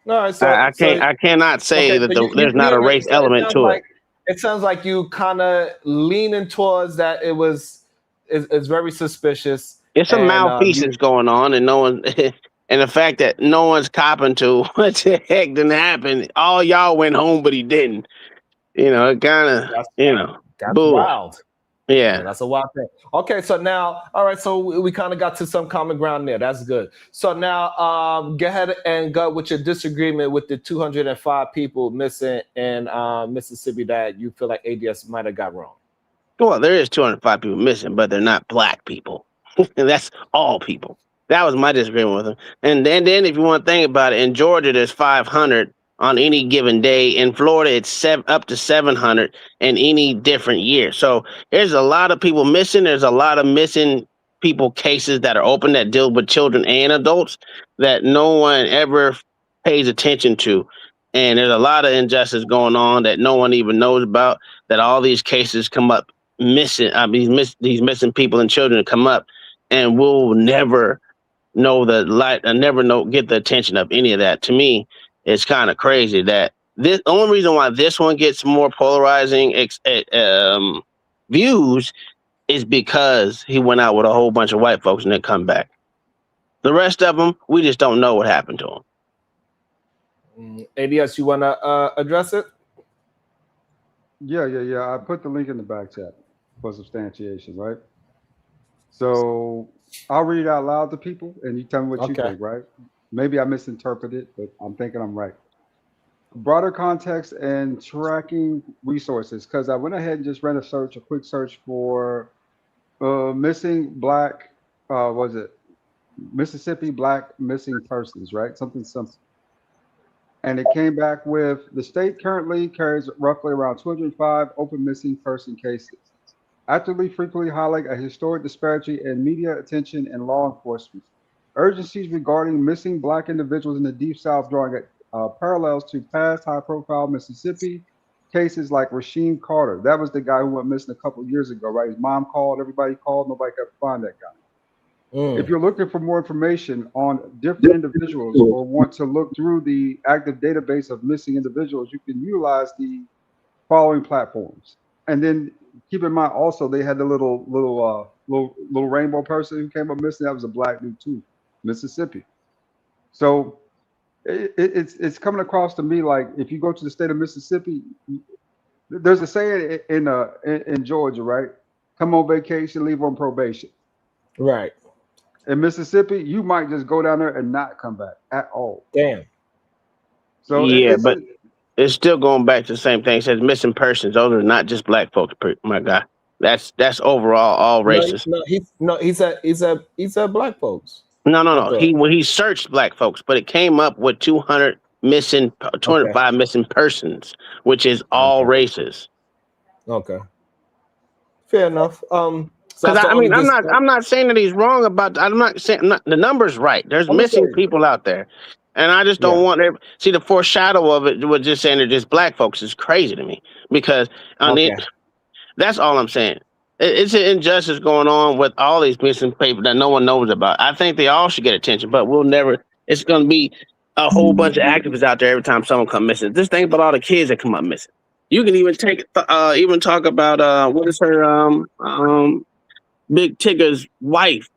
right. So I cannot say that there's not a race so element to it. It sounds like you kind of leaning towards that. It's very suspicious. It's some malfeasance going on, and no one, and the fact that no one's copping to what the heck didn't happen. All y'all went home, but he didn't. It kind of, that's bull. wild. Yeah, that's a wild thing. Okay, so now, all right, so we kind of got to some common ground there. That's good. So now, go ahead and go with your disagreement with the 205 people missing in Mississippi that you feel like ADS might have got wrong. Well, there is 205 people missing, but they're not black people. That's all people. That was my disagreement with them. And then if you want to think about it, in Georgia, there's 500 on any given day. In Florida, it's up to 700 in any different year. So there's a lot of people missing. There's a lot of missing people cases that are open that deal with children and adults that no one ever pays attention to. And there's a lot of injustice going on that no one even knows about, that all these cases come up missing. These missing people and children come up, and we'll never know the light. I never get the attention of any of that. To me, it's kind of crazy that this. The only reason why this one gets more polarizing views is because he went out with a whole bunch of white folks and then come back. The rest of them, we just don't know what happened to them. ADS, you want to address it? Yeah. I put the link in the back chat for substantiation, right? So I'll read it out loud to people, and you tell me what you think, right? Maybe I misinterpreted, but I'm thinking I'm right. Broader context and tracking resources, because I went ahead and just ran a quick search for missing black, was it Mississippi black missing persons, right? Something simple. And it came back with the state currently carries roughly around 205 open missing person cases. Actively frequently highlight a historic disparity in media attention and law enforcement. Urgencies regarding missing black individuals in the Deep South drawing parallels to past high-profile Mississippi cases like Rasheem Carter. That was the guy who went missing a couple of years ago, right? His mom called, everybody called, nobody could find that guy. If you're looking for more information on different individuals or want to look through the active database of missing individuals, you can utilize the following platforms. And then keep in mind also they had the little rainbow person who came up missing. That was a black dude too, Mississippi. So it's coming across to me like if you go to the state of Mississippi, there's a saying in Georgia, right? Come on vacation, leave on probation. Right. In Mississippi, you might just go down there and not come back at all. Damn. So yeah, but it's still going back to the same thing. It says missing persons. Those are not just black folks. My God, that's overall all races. He said black folks. No. He searched black folks, but it came up with 205 missing persons, which is all races. Okay. Fair enough. Because I'm not saying that he's wrong about. I'm not saying the number's right. There's missing people out there, and I just don't want to see the foreshadow of it. Was just saying they're just black folks is crazy to me because that's all I'm saying. It's an injustice going on with all these missing people that no one knows about. I think they all should get attention, but we'll never. It's going to be a whole bunch of activists out there every time someone comes missing. Just think about all the kids that come up missing. You can even talk about what is her Big Tigger's wife.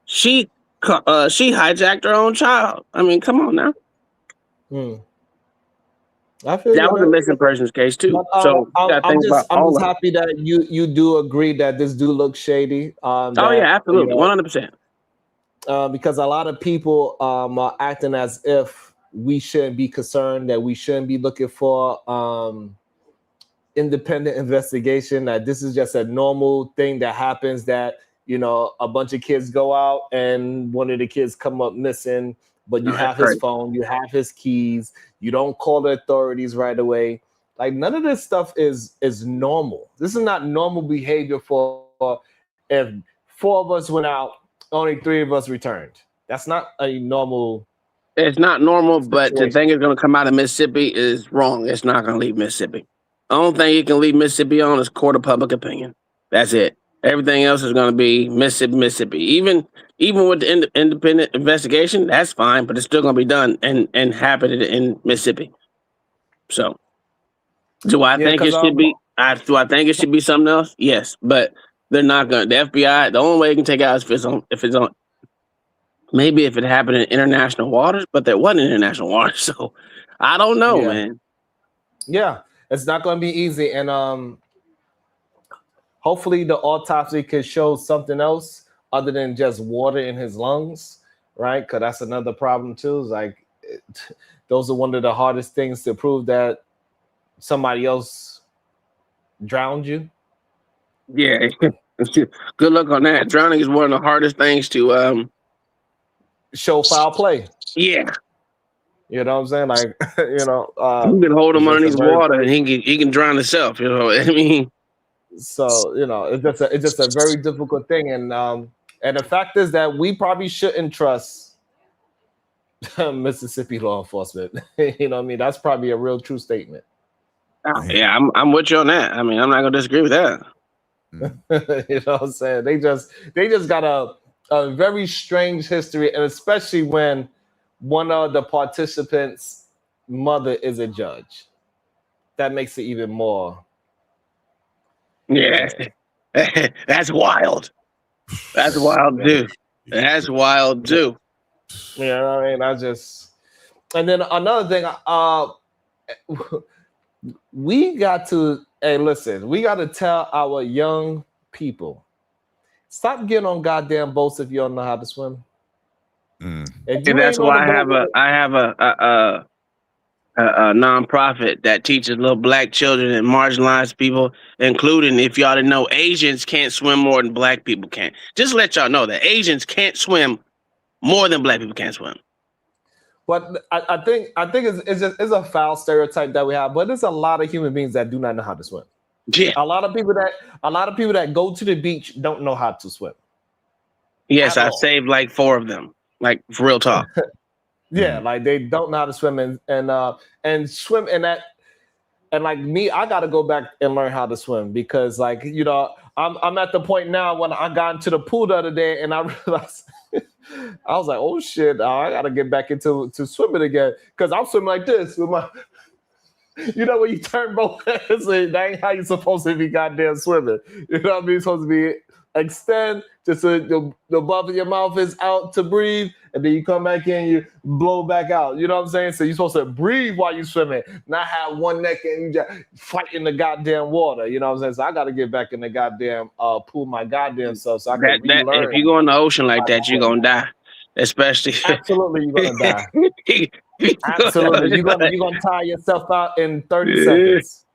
She hijacked her own child. I mean, come on now. I feel that was a missing persons case too. So I'm just happy that you do agree that this do look shady. Absolutely, 100%. Because a lot of people are acting as if we shouldn't be concerned, that we shouldn't be looking for independent investigation, that this is just a normal thing that happens, that a bunch of kids go out and one of the kids come up missing, but you have his phone, you have his keys, you don't call the authorities right away. Like none of this stuff is normal. This is not normal behavior for if 4 of us went out, only 3 of us returned. That's not a normal. It's not normal, but the thing is going to come out of Mississippi is wrong. It's not going to leave Mississippi. The only thing you can leave Mississippi on is court of public opinion. That's it. Everything else is going to be Mississippi. Even with the independent investigation, that's fine, but it's still going to be done and happen in Mississippi. So, do I think it should be? Do I think it should be something else? Yes, but they're not going to. The FBI, the only way you can take it out is if it's on. Maybe if it happened in international waters, but there wasn't international waters, so I don't know, man. Yeah. It's not going to be easy, and hopefully the autopsy could show something else other than just water in his lungs, right? Because that's another problem too. Those are one of the hardest things to prove that somebody else drowned you. Yeah, good luck on that. Drowning is one of the hardest things to show foul play. Yeah. You know what I'm saying? You can hold him underneath water and he can drown himself. You know what I mean? So it's just a very difficult thing, and the fact is that we probably shouldn't trust Mississippi law enforcement. You know what I mean? That's probably a real true statement. Yeah, I'm with you on that. I mean, I'm not gonna disagree with that. You know what I'm saying? They just got a very strange history, and especially when one of the participants' mother is a judge. That makes it even more. Yeah. That's wild. That's wild, dude. That's wild, too. You know what I mean? And then another thing, we got to tell our young people, stop getting on goddamn boats if you don't know how to swim. And that's why I have a nonprofit that teaches little black children and marginalized people, including, if y'all didn't know, Asians can't swim more than black people can. Just let y'all know that Asians can't swim more than black people can swim. But I think it's a foul stereotype that we have. But there's a lot of human beings that do not know how to swim. Yeah, a lot of people that go to the beach don't know how to swim. Yes, I've saved like 4 of them. Like, for real talk. Yeah, like they don't know how to swim and swim in that. And like me, I got to go back and learn how to swim because, like, you know, I'm at the point now when I got into the pool the other day and I realized I was like, oh shit, I got to get back into swimming again because I'm swimming like this with my. You know, when you turn both hands, that ain't how you're supposed to be goddamn swimming. You know what I mean? You're supposed to be extend just so the bulb of your mouth is out to breathe, and then you come back in, you blow back out. You know what I'm saying? So you're supposed to breathe while you're swimming, not have one neck and you just fight in the goddamn water. You know what I'm saying? So I got to get back in the goddamn pool my goddamn self so I can relearn. If you go in the ocean like that, you're going to die. Especially. Absolutely, you're going to die. Absolutely, you're gonna tire yourself out in 30 seconds.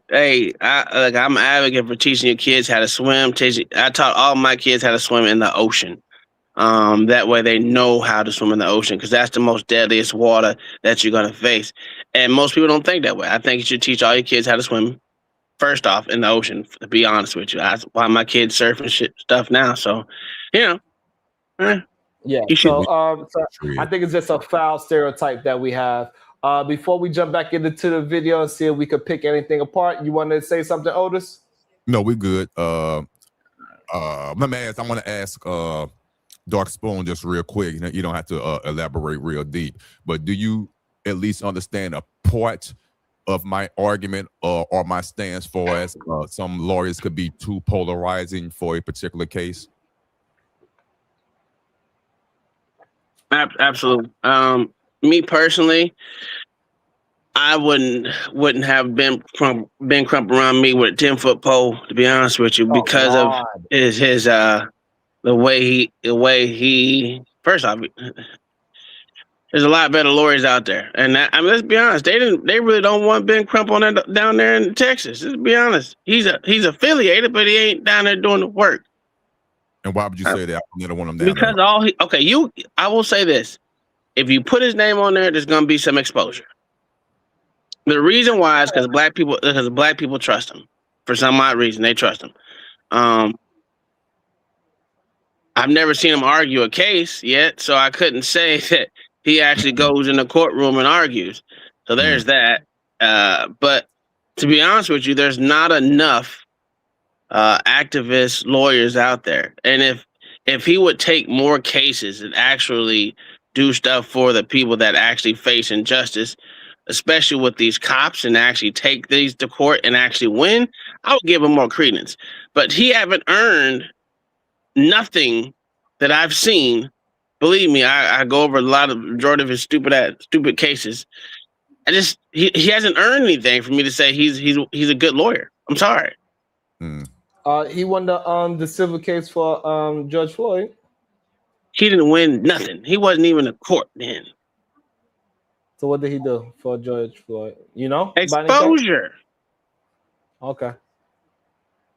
Hey, I'm an advocate for teaching your kids how to swim. I taught all my kids how to swim in the ocean. That way they know how to swim in the ocean because that's the most deadliest water that you're gonna face. And most people don't think that way. I think you should teach all your kids how to swim first off in the ocean. To be honest with you, that's why my kids surf and stuff now. So, you know. Yeah, so I think it's just a foul stereotype that we have. Before we jump back into the video and see if we could pick anything apart, you want to say something, Otis? No, we're good. I want to ask Dark Spoon just real quick. You don't have to elaborate real deep, but do you at least understand a part of my argument or my stance for as some lawyers could be too polarizing for a particular case? Absolutely. Me personally, I wouldn't have Ben Crump around me with a 10-foot pole, to be honest with you, because of his the way he first off, there's a lot better lawyers out there. And let's be honest, they really don't want Ben Crump down there in Texas. Let's be honest. He's affiliated, but he ain't down there doing the work. And why would you say that? I never want him down because there. I will say this. If you put his name on there, there's gonna be some exposure. The reason why is because black people trust him. For some odd reason, they trust him. I've never seen him argue a case yet, so I couldn't say that he actually goes in the courtroom and argues. So there's that. But to be honest with you, there's not enough activist lawyers out there. And if he would take more cases and actually do stuff for the people that actually face injustice, especially with these cops, and actually take these to court and actually win, I would give him more credence. But he haven't earned nothing that I've seen. Believe me, I go over majority of his stupid cases. He hasn't earned anything for me to say he's a good lawyer. I'm sorry. He won the civil case for George Floyd. He didn't win nothing. He wasn't even in court then. So what did he do for George Floyd? You know, exposure. Okay.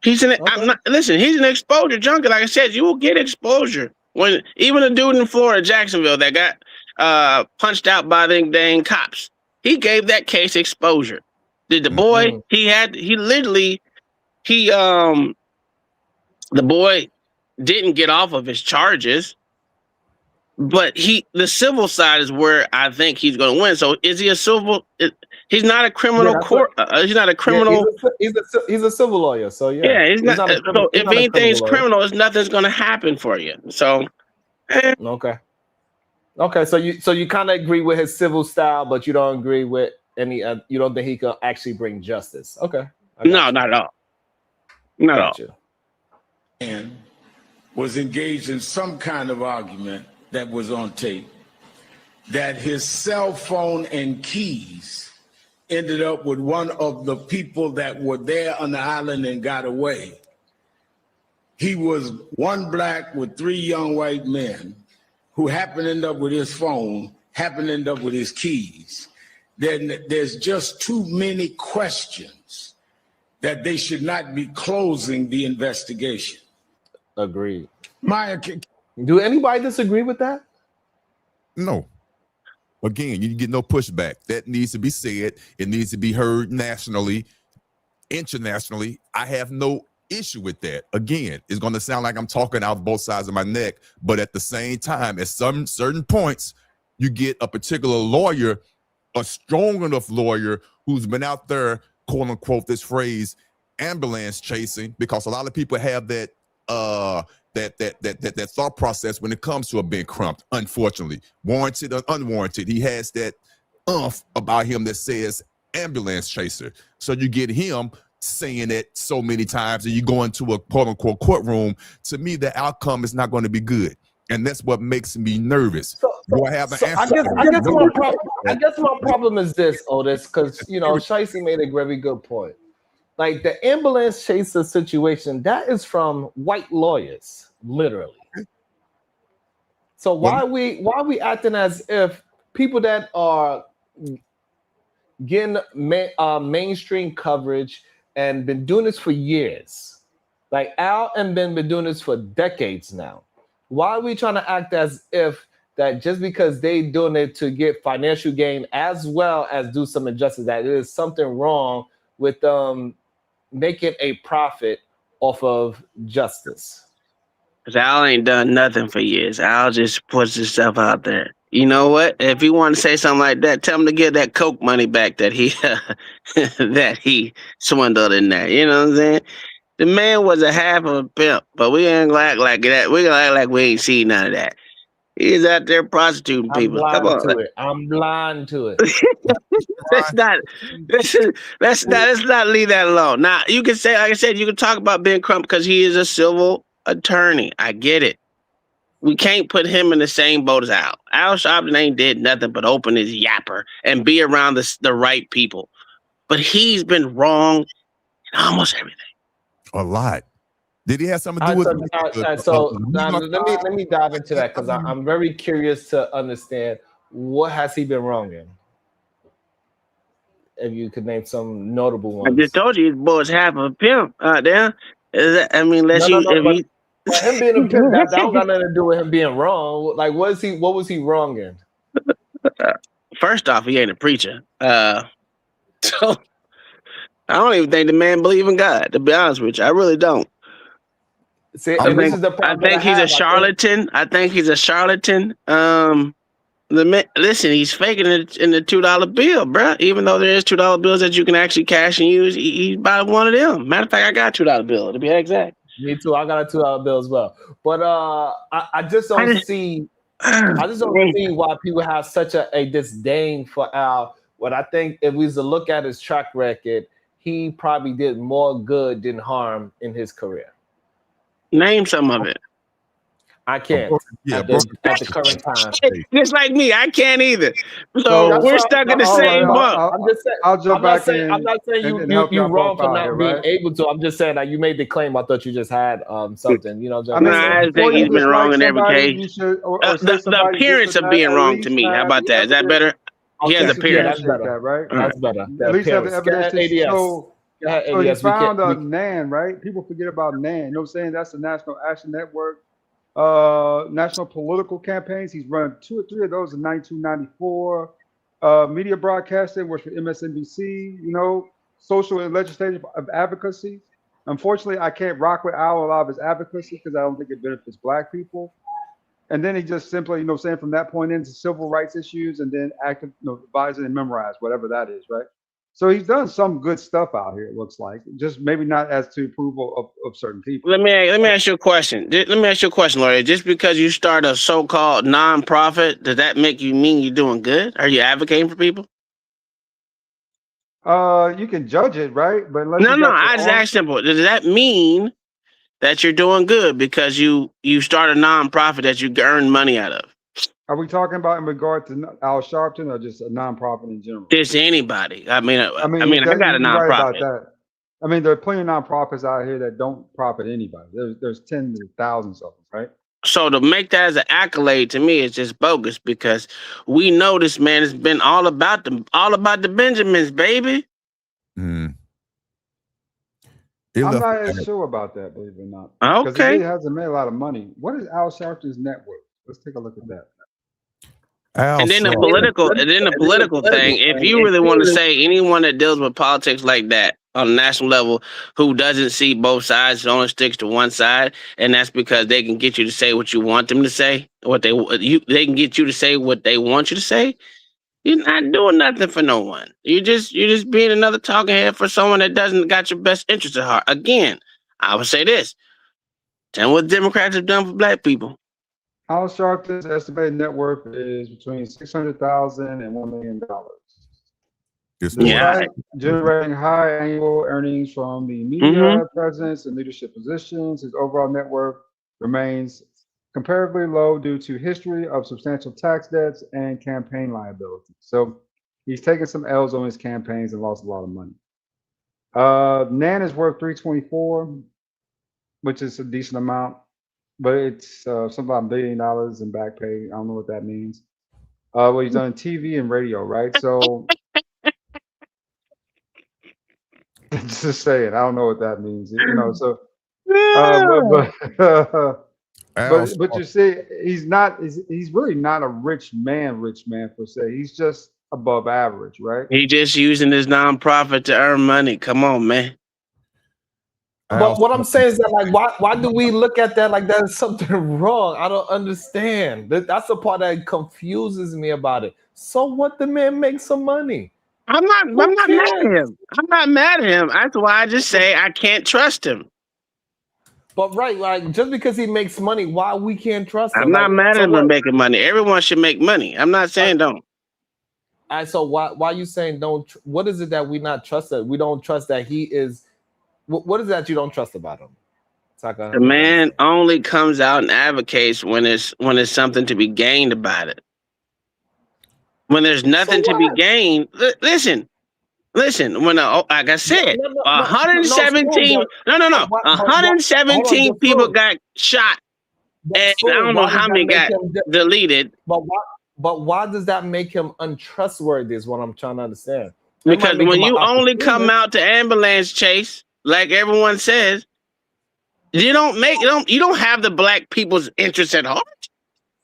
He's an exposure junkie. Like I said, you will get exposure when even a dude in Florida, Jacksonville, that got punched out by the dang cops. He gave that case exposure. Did the boy? The boy didn't get off of his charges, but the civil side is where I think he's going to win. So is he a civil? He's not a criminal court. He's not a criminal. Yeah, he's a civil lawyer. So yeah. Yeah, he's not. So if anything's criminal, nothing's going to happen for you. So Okay. Okay, so you kind of agree with his civil style, but you don't agree with any. You don't think he could actually bring justice. Okay. No, not at all. Not at all. Got you. And was engaged in some kind of argument that was on tape that his cell phone and keys ended up with one of the people that were there on the island and got away. He was one black with 3 young white men who happened to end up with his phone, happened to end up with his keys. Then there's just too many questions that they should not be closing the investigation. Agreed. Maya, do anybody disagree with that? No. Again, you get no pushback. That needs to be said. It needs to be heard nationally, internationally. I have no issue with that. Again, it's going to sound like I'm talking out both sides of my neck, but at the same time, at some certain points, you get a particular lawyer, a strong enough lawyer who's been out there, quote unquote, this phrase, ambulance chasing, because a lot of people have that that thought process when it comes to a Ben Crump, unfortunately, warranted or unwarranted. He has that about him that says ambulance chaser. So you get him saying it so many times and you go into a quote unquote courtroom. To me, the outcome is not going to be good. And that's what makes me nervous. Do I have an answer? I guess my problem is this, Otis, because Shicey made a very good point. Like the ambulance chaser situation, that is from white lawyers, literally. So why are we acting as if people that are getting mainstream coverage and been doing this for years, like Al and Ben been doing this for decades now. Why are we trying to act as if that just because they doing it to get financial gain as well as do some injustice, that there is something wrong with making a profit off of justice? Because Al ain't done nothing for years. Al just puts himself out there. You know what? If you want to say something like that, tell him to get that Coke money back that he that he swindled in there. You know what I'm saying? The man was a half of a pimp, but we ain't gonna act like that. We gonna act like we ain't seen none of that. He's out there prostituting people. Come on. I'm blind to it. Let's not leave that alone. Now you can say, like I said, you can talk about Ben Crump because he is a civil attorney. I get it. We can't put him in the same boat as Al. Al Sharpton ain't did nothing but open his yapper and be around the right people. But he's been wrong in almost everything. A lot. Did he have something to do with it? So let me dive into that because I'm very curious to understand what has he been wrong in. If you could name some notable ones. I just told you his boy's half of a pimp out there. Him being a pimp, that don't got nothing to do with him being wrong. Like, what was he wrong in? First off, he ain't a preacher. So I don't even think the man believe in God, to be honest with you. I really don't. See, I think he's a charlatan. I think he's a charlatan. Listen, he's faking it in the $2 bill, bro. Even though there is $2 bills that you can actually cash and use, he's about one of them. Matter of fact, I got a $2 bill to be exact. Me too. I got a $2 bill as well. But I just don't see. I just don't see why people have such a disdain for Al. But I think if we was to look at his track record, he probably did more good than harm in his career. Name some of it. I can't. At the current time. Just like me, I can't either. So we're stuck in the same boat. I'm just saying. I'll jump back in. I'm not saying you wrong for not being able to. I'm just saying that you made the claim. I thought you just had something. You know. I think he's been wrong in every case. The appearance of being wrong to me. How about that? Is that better? He has appearance. That's better. Right. That's better. At least have the evidence to show. So he found a NAN, right? People forget about NAN. You know what I'm saying? That's the National Action Network, national political campaigns. He's run 2 or 3 of those in 1994. Media broadcasting, works for MSNBC, social and legislative advocacy. Unfortunately, I can't rock with Al a lot of his advocacy because I don't think it benefits Black people. And then he just simply, saying from that point into civil rights issues and then active, advising and memorize, whatever that is, right? So he's done some good stuff out here. It looks like, just maybe not as to approval of certain people. Let me ask you a question. Let me ask you a question, Lori. Just because you start a so-called nonprofit, does that make you mean you're doing good? Are you advocating for people? You can judge it, right? But unless No, you no. got I just asked simple. Does that mean that you're doing good because you start a nonprofit that you earn money out of? Are we talking about in regard to Al Sharpton or just a nonprofit in general? Just anybody. I mean, I got a you're right about nonprofit. that. I mean, there are plenty of nonprofits out here that don't profit anybody. There's tens of thousands of them, right? So to make that as an accolade to me is just bogus because we know this man has been all about the Benjamins, baby. I'm not as sure about that, believe it or not. Because he Okay. really hasn't made a lot of money. What is Al Sharpton's net worth? Let's take a look at that. And then the political thing, if you really want to say anyone that deals with politics like that on a national level who doesn't see both sides, only sticks to one side, and that's because they can get you to say what you want them to say, they can get you to say what they want you to say. You're not doing nothing for no one. You're just being another talking head for someone that doesn't got your best interest at heart. Again, I would say this. Tell me what Democrats have done for black people. Al Sharpton's estimated net worth is between $600,000 and $1 million. Despite generating high annual earnings from the media presence and leadership positions, his overall net worth remains comparatively low due to history of substantial tax debts and campaign liability. So he's taken some L's on his campaigns and lost a lot of money. Nan is worth $324, which is a decent amount. But it's something about $1 billion in back pay. I don't know what that means. Well, he's done TV and radio, right? So just saying, I don't know what that means. You know, so but you see, he's really not a rich man per se. He's just above average, right? He just using his nonprofit to earn money. Come on, man. But what I'm saying is that, like, why do we look at that like there's something wrong? I don't understand. That's the part that confuses me about it. So what? The man makes some money. I'm not mad at him. I'm not mad at him. That's why I just say I can't trust him. But right, like, just because he makes money, why we can't trust him? I'm not mad at him for making money. Everyone should make money. I'm not saying don't. All right, so why are you saying don't? What is it that we not trust that we don't trust that he is? What is that you don't trust about him? The man only comes out and advocates when it's something to be gained about it. When there's nothing to be gained, listen. When like I said, 117 117 people got shot, and I don't know how many got deleted. But why does that make him untrustworthy? Is what I'm trying to understand. Because when you only come out to ambulance chase, like everyone says, you don't have the black people's interests at heart.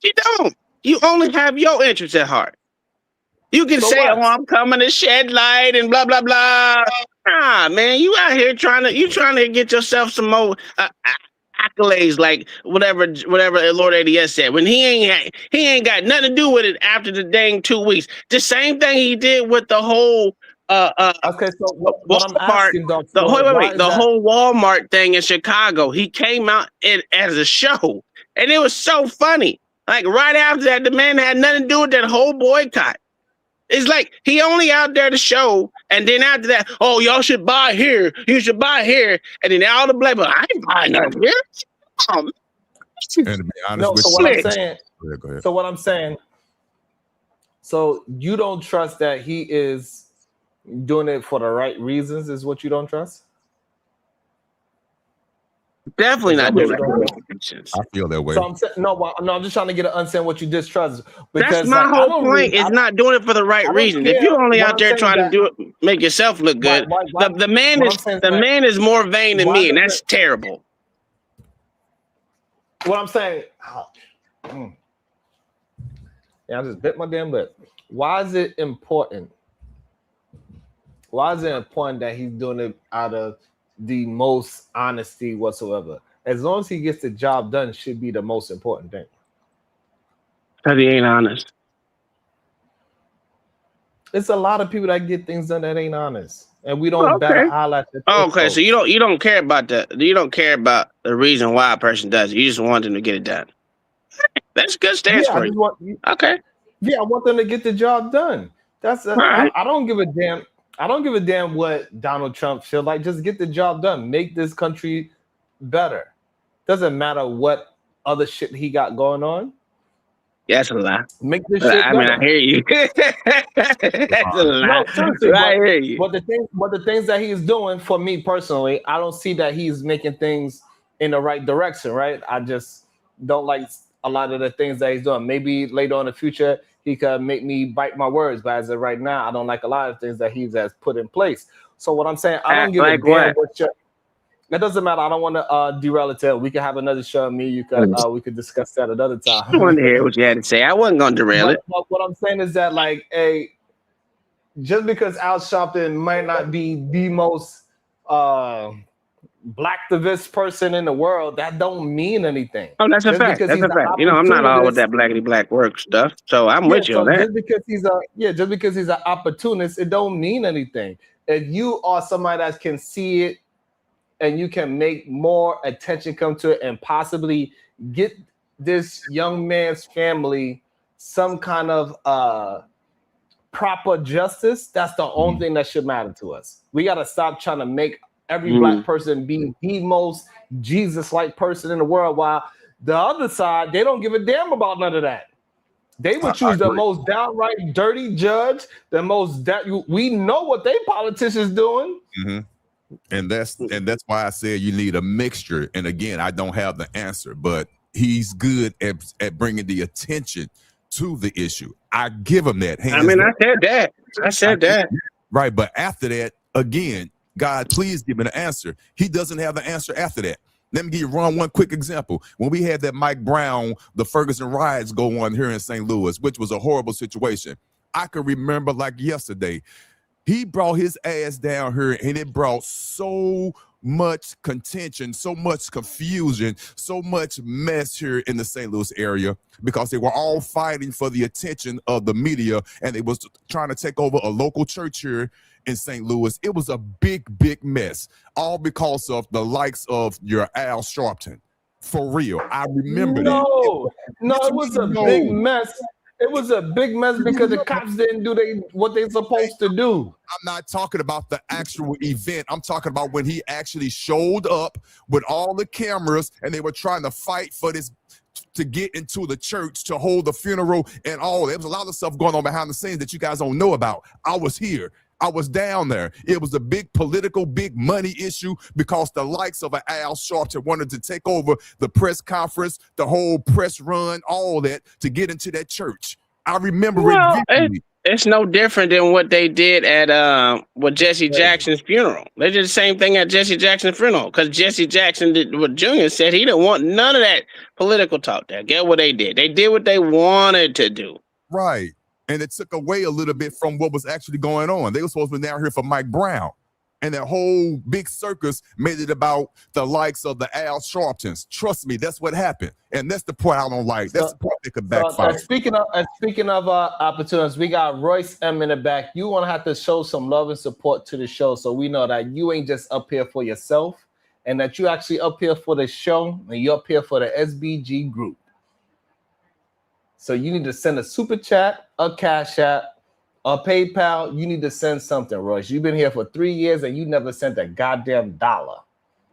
You don't. You only have your interests at heart. You can say, "Oh, I'm coming to shed light and blah blah blah." Nah, man, you out here trying to get yourself some more accolades, like whatever Lord ADS said. When he ain't got nothing to do with it after the dang 2 weeks. The same thing he did with the whole okay, so what I'm asking, Doc, the whole Walmart thing in Chicago. He came out as a show, and it was so funny. Like right after that, the man had nothing to do with that whole boycott. It's like he only out there to show, and then after that, oh, y'all should buy here. You should buy here, and then all the black, but I ain't buying nothing here. And to be honest with you, what I'm saying, so you don't trust that he is doing it for the right reasons? Is what you don't trust? Definitely not doing I feel that way. So I'm saying, I'm just trying to get an understand what you distrust. Because that's my whole point. Is not doing it for the right reason. If you're only out there trying to do it, make yourself look good. The man is more vain than me, and that's terrible. What I'm saying, I just bit my damn lip. Why is it important? Why is it important that he's doing it out of the most honesty whatsoever? As long as he gets the job done, should be the most important thing. Because he ain't honest. It's a lot of people that get things done that ain't honest, and we don't bat an eyelash at those Okay, folks. so you don't care about the reason why a person does it. You just want them to get it done. That's a good stance for you. Okay. Yeah, I want them to get the job done. That's right. I don't give a damn. I don't give a damn what Donald Trump feel like. Just get the job done. Make this country better. Doesn't matter what other shit he got going on. Yeah, that's a lie. Make this shit better. I mean, I hear you. That's a lie. No, seriously, I hear you. But the things that he's doing, for me personally, I don't see that he's making things in the right direction, right? I just don't like a lot of the things that he's doing. Maybe later on in the future, he could make me bite my words, but as of right now, I don't like a lot of things that he has put in place. So what I'm saying, I don't give a damn what your... It doesn't matter. I don't want to derail it. We can have another show. We could discuss that another time. I want to hear what you had to say. I wasn't going to derail it. But what I'm saying is that, like, just because Al Sharpton might not be the most blacktivist person in the world, that don't mean anything. Oh, that's a fact. That's a fact. You know, I'm not all with that blackity black work stuff, so I'm with you on that. Just because he's an opportunist, it don't mean anything. If you are somebody that can see it, and you can make more attention come to it and possibly get this young man's family some kind of proper justice, that's the only thing that should matter to us. We got to stop trying to make every black person be the most Jesus-like person in the world, while the other side, they don't give a damn about none of that. They would choose the most downright dirty judge, the most we know what they politicians doing. Mm-hmm. And that's why I said you need a mixture. And again, I don't have the answer, but he's good at bringing the attention to the issue. I give him that. I mean, I said that. Right, but after that, again, God, please give me the answer. He doesn't have the answer after that. Let me give you one quick example. When we had that Mike Brown, the Ferguson riots go on here in St. Louis, which was a horrible situation. I can remember like yesterday. He brought his ass down here, and it brought so much contention, so much confusion, so much mess here in the St. Louis area, because they were all fighting for the attention of the media, and they was trying to take over a local church here in St. Louis. It was a big mess, all because of the likes of your Al Sharpton. For real, I remember that. It was a big mess. It was a big mess because the cops didn't do what they're supposed to do. I'm not talking about the actual event. I'm talking about when he actually showed up with all the cameras and they were trying to fight for this to get into the church, to hold the funeral and all. There was a lot of stuff going on behind the scenes that you guys don't know about. I was here. I was down there. It was a big political, big money issue because the likes of an Al Sharpton wanted to take over the press conference, the whole press run, all that to get into that church. I remember it's no different than what they did at with Jesse Jackson's funeral. They did the same thing at Jesse Jackson's funeral because Jesse Jackson did what Junior said. He didn't want none of that political talk there. Get what they did. They did what they wanted to do. Right. And it took away a little bit from what was actually going on. They were supposed to be down here for Mike Brown. And that whole big circus made it about the likes of the Al Sharptons. Trust me, that's what happened. And that's the part I don't like. That's the part that could backfire. Speaking of opportunities, we got Royce M in the back. You want to have to show some love and support to the show so we know that you ain't just up here for yourself and that you actually up here for the show and you're up here for the SBG group. So you need to send a super chat, a cash app, a PayPal. You need to send something, Royce. You've been here for 3 years and you never sent a goddamn dollar.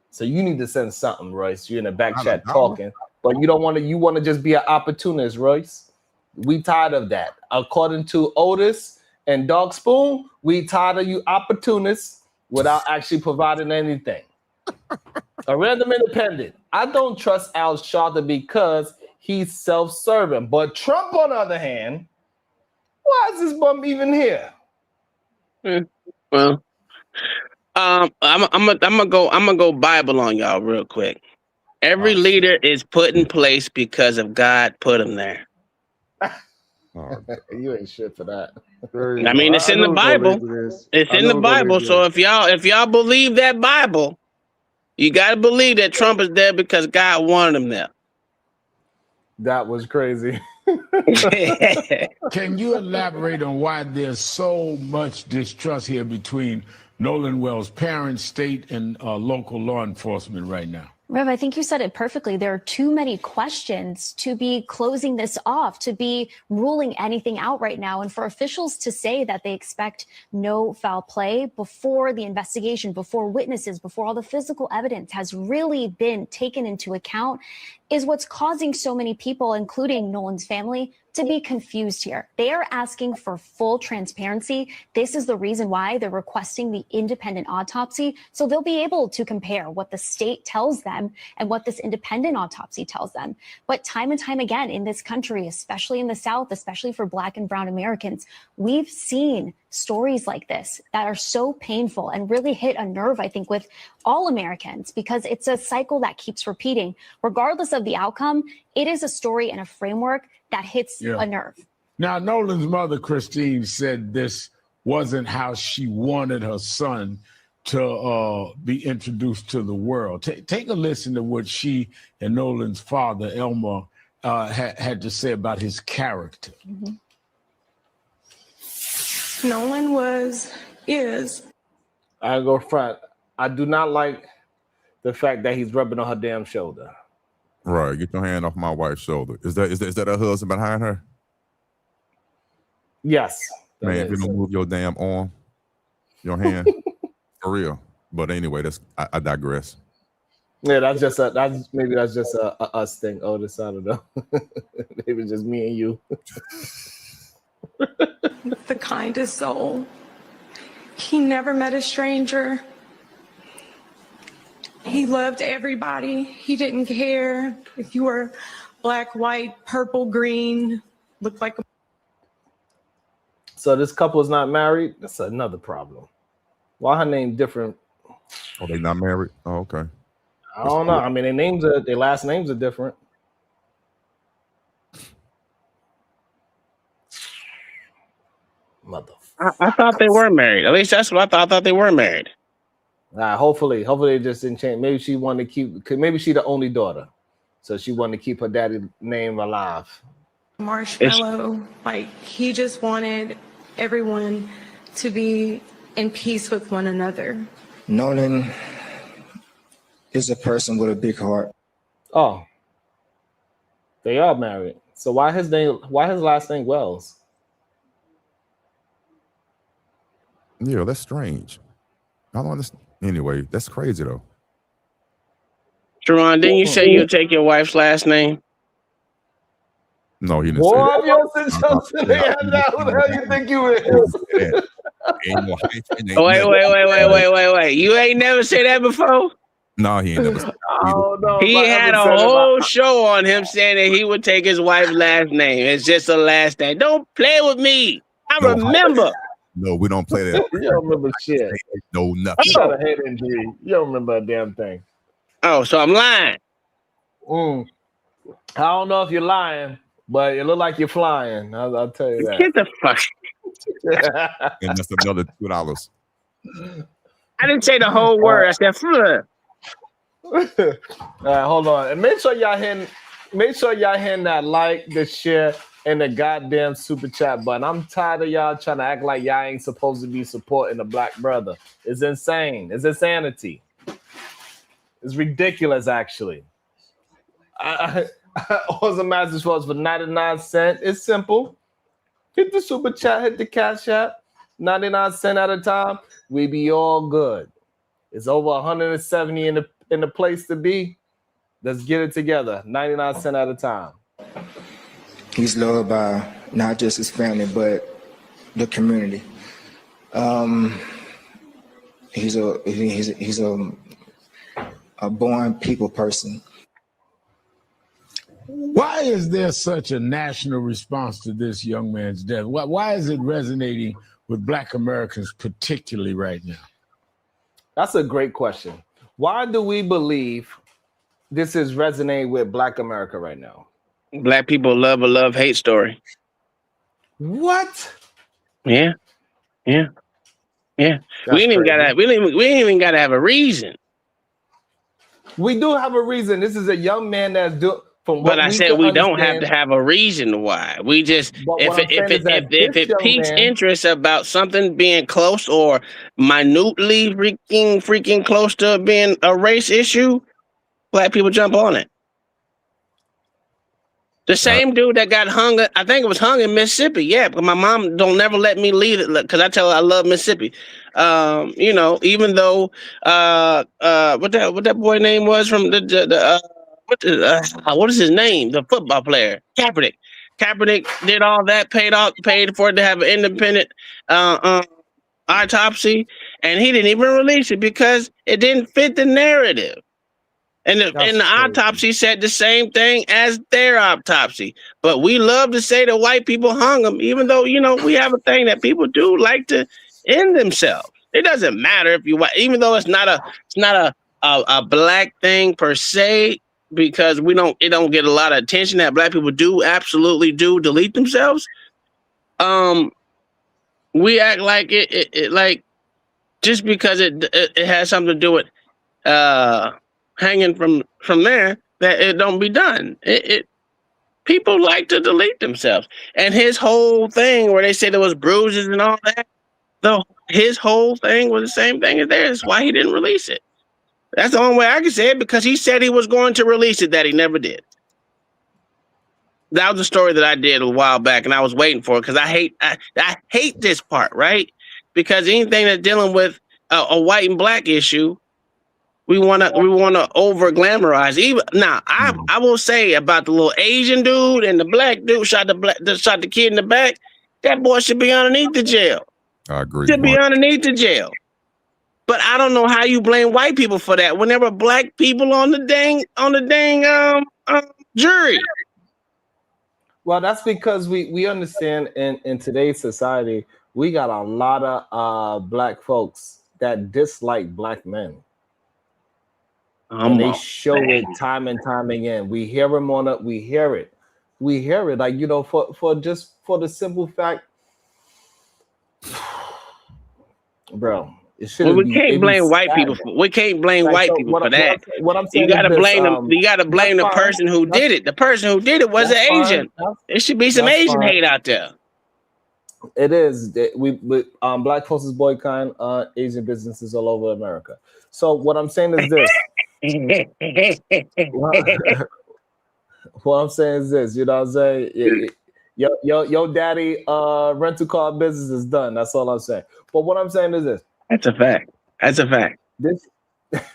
So you need to send something, Royce. You're in the back chat talking, but you don't want to. You want to just be an opportunist, Royce. We tired of that. According to Otis and Dog Spoon, we tired of you opportunists without actually providing anything. A random independent. I don't trust Al Sharpton because he's self-serving. But Trump, on the other hand, why is this bum even here? Well, I'm gonna go Bible on y'all real quick. Every leader is put in place because of God put him there. You ain't shit for that. I mean, it's in the Bible. It's in the Bible. So if y'all believe that Bible, you gotta believe that Trump is there because God wanted him there. That was crazy. Can you elaborate on why there's so much distrust here between Nolan Wells' parents, state, and local law enforcement right now? Rev, I think you said it perfectly. There are too many questions to be closing this off, to be ruling anything out right now. And for officials to say that they expect no foul play before the investigation, before witnesses, before all the physical evidence has really been taken into account is what's causing so many people, including Nolan's family, to be confused here. They are asking for full transparency. This is the reason why they're requesting the independent autopsy. So they'll be able to compare what the state tells them and what this independent autopsy tells them. But time and time again in this country, especially in the South, especially for Black and brown Americans, we've seen stories like this that are so painful and really hit a nerve, I think, with all Americans, because it's a cycle that keeps repeating. Regardless of the outcome, it is a story and a framework that hits a nerve. Now, Nolan's mother, Christine, said this wasn't how she wanted her son to be introduced to the world. Take a listen to what she and Nolan's father, Elmer, had to say about his character. Mm-hmm. Nolan is. I go front. I do not like the fact that he's rubbing on her damn shoulder. Right, get your hand off my wife's shoulder. Is that her husband behind her? Yes. Man, if you don't move your damn arm, your hand, for real. But anyway, I digress. Yeah, that's just a us thing. Oh, this I don't know. Maybe just me and you. The kindest soul. He never met a stranger. He loved everybody. He didn't care if you were black, white, purple, green, looked like a... So this couple is not married? That's another problem. Why her name different? Oh, they not married? Oh, okay. I don't know. I mean, their last names are different. Motherfucker. I thought they were married. At least that's what I thought. I thought they were married. Hopefully it just didn't change. Maybe she wanted to keep, cause maybe she the only daughter, so she wanted to keep her daddy's name alive. Marshmallow, like he just wanted everyone to be in peace with one another. Nolan is a person with a big heart. Oh, they are married. So why his last name Wells? Yeah, that's strange. I don't understand. Anyway, that's crazy though. Sharon, didn't you say you'll take your wife's last name? No, he didn't say that. Who the hell you think you is? Wait. You ain't never said that before? No, he ain't never said that. Oh, no, he had a whole show on him saying that he would take his wife's last name. It's just a last name. Don't play with me. I remember. No, we don't play that. You don't remember shit. No, nothing. You got a head injury. You don't remember a damn thing. Oh, so I'm lying. I don't know if you're lying, but it look like you're flying. I'll tell you that. Get the fuck. And that's another $2. I didn't say the whole word. I said "Fuh." All right, hold on. And make sure y'all hitting that like, the share, and the goddamn super chat button. I'm tired of y'all trying to act like y'all ain't supposed to be supporting the black brother. It's insane. It's insanity. It's ridiculous, actually. I was a message for us for 99 cents. It's simple. Hit the super chat, hit the cash app. 99 cents at a time. We be all good. It's over 170 in the place to be. Let's get it together. 99 cents at a time. He's loved by not just his family, but the community. He's a born people person. Why is there such a national response to this young man's death? Why is it resonating with Black Americans particularly right now? That's a great question. Why do we believe this is resonating with Black America right now? Black people love a love-hate story. What? Yeah. We ain't even gotta have a reason. We do have a reason. This is a young man From But what I we said could we don't have understand, to have a reason why. We just but if what I'm it if saying is it that if this it young piques man, interest about something being close or minutely freaking close to being a race issue, black people jump on it. The same dude that got hung, I think it was hung in Mississippi. Yeah, but my mom don't never let me leave it because I tell her I love Mississippi. You know, even though what that boy name was from what is his name? The football player, Kaepernick. Kaepernick did all that, paid for it to have an independent autopsy, and he didn't even release it because it didn't fit the narrative. And that's the crazy. autopsy said the same thing as their autopsy. But we love to say that white people hung them, even though, you know, we have a thing that people do like to end themselves. It doesn't matter if you white, even though it's not a black thing per se, because it don't get a lot of attention that black people absolutely do delete themselves. We act like it like just because it has something to do with hanging from there that it don't be done. People like to delete themselves, and his whole thing where they say there was bruises and all that, though his whole thing was the same thing as theirs. Why he didn't release it? That's the only way I can say it, because he said he was going to release it, that he never did. That was a story that I did a while back, and I was waiting for it because I hate this part, right? Because anything that's dealing with a white and black issue, we wanna over glamorize. Even now, I will say about the little Asian dude and the black dude shot the kid in the back. That boy should be underneath the jail. I agree. Should be underneath the jail. But I don't know how you blame white people for that when there were black people on the dang jury. Well, that's because we understand in today's society, we got a lot of black folks that dislike black men. And they show it time and time again. We hear them we hear it. Like, you know, for the simple fact, bro, it should we can't blame white people for that. What I'm saying, you gotta blame them. You gotta blame the person who did it. The person who did it was an Asian. There should be some Asian hate out there. It is. We black folks is boycotting Asian businesses all over America. So what I'm saying is this. What I'm saying is this. You know what I'm saying? Your daddy rental car business is done. That's all I'm saying. But what I'm saying is this. That's a fact.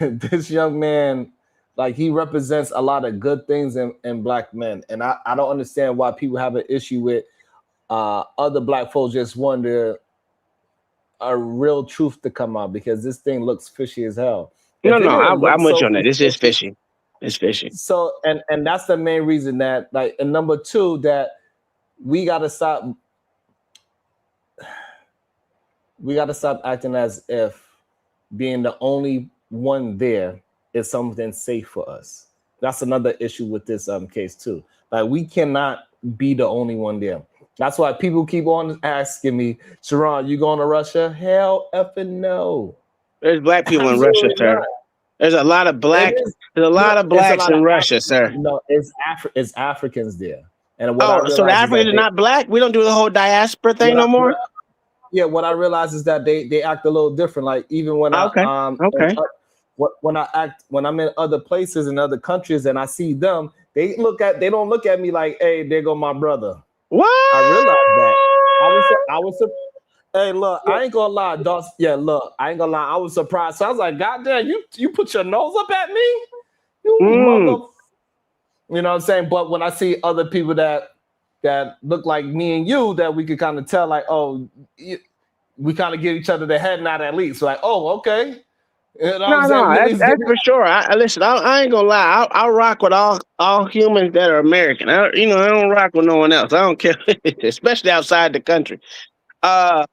This young man, like, he represents a lot of good things in black men, and I don't understand why people have an issue with other black folks just want a real truth to come out, because this thing looks fishy as hell. I'm with you on that. It's just fishy. It's fishy. So and that's the main reason that, like, and number two, that we gotta stop acting as if being the only one there is something safe for us. That's another issue with this case too. Like, we cannot be the only one there. That's why people keep on asking me, Sharon, you going to Russia? Hell effing no. There's black people in Russia, sir. There's a lot of blacks in Russia, sir. No, it's Africans there. And so the Africans are not black? We don't do the whole diaspora thing no more? Yeah, what I realize is that they act a little different. Like, even when when I'm in other places in other countries and I see them, they don't look at me like, hey, there go my brother. What? I realized that. I was hey, look, I ain't gonna lie, Dawson. Yeah, look, I ain't gonna lie. I was surprised. So I was like, God damn, you put your nose up at me? You know what I'm saying? But when I see other people that look like me and you, that we could kind of tell, like, oh, we kind of give each other the head nod at least. Like, oh, okay. You know that's for sure. Listen, I ain't gonna lie. I'll rock with all humans that are American. I don't rock with no one else. I don't care, especially outside the country. But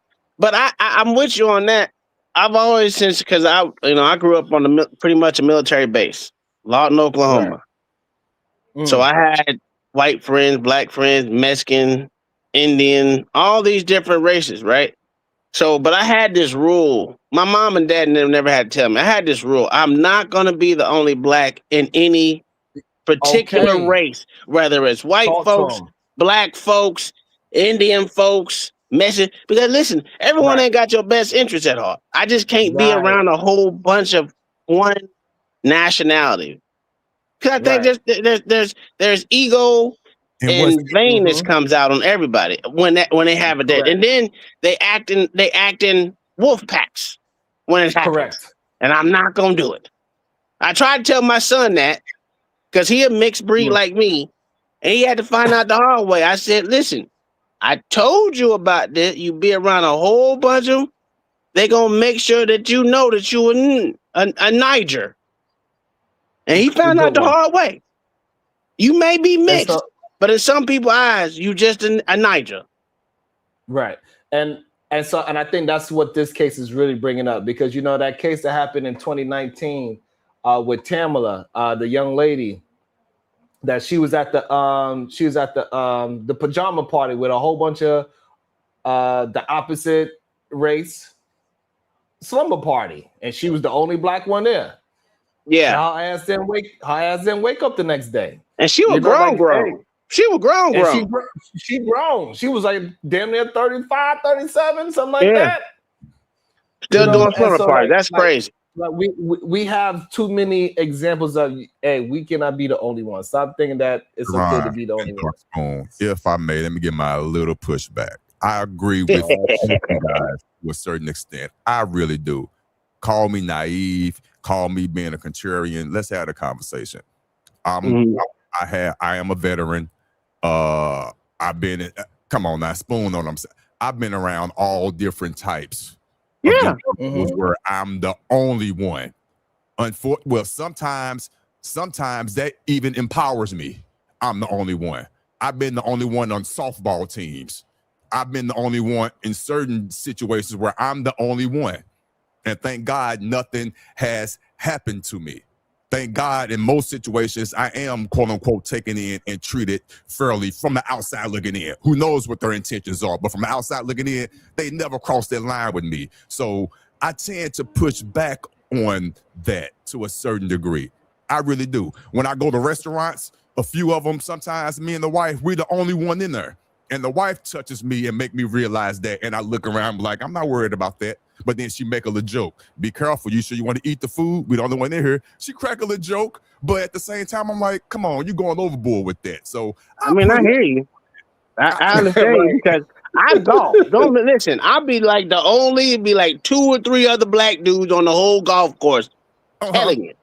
I'm with you on that. I've always, because I grew up on pretty much a military base, Lawton, Oklahoma. Right. So I had white friends, black friends, Mexican, Indian, all these different races, right? So, but I had this rule. My mom and dad never had to tell me. I had this rule. I'm not going to be the only black in any particular race, whether it's white folks, black folks, Indian folks, Mexican. Because listen, everyone ain't got your best interest at heart. I just can't be around a whole bunch of one nationality. Because I think there's ego and vainness comes out on everybody when they have it, and then they act in wolf packs when it happens. And I'm not gonna do it. I tried to tell my son that because he a mixed breed like me, and he had to find out the hard way. I said, listen, I told you about this. You be around a whole bunch of them. They gonna make sure that you know that you a Niger. And he found out the hard way. You may be mixed, but in some people's eyes, you just a Niger. Right. And I think that's what this case is really bringing up, because that case that happened in 2019 with Tamala, the young lady, that she was at the pajama party with a whole bunch of the opposite race slumber party, and she was the only black one there. Yeah, her ass didn't wake up the next day, and she was grown. She was grown. She grown. She was like damn near 35, 37, something like that. Still doing slumber party. That's crazy. Like we have too many examples of, hey, we cannot be the only one. Stop thinking that it's okay to be the only one. If I may, let me give my little pushback. I agree with you guys to a certain extent. I really do. Call me naive. Call me being a contrarian. Let's have a conversation. I am a veteran. I've been come on now, spoon on them. I've been around all different types. Yeah, where I'm the only one. Well, sometimes that even empowers me. I'm the only one. I've been the only one on softball teams. I've been the only one in certain situations where I'm the only one. And thank God nothing has happened to me. Thank God in most situations, I am, quote unquote, taken in and treated fairly from the outside looking in. Who knows what their intentions are? But from the outside looking in, they never crossed that line with me. So I tend to push back on that to a certain degree. I really do. When I go to restaurants, a few of them, sometimes me and the wife, we're the only one in there. And the wife touches me and make me realize that. And I look around like, I'm not worried about that. But then she make a little joke. Be careful. You sure you want to eat the food? We don't know when in here. She crack a little joke. But at the same time, I'm like, come on, you going overboard with that. So I hear you. I understand you because I golf. Don't listen. I'll be like be like 2 or 3 other black dudes on the whole golf course telling it.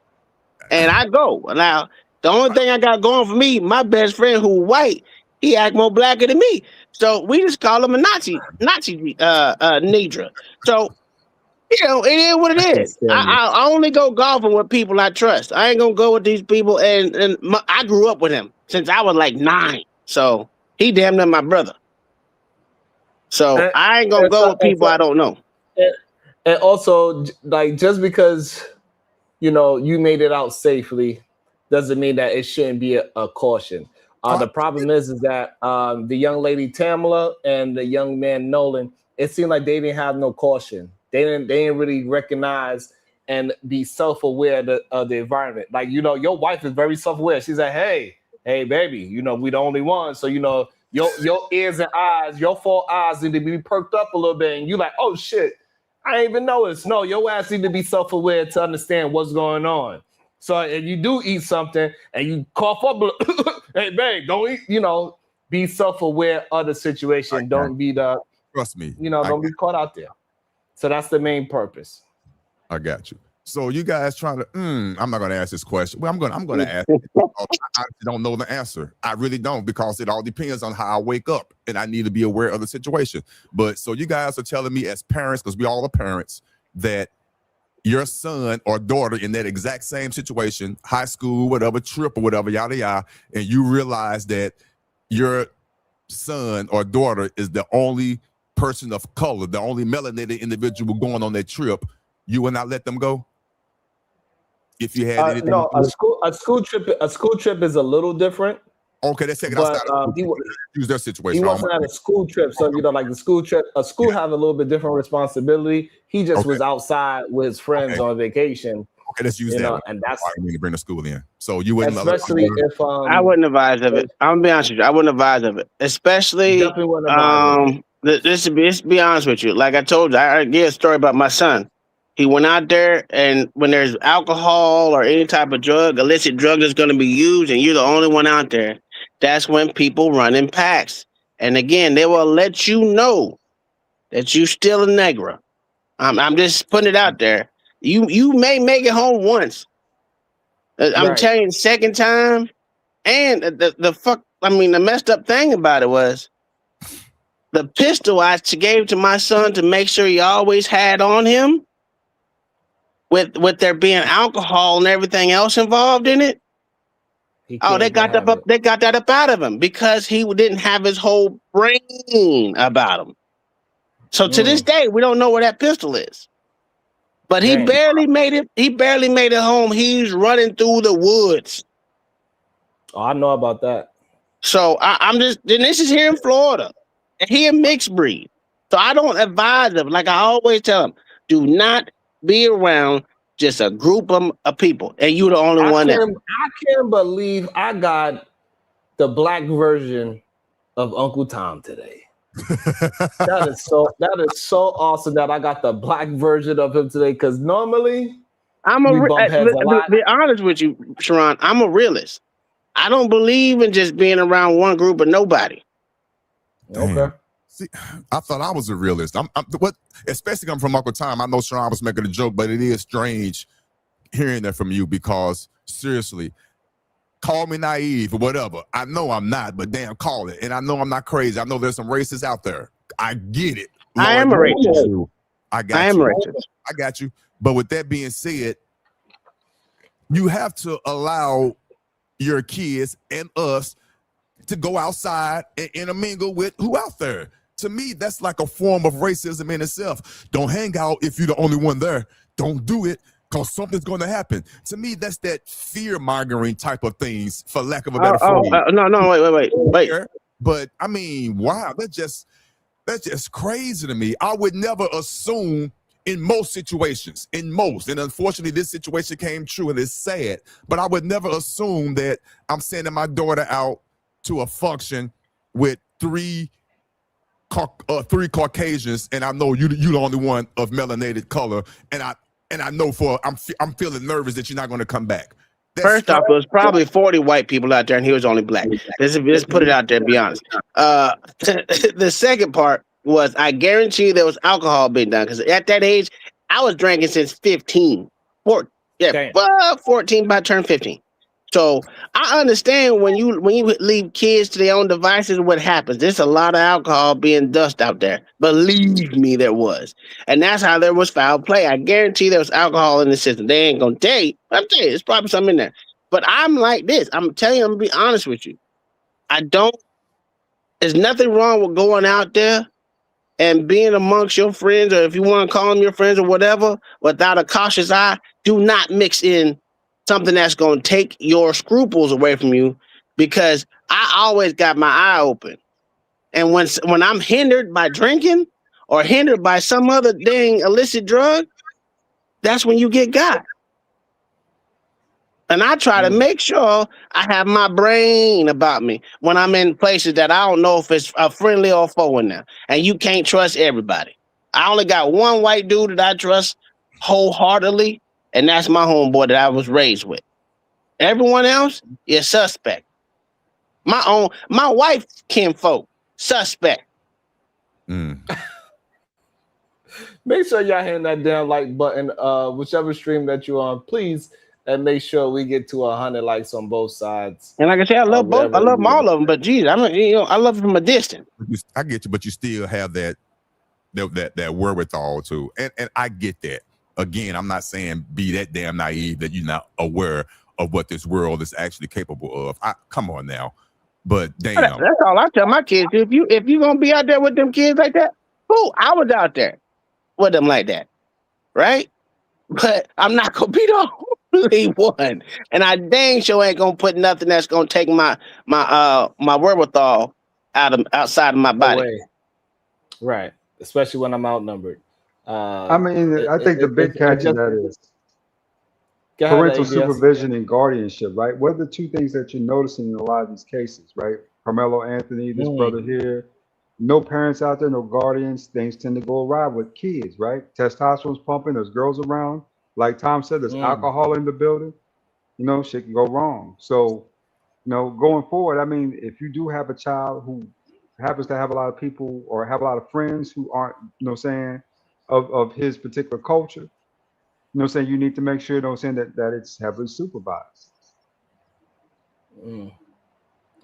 And I go. Now, the only thing I got going for me, my best friend who's white, he act more blacker than me. So we just call him a Nazi Nidra. So, it is what it is. I only go golfing with people I trust. I ain't gonna go with these people. And I grew up with him since I was like 9. So he damn near my brother. So I ain't gonna go with people I don't know. And also, like, just because you made it out safely doesn't mean that it shouldn't be a caution. The problem is that the young lady Tamala and the young man Nolan, it seemed like they didn't have no caution. They didn't really recognize and be self-aware of the environment. Like, your wife is very self-aware. She's like, hey, baby, we the only one. So, your ears and eyes, your 4 eyes need to be perked up a little bit. And you like, oh shit, I ain't even noticed. No, your ass need to be self-aware to understand what's going on. So if you do eat something and you cough up, hey, babe, don't eat, be self-aware of the situation. Don't be trust me. Don't be caught out there. So that's the main purpose. I got you. So you guys trying to, I'm not going to ask this question. Well, I'm going to ask it. I don't know the answer. I really don't, because it all depends on how I wake up and I need to be aware of the situation. But so you guys are telling me as parents, because we all are parents, that your son or daughter in that exact same situation, high school, whatever, trip or whatever, yada, yada, and you realize that your son or daughter is the only person of color, the only melanated individual going on that trip, you will not let them go? If you had anything? No, a school trip is a little different. Okay, let's take it outside. Use their situation. He wasn't at a school trip, so like the school trip. A school have a little bit different responsibility. He just was outside with his friends on vacation. Okay, let's use You that know, one. and that's I mean to bring the school in. So you wouldn't especially if I wouldn't advise of it. I'm gonna be honest with you. I wouldn't advise of it, especially definitely wouldn't advise of it. Let's be honest with you. Like I told you, I gave a story about my son. He went out there, and when there's alcohol or any type of drug, illicit drug that's going to be used, and you're the only one out there, that's when people run in packs. And again, they will let you know that you still a Negro. I'm just putting it out there. You may make it home once. I'm telling you, the second time, and the messed up thing about it was the pistol I gave to my son to make sure he always had on him. With there being alcohol and everything else involved in it, they got that up out of him because he didn't have his whole brain about him. So to this day, we don't know where that pistol is. But he barely made it. He barely made it home. He's running through the woods. Oh, I know about that. So this is here in Florida, and he a mixed breed. So I don't advise him. Like I always tell him, do not be around just a group of people, and you the only one. I can't believe I got the black version of Uncle Tom today. that is so awesome that I got the black version of him today. Because normally, be honest with you, Sharon, I'm a realist. I don't believe in just being around one group of nobody. Okay. See, I thought I was a realist. Especially coming from Uncle Tom. I know Sharon was making a joke, but it is strange hearing that from you because seriously, call me naive or whatever. I know I'm not, but damn, call it. And I know I'm not crazy. I know there's some racists out there. I get it. I am a racist. I got you. But with that being said, you have to allow your kids and us to go outside and intermingle with who out there. To me, that's like a form of racism in itself. Don't hang out if you're the only one there. Don't do it because something's going to happen. To me, that's that fear-mongering type of things, for lack of a better phrase. Wait. But I mean, wow, that's just crazy to me. I would never assume in most situations, and unfortunately, this situation came true and it's sad, but I would never assume that I'm sending my daughter out to a function with three Caucasians, and I know you the only one of melanated color, and I know I'm feeling nervous that you're not going to come back. First off, it was probably 40 white people out there, and he was only black. Let's put it out there, be honest. The second part was, I guarantee you there was alcohol being done, because at that age, I was drinking since 15. 14 by I turned 15. So I understand when you leave kids to their own devices, what happens. There's a lot of alcohol being dusted out there. Believe me, there was. And that's how there was foul play. I guarantee there was alcohol in the system. They ain't going to tell you. I'm telling you, there's probably something in there. But I'm like this. I'm telling you, I'm going to be honest with you. There's nothing wrong with going out there and being amongst your friends, or if you want to call them your friends or whatever, without a cautious eye. Do not mix in something that's going to take your scruples away from you, because I always got my eye open. And when I'm hindered by drinking or hindered by some other dang illicit drug, that's when you get got. And I try to make sure I have my brain about me when I'm in places that I don't know if it's a friendly or foe in there. And you can't trust everybody. I only got one white dude that I trust wholeheartedly, and that's my homeboy that I was raised with. Everyone else is suspect. My wife kinfolk, suspect. Make sure y'all hit that damn like button, whichever stream that you're on, please, and make sure we get to 100 likes on both sides. And like I said, I love both. I love them, all of them. But geez, I love them from a distance. I get you, but you still have that wherewithal too, and I get that. Again, I'm not saying be that damn naive that you're not aware of what this world is actually capable of. Come on now, but damn, that's all I tell my kids. If you gonna be out there with them kids like that, I was out there with them like that, right? But I'm not gonna be the only one, and I dang sure ain't gonna put nothing that's gonna take my wherewithal outside of my body. Away. Right, especially when I'm outnumbered. I think the big catch in that is Go ahead, parental ABS. supervision and guardianship, right? What are the two things that you're noticing in a lot of these cases, right? Carmelo Anthony, this brother here, no parents out there, no guardians. Things tend to go awry with kids, right? Testosterone's pumping, there's girls around. Like Tom said, there's alcohol in the building. You know, shit can go wrong. So, you know, going forward, I mean, if you do have a child who happens to have a lot of people or have a lot of friends who aren't, you know what I'm saying, of his particular culture, you know what I'm saying, you need to make sure, you know what I'm saying, that it's heavily supervised.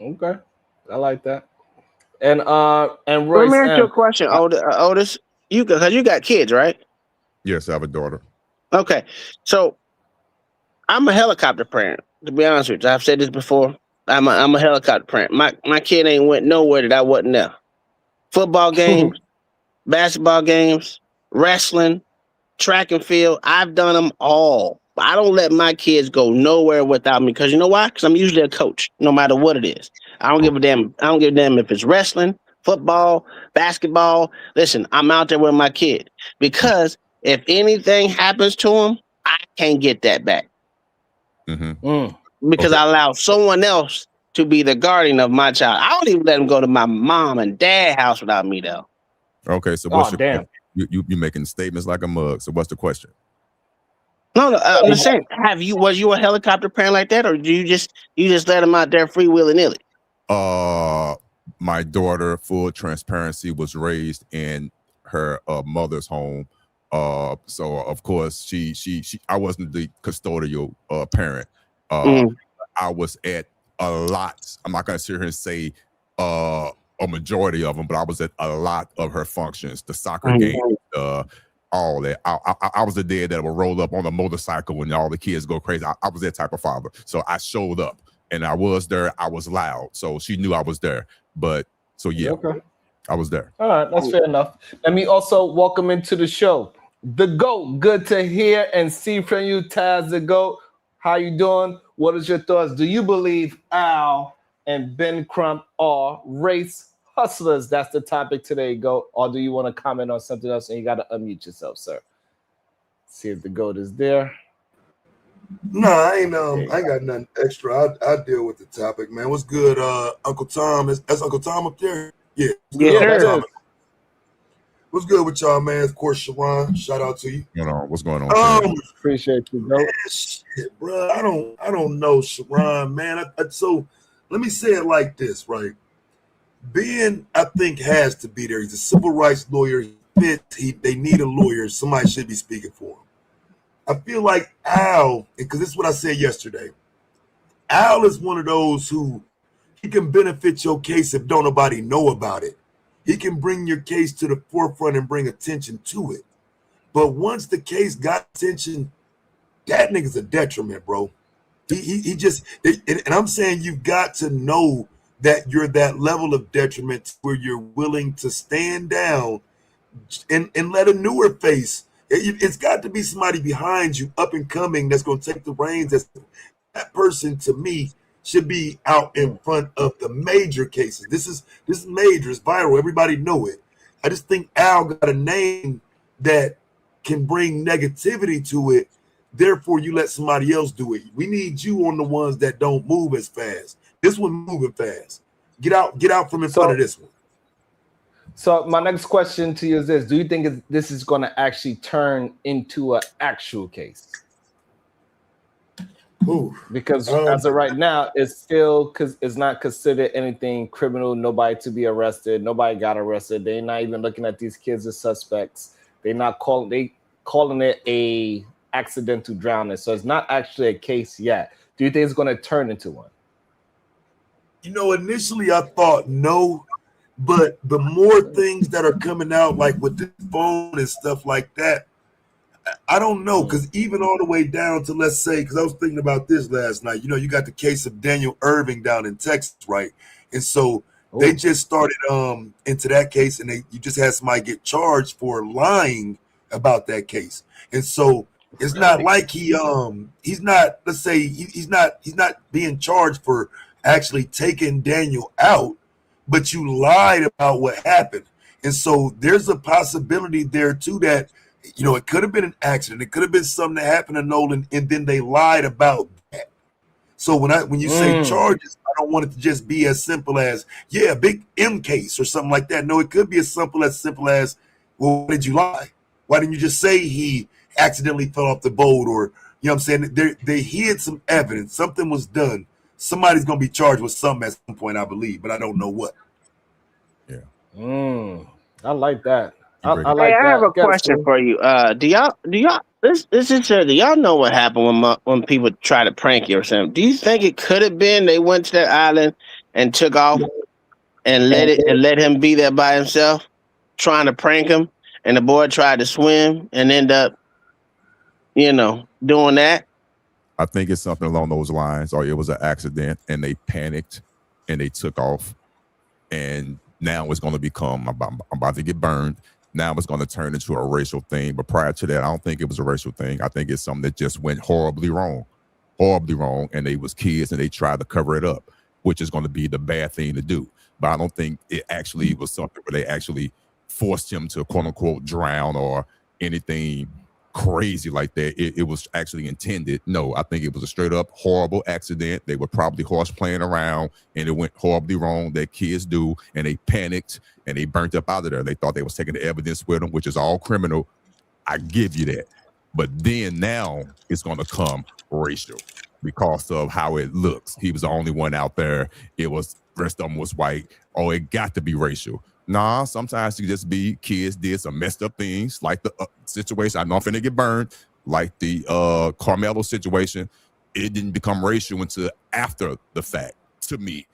Okay. I like that. And Let Royce me ask you a M. question, Otis. Because you got kids, right? Yes, I have a daughter. Okay. So I'm a helicopter parent, to be honest with you. I've said this before. I'm a helicopter parent. My kid ain't went nowhere that I wasn't there. Football games, basketball games, wrestling, track and field. I've done them all. I don't let my kids go nowhere without me because you know why? Because I'm usually a coach, no matter what it is. I don't give a damn. I don't give a damn if it's wrestling, football, basketball. Listen, I'm out there with my kid because if anything happens to him, I can't get that back because I allow someone else to be the guardian of my child. I don't even let him go to my mom and dad house without me though. Okay, so what's your you making statements like a mug? So what's the question? No, I'm just saying. Was you a helicopter parent like that, or do you just let them out there free willy nilly? My daughter, full transparency, was raised in her mother's home. So of course she I wasn't the custodial parent. I was at a lot. I'm not gonna sit here and say a majority of them, but I was at a lot of her functions, the soccer games, all that. I was the dad that would roll up on a motorcycle when all the kids go crazy. I was that type of father. So I showed up and I was there. I was loud. So she knew I was there. But so yeah, I was there. All right, that's fair enough. Let me also welcome into the show the GOAT. Good to hear and see from you, Taz the GOAT. How you doing? What is your thoughts? Do you believe Al and Ben Crump are race hustlers? That's the topic today, GOAT. Or do you want to comment on something else? And you got to unmute yourself, sir. See if the GOAT is there. No, I ain't got nothing extra. I deal with the topic, man. What's good, Uncle Tom? That's Uncle Tom up there? Yeah. What's good with y'all, man? Of course, Sharon. Shout out to you. What's going on? Appreciate you, GOAT. Shit, bro. I don't know, Sharon, man. So let me say it like this, right? Ben, I think, has to be there. He's a civil rights lawyer. They need a lawyer. Somebody should be speaking for him. I feel like Al, because this is what I said yesterday. Al is one of those who he can benefit your case if don't nobody know about it. He can bring your case to the forefront and bring attention to it. But once the case got attention, that nigga's a detriment, bro. He just, and I'm saying you've got to know that you're that level of detriment where you're willing to stand down and let a newer face. It's got to be somebody behind you, up and coming, that's going to take the reins. That person, to me, should be out in front of the major cases. This is major. It's viral. Everybody know it. I just think Al got a name that can bring negativity to it. Therefore, you let somebody else do it. We need you on the ones that don't move as fast. This one moving fast. Get out from in front of this one. So my next question to you is this: do you think this is going to actually turn into an actual case? Because as of right now, it's still it's not considered anything criminal. Nobody to be arrested. Nobody got arrested. They're not even looking at these kids as suspects. They calling it a accidental drowning. So it's not actually a case yet. Do you think it's going to turn into one? You know, initially I thought no, but the more things that are coming out, like with the phone and stuff like that, I don't know, because even all the way down to, let's say, because I was thinking about this last night, you know, you got the case of Daniel Irving down in Texas, right? And so they just started into that case, and you just had somebody get charged for lying about that case. And so it's not like he's not, let's say, he's not being charged for actually taking Daniel out, but you lied about what happened. And so there's a possibility there too that you know, it could have been an accident. It could have been something that happened to Nolan, and then they lied about that. So when you say charges, I don't want it to just be as simple as, yeah, a big M case or something like that. No, it could be as simple as, well, why did you lie? Why didn't you just say he accidentally fell off the boat? Or, you know what I'm saying? They hid some evidence. Something was done. Somebody's going to be charged with something at some point, I believe, but I don't know what. Yeah. I like that. I like Hey, that. I have a question for you. Do y'all this is do y'all know what happened when people try to prank you or something? Do you think it could have been they went to that island and took off and let him be there by himself, trying to prank him, and the boy tried to swim and end up, doing that? I think it's something along those lines, or it was an accident and they panicked and they took off, and now it's going to become I'm about to get burned. Now it's going to turn into a racial thing. But prior to that, I don't think it was a racial thing. I think it's something that just went horribly wrong. And they was kids and they tried to cover it up, which is going to be the bad thing to do. But I don't think it actually was something where they actually forced him to quote unquote drown or anything crazy like that. It was actually intended. No, I think it was a straight up horrible accident. They were probably horse playing around and it went horribly wrong, that kids do, and they panicked and they burnt up out of there. They thought they was taking the evidence with them, which is all criminal. I give you that. But then now it's going to come racial because of how it looks. He was the only one out there. The rest of them was white. Oh, it got to be racial. Nah, sometimes you just be kids did some messed up things, like the situation. I know I'm finna get burned, like the Carmelo situation. It didn't become racial until after the fact. To me,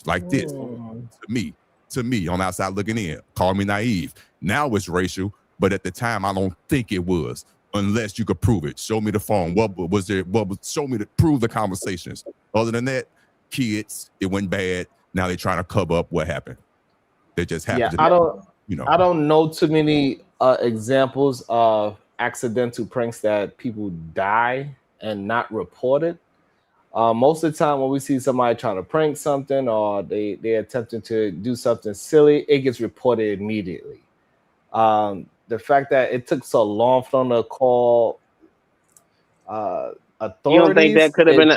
like this. To me, on the outside looking in, call me naive. Now it's racial, but at the time I don't think it was, unless you could prove it. Show me the phone. What was there? Show me prove the conversations. Other than that, kids, it went bad. Now they're trying to cover up what happened. They just happened. Yeah, I don't know too many examples of accidental pranks that people die and not reported. Most of the time when we see somebody trying to prank something or they're attempting to do something silly, it gets reported immediately. The fact that it took so long for them to call authorities. You don't think that could have been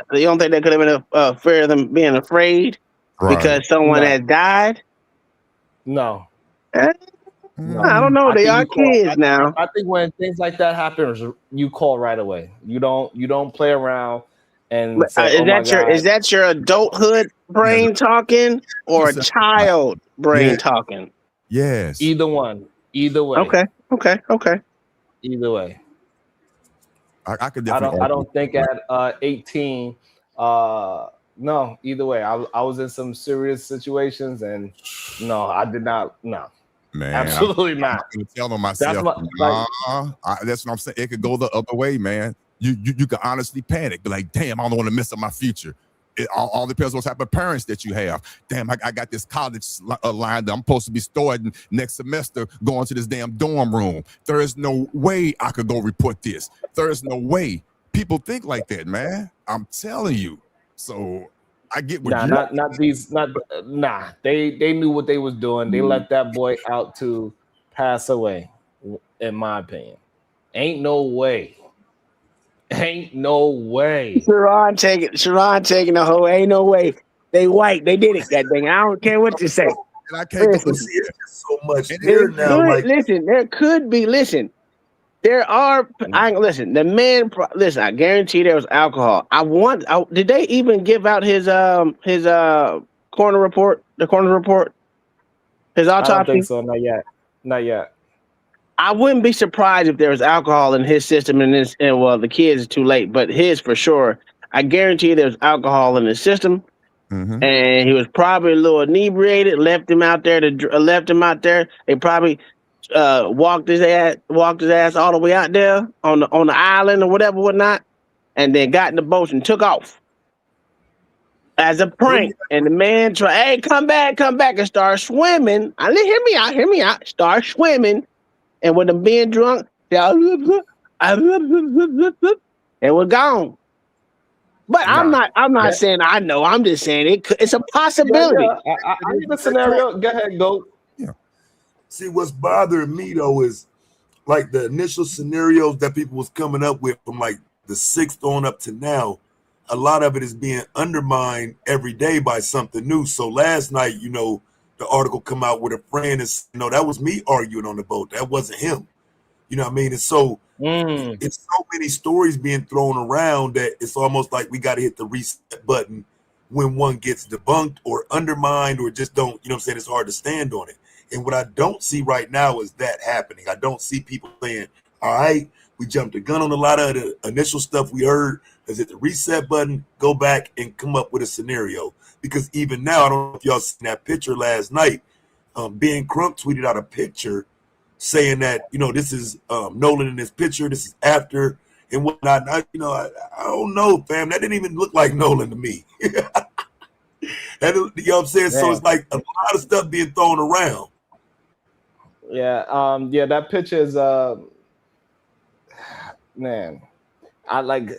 a fear of them being afraid because someone had died? No. I don't know. They are kids now. I think when things like that happen, you call right away. You don't play around and say, is that your adulthood brain talking or a child brain talking? Yes. Either one. Either way. Okay. Either way. I could definitely. I don't think at 18. No, either way. I was in some serious situations, and no, I did not. No, man, absolutely not. I'm telling myself, that's what I'm saying. It could go the other way, man. You could honestly panic, be like, damn, I don't want to mess up my future. It all depends on what type of parents that you have. Damn, I got this college line that I'm supposed to be starting next semester, going to this damn dorm room. There is no way I could go report this. There is no way. People think like that, man. I'm telling you. So I get what They knew what they was doing. They let that boy out to pass away, in my opinion. Ain't no way. Sharon taking the whole ain't no way. They white. They did it, that thing. I don't care what you say. And I can't see it so much here now. There could be. There are. The man. Listen, I guarantee there was alcohol. Did they even give out his coroner report? The coroner report. His autopsy. I don't think so. Not yet. I wouldn't be surprised if there was alcohol in his system, and the kids is too late, but his for sure. I guarantee there was alcohol in his system, and he was probably a little inebriated. Left him out there. They probably walked his ass all the way out there on the island or whatnot, and then got in the boat and took off as a prank. And the man tried, hey, come back, and start swimming. Hear me out. Start swimming. And with them being drunk, and we're gone. But I'm not saying I know. I'm just saying it's a possibility. I need a scenario. Go ahead, go. Yeah. See, what's bothering me though is like the initial scenarios that people was coming up with from like the 6th on up to now, a lot of it is being undermined every day by something new. So last night, you know, the article come out with a friend and said, no, that was me arguing on the boat. That wasn't him. You know what I mean? And so it's so many stories being thrown around that it's almost like we got to hit the reset button when one gets debunked or undermined or just don't, you know what I'm saying? It's hard to stand on it. And what I don't see right now is that happening. I don't see people saying, all right, we jumped the gun on a lot of the initial stuff we heard. Let's hit the reset button, go back and come up with a scenario. Because even now, I don't know if y'all seen that picture last night. Ben Crump tweeted out a picture saying that, you know, this is Nolan in this picture, this is after and whatnot. And I don't know, fam. That didn't even look like Nolan to me. That, you know what I'm saying? Man. So it's like a lot of stuff being thrown around. Yeah, that picture is man. I like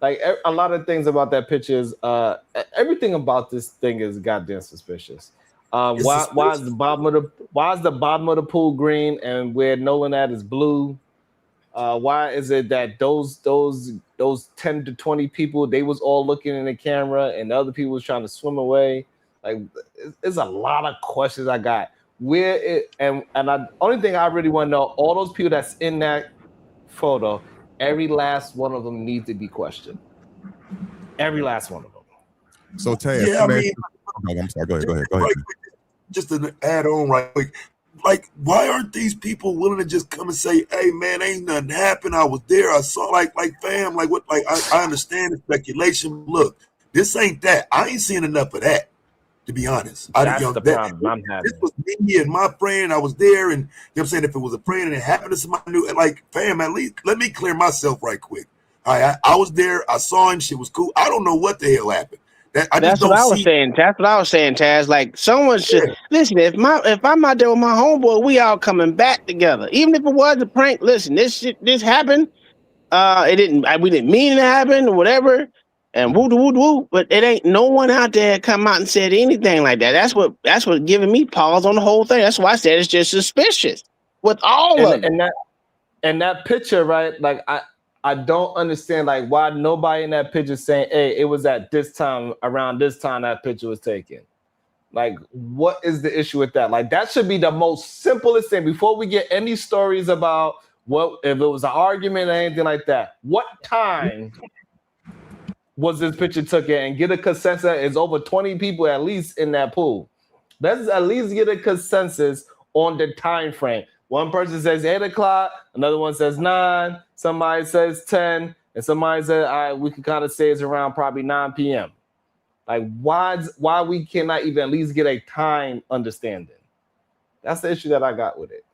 a lot of things about that picture is everything about this thing is goddamn suspicious. Why is the bottom of the pool green and where Nolan at is blue? Why is it that those 10 to 20 people, they was all looking in the camera and the other people was trying to swim away? Like, it's a lot of questions I got. Only thing I really want to know, all those people that's in that photo, every last one of them needs to be questioned. Every last one of them. So Taz, Yeah, I mean, I'm sorry. Go ahead. Right, just to add on, right quick, like, why aren't these people willing to just come and say, "Hey, man, ain't nothing happened. I was there. I saw." Like, fam, like what? Like, I understand the speculation. Look, this ain't that. I ain't seeing enough of that, to be honest. That's the problem I'm having. This was me and my friend. I was there, and you know what I'm saying, if it was a friend and it happened to somebody new, like, fam, at least let me clear myself right quick. I was there. I saw him. Shit was cool. I don't know what the hell happened. That's what I was saying. That's what I was saying, Taz. Like, someone should listen. If I'm out there with my homeboy, we all coming back together. Even if it was a prank, listen. This happened. We didn't mean it to happen or whatever. And woo. But it ain't no one out there come out and said anything like that. That's what giving me pause on the whole thing. That's why I said it's just suspicious with all of it. And that picture, right? Like I don't understand, like, why nobody in that picture saying, hey, it was at this time, around this time that picture was taken. Like, what is the issue with that? Like, that should be the most simplest thing before we get any stories about what if it was an argument or anything like that. What time was this picture taken? And get a consensus. It's over 20 people at least in that pool. Let's at least get a consensus on the time frame. One person says 8 o'clock, another one says 9, somebody says 10, and somebody says, all right, we can kind of say it's around probably 9 p.m. Like, why we cannot even at least get a time understanding? That's the issue that I got with it.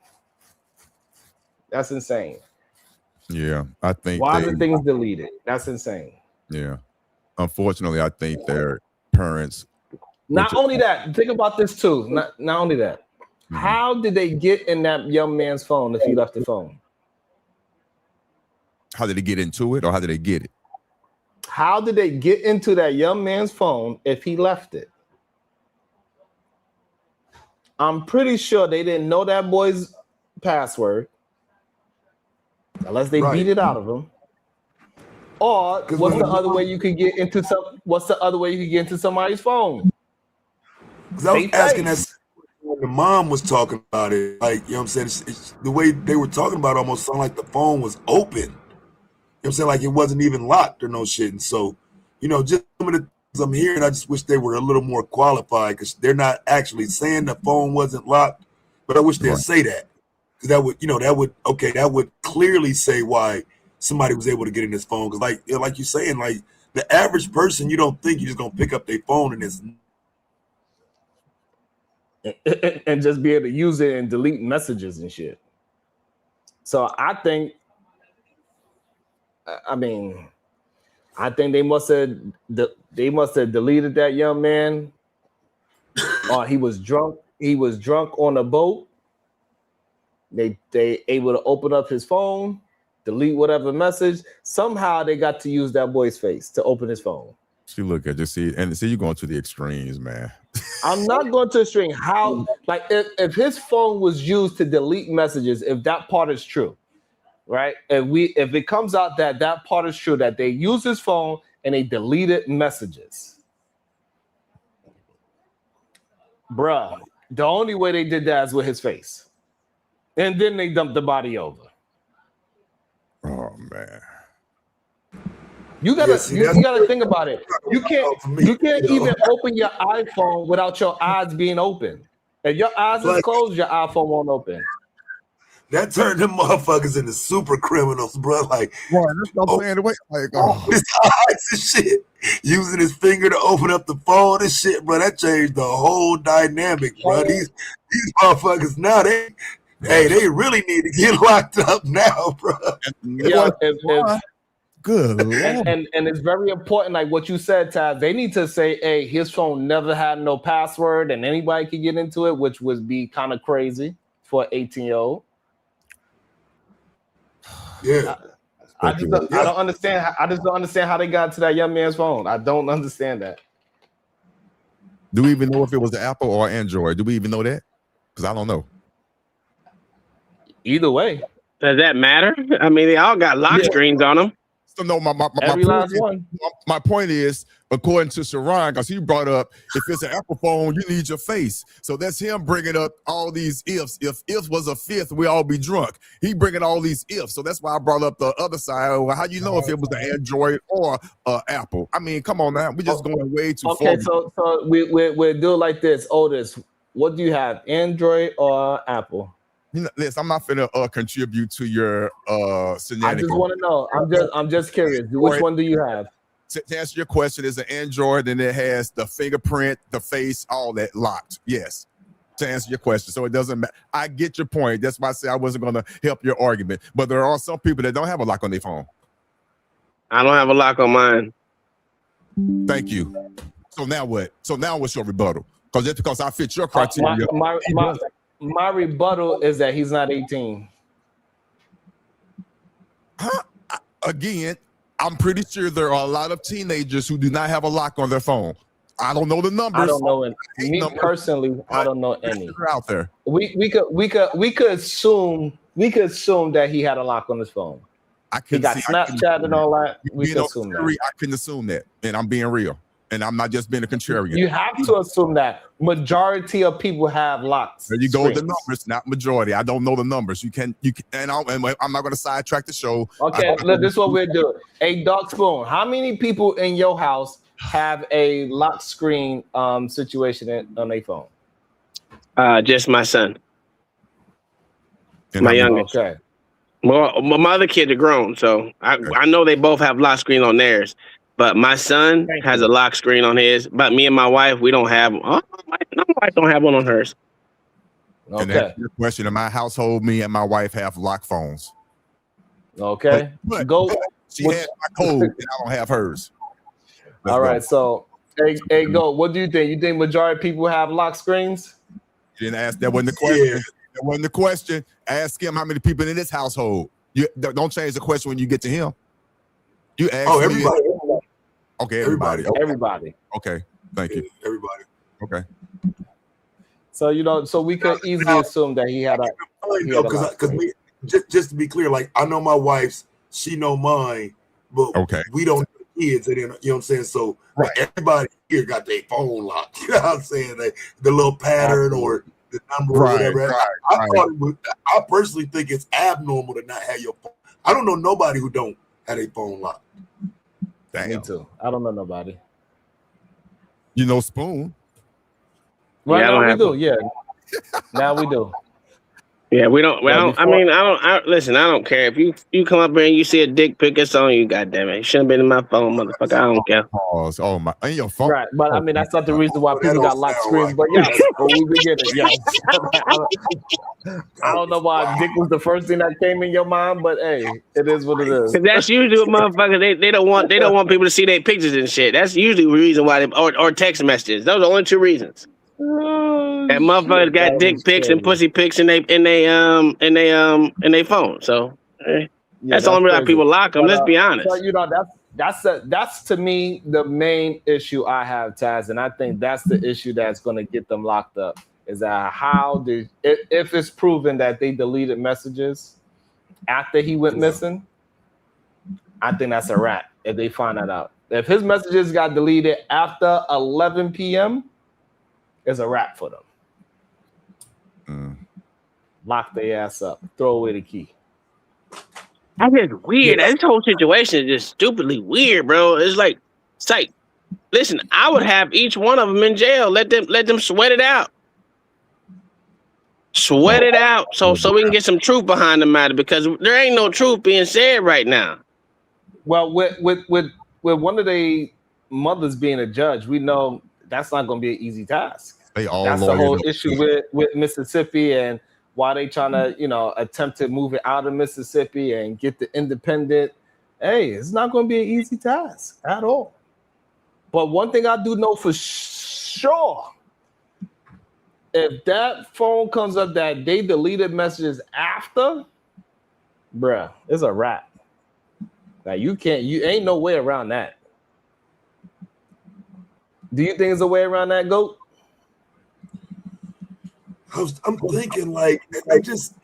That's insane. Yeah, I think why the things deleted? That's insane. Yeah. Unfortunately, I think their parents. Not only that, think about this too. Not only that. Mm-hmm. How did they get in that young man's phone if he left the phone? How did they get into it, or how did they get it? How did they get into that young man's phone if he left it? I'm pretty sure they didn't know that boy's password, unless they beat it out of him. Or what's the other way you could get into somebody's phone? Because I was asking that when the mom was talking about it, like, you know what I'm saying, it's the way they were talking about it almost sounded like the phone was open. You know what I'm saying, like it wasn't even locked or no shit. And so, you know, just some of the things I'm hearing, I just wish they were a little more qualified, because they're not actually saying the phone wasn't locked, but I wish they'd say that, because that would clearly say why somebody was able to get in his phone. Because like you're saying, like the average person, you don't think you're just gonna pick up their phone and just be able to use it and delete messages and shit. So I think they must have deleted that young man, or he was drunk. He was drunk on a boat. They able to open up his phone, delete whatever message. Somehow they got to use that boy's face to open his phone. See, look at just see you're going to the extremes, man. I'm not going to a string. How, like, if his phone was used to delete messages, if that part is true, right? If it comes out that part is true, that they used his phone and they deleted messages, bruh, the only way they did that is with his face, and then they dumped the body over. Oh man. You gotta think about it. You can't even open your iPhone without your eyes being open. If your eyes is closed, your iPhone won't open. That turned them motherfuckers into super criminals, bro. Like, boy, that's what I'm saying. Like, his eyes and shit, using his finger to open up the phone and shit, bro. That changed the whole dynamic, bro. These motherfuckers now they really need to get locked up now, bro. Yeah, good. And it's very important, like what you said, Taz. They need to say, hey, his phone never had no password and anybody could get into it, which would be kind of crazy for an 18-year-old. Yeah. I don't understand. I just don't understand how they got to that young man's phone. I don't understand that. Do we even know if it was the Apple or Android? Do we even know that? Because I don't know. Either way. Does that matter? I mean, they all got lock screens on them. So no, my point is, according to Sharon, because he brought up, if it's an Apple phone, you need your face. So that's him bringing up all these ifs. If was a fifth, we all be drunk. He bringing all these ifs. So that's why I brought up the other side. Well, how you know if it was the Android or Apple? I mean, come on now, we just going way too far. Okay, so we'll do it like this. Otis, what do you have, Android or Apple? You know, listen, I'm not finna contribute to your shenanigans. I just want to know. I'm just curious. Which one do you have? To answer your question, it's an Android and it has the fingerprint, the face, all that locked. Yes. To answer your question. So it doesn't matter. I get your point. That's why I said I wasn't gonna help your argument. But there are some people that don't have a lock on their phone. I don't have a lock on mine. Thank you. So now what? So now what's your rebuttal? Because just because I fit your criteria. My rebuttal is that he's not 18. Again, I'm pretty sure there are a lot of teenagers who do not have a lock on their phone. I don't know the numbers. I don't know any. Me personally, I don't know any. Out there. We could assume that he had a lock on his phone. He got Snapchat and all that. We could assume that. I can assume that, and I'm being real. And I'm not just being a contrarian. You have to assume that majority of people have locks. There you go with the numbers, not majority. I don't know the numbers. You can, and I'm not going to sidetrack the show. Okay, look, this is what we're doing. A Dark Spoon. How many people in your house have a lock screen situation on their phone? Just my son. And my youngest. Okay. Well, my other kids are grown, so I know they both have lock screen on theirs. But my son has a lock screen on his. But me and my wife, we don't have. My wife don't have one on hers. Okay. And that's your question. In my household, me and my wife have lock phones. Okay. But she has my code, and I don't have hers. All right. So, hey, go. What do you think? You think majority of people have lock screens? You didn't ask. That wasn't the question. Yeah. That wasn't the question. Ask him how many people in this household. You don't change the question when you get to him. You ask. Oh, everybody. Okay, everybody. Okay. Everybody. Okay, thank you. Everybody. Okay. So so we could easily assume that he had a. Because just to be clear, like I know my wife's, she know mine, but we don't know kids, and then, you know what I'm saying. So everybody here got their phone locked. You know what I'm saying? The little pattern or the number or whatever. I personally think it's abnormal to not have your phone. I don't know nobody who don't have a phone locked. Damn. Me too. I don't know nobody. You know Spoon. Right now we do. Yeah. Now we do. Yeah, we don't. Well, I mean, listen. I don't care if you come up here and you see a dick pic. It's on you. Goddamn it! It shouldn't have been in my phone, motherfucker. I don't care. Oh my! In your phone. Right, but I mean that's not the reason why people got locked screens. But yeah, when we begin it, yeah. I don't know why dick was the first thing that came in your mind, but hey, it is what it is. That's usually what motherfuckers they don't want people to see their pictures and shit. That's usually the reason why or text messages. Those are the only two reasons. And motherfuckers got dick pics and pussy pics in they phone. So that's the only reason people lock them. Let's be honest. So, That's to me the main issue I have, Taz, and I think that's the issue that's going to get them locked up. Is that if it's proven that they deleted messages after he went missing, I think that's a wrap. If they find that out, if his messages got deleted after 11 p.m., it's a wrap for them. Lock their ass up. Throw away the key. That's just weird. This whole situation is just stupidly weird, bro. It's like, listen, I would have each one of them in jail. Let them sweat it out. Sweat it out so we can get some truth behind the matter, because there ain't no truth being said right now. Well, with one of the mothers being a judge, we know that's not going to be an easy task. That's the whole issue with Mississippi and why they trying to, attempt to move it out of Mississippi and get the independent. Hey, it's not going to be an easy task at all. But one thing I do know for sure, if that phone comes up that they deleted messages after, bruh, it's a wrap. Like you ain't no way around that. Do you think there's a way around that, GOAT? I'm thinking like I just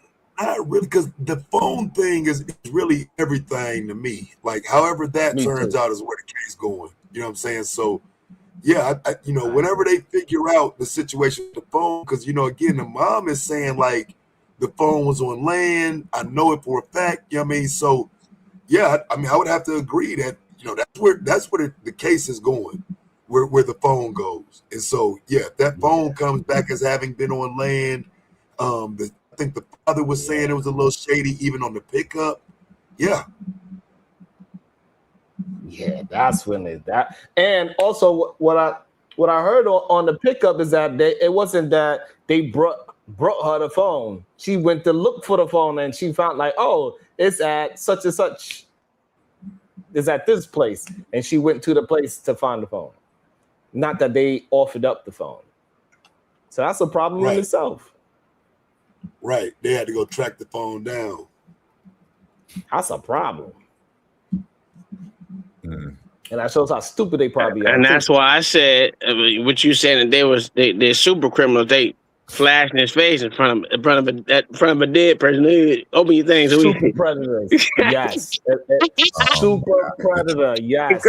not really, because the phone thing is really everything to me. Like however that turns out is where the case going. You know what I'm saying? So yeah, I whenever they figure out the situation with the phone, because again, the mom is saying like the phone was on land. I know it for a fact. You know what I mean? So yeah, I would have to agree that that's where the case is going. Where the phone goes. And so, yeah, if that phone comes back as having been on land, I think the father was saying it was a little shady even on the pickup. Yeah. Yeah, that's when that. And also what I heard on the pickup is that it wasn't that they brought her the phone. She went to look for the phone and she found like, oh, it's at such and such. It's at this place. And she went to the place to find the phone. Not that they offered up the phone. So that's a problem in itself. Right. They had to go track the phone down. That's a problem. And that shows how stupid they probably are. And that's why I said what you said, that they're super criminals. They flashing his face in front of a dead person. Open your things. Super predators. Yes. Super predator. Yes.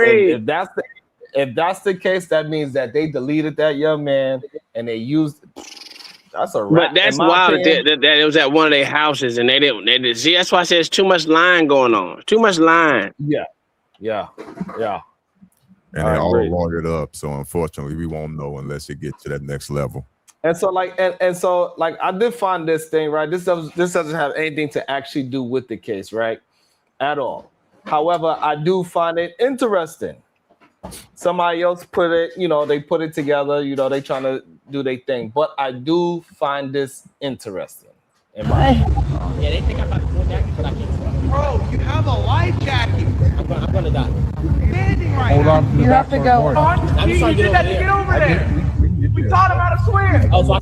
If that's the case, that means that they deleted that young man and they used. That's a wrap. But that's wild that it was at one of their houses and they didn't see. That's why I said it's too much lying going on. Too much lying. Yeah. And they all lawyered up. So unfortunately, we won't know unless it gets to that next level. And so I did find this thing, right? This doesn't have anything to actually do with the case, right? At all. However, I do find it interesting. Somebody else put it, they put it together, they trying to do their thing. But I do find this interesting. Yeah, they think I'm about to go back, but I can't. Bro, you have a life jacket. I'm gonna die. Hold on. You have to go. I'm just trying to get over there. We taught him how to swim. Oh, so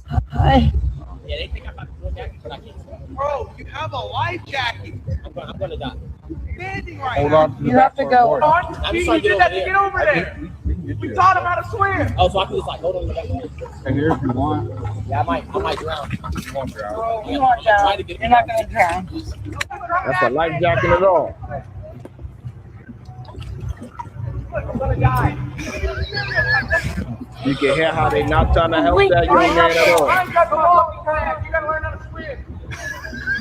yeah, they think I'm about to go back, but I can't. Bro, you have a life jacket. I'm gonna die. Hold on. You have to go. I'm just trying to get over there. We taught him how to swim. Oh, so I can just hold on. And here if you want. Yeah, I might drown. You won't drown. Bro, you won't drown. You're not gonna drown. That's a life jacket at all. I'm gonna die. You can hear how they not trying to help that young man at all. I ain't got the law. You gotta learn how to swim.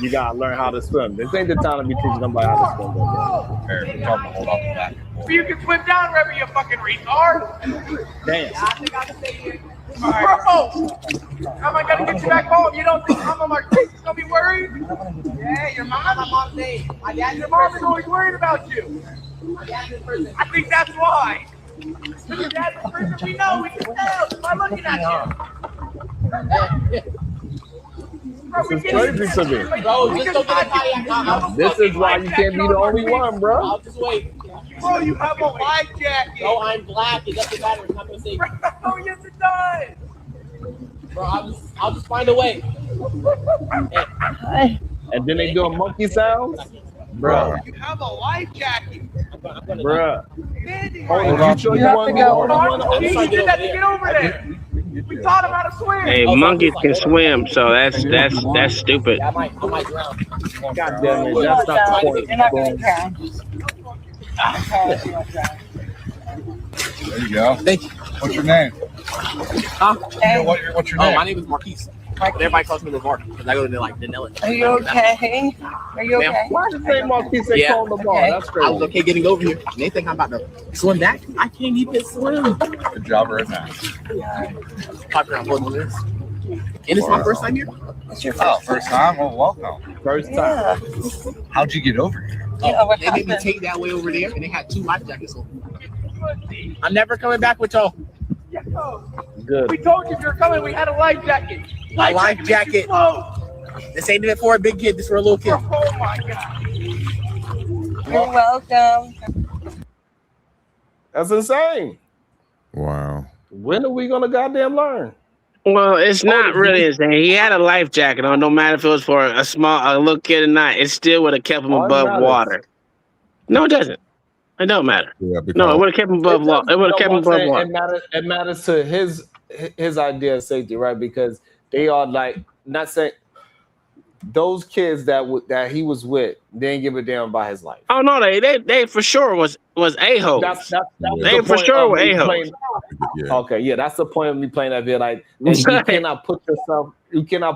You gotta learn how to swim. This ain't the time to be teaching somebody how to swim. So you can swim down, Revy, you fucking retard. Damn. I think I can stay here. Bro, how am I gonna get you back home? You don't think Mama Marquise gonna be worried? Yeah, your mom. My mom's name. My dad. Your mom is always worried about you. My dad's in prison. I think that's why. Your dad's in prison. We know. We can tell by looking at you. This is crazy to me. Bro, just don't get a This is why you can't be the only one, bro. I'll just wait. Bro, you have a life jacket. Bro, I'm black. It doesn't matter. It's not gonna save me. Oh, yes, it does. Bro, I'll just find a way. And then they doing monkey sounds. Bro, You have a life jacket. bruh. Standing Hold right on, now. you sure you want to go? You did that to get over there. We taught him how to swim. Hey, monkeys can swim, so that's stupid. I might drown. God damn it, that's not the point. You're not going to drown. There you go. Thank you. What's your name? Huh? What's your name? My name is Marquise. Everybody calls me Lamar because I go to the Nelly. Are you okay? Are you okay? Why is the name Marquise they call the ball? That's I crazy. was okay getting over here. They think I'm about to swim back. I can't even swim. Good job right now. Talking around holding this. And it's my first time here. It's your Oh, first time? Well, welcome. First time. Yeah. How'd you get over here? Yeah, what They made me happened? take that way over there, and they had 2 life jackets on. I'm never coming back with y'all. Good. We told you if you're coming, we had a life jacket. A life jacket. This ain't even for a big kid. This for a little kid. Oh my god. You're welcome. That's insane. Wow. When are we gonna goddamn learn? Well, it's not really insane. He had a life jacket on, no matter if it was for a little kid or not. It still would have kept him Oh, it above matters. water. No, it doesn't. It don't matter. Yeah, No, it would have kept him above water. It would have kept him above water. It matters to his idea of safety, right? Because they are like not saying those kids that he was with didn't give a damn about his life. Oh no, they for sure was a-holes. That's They the for point sure of were me a-holes. playing- Yeah. Okay, yeah, that's the point of me playing that video. Like, and you cannot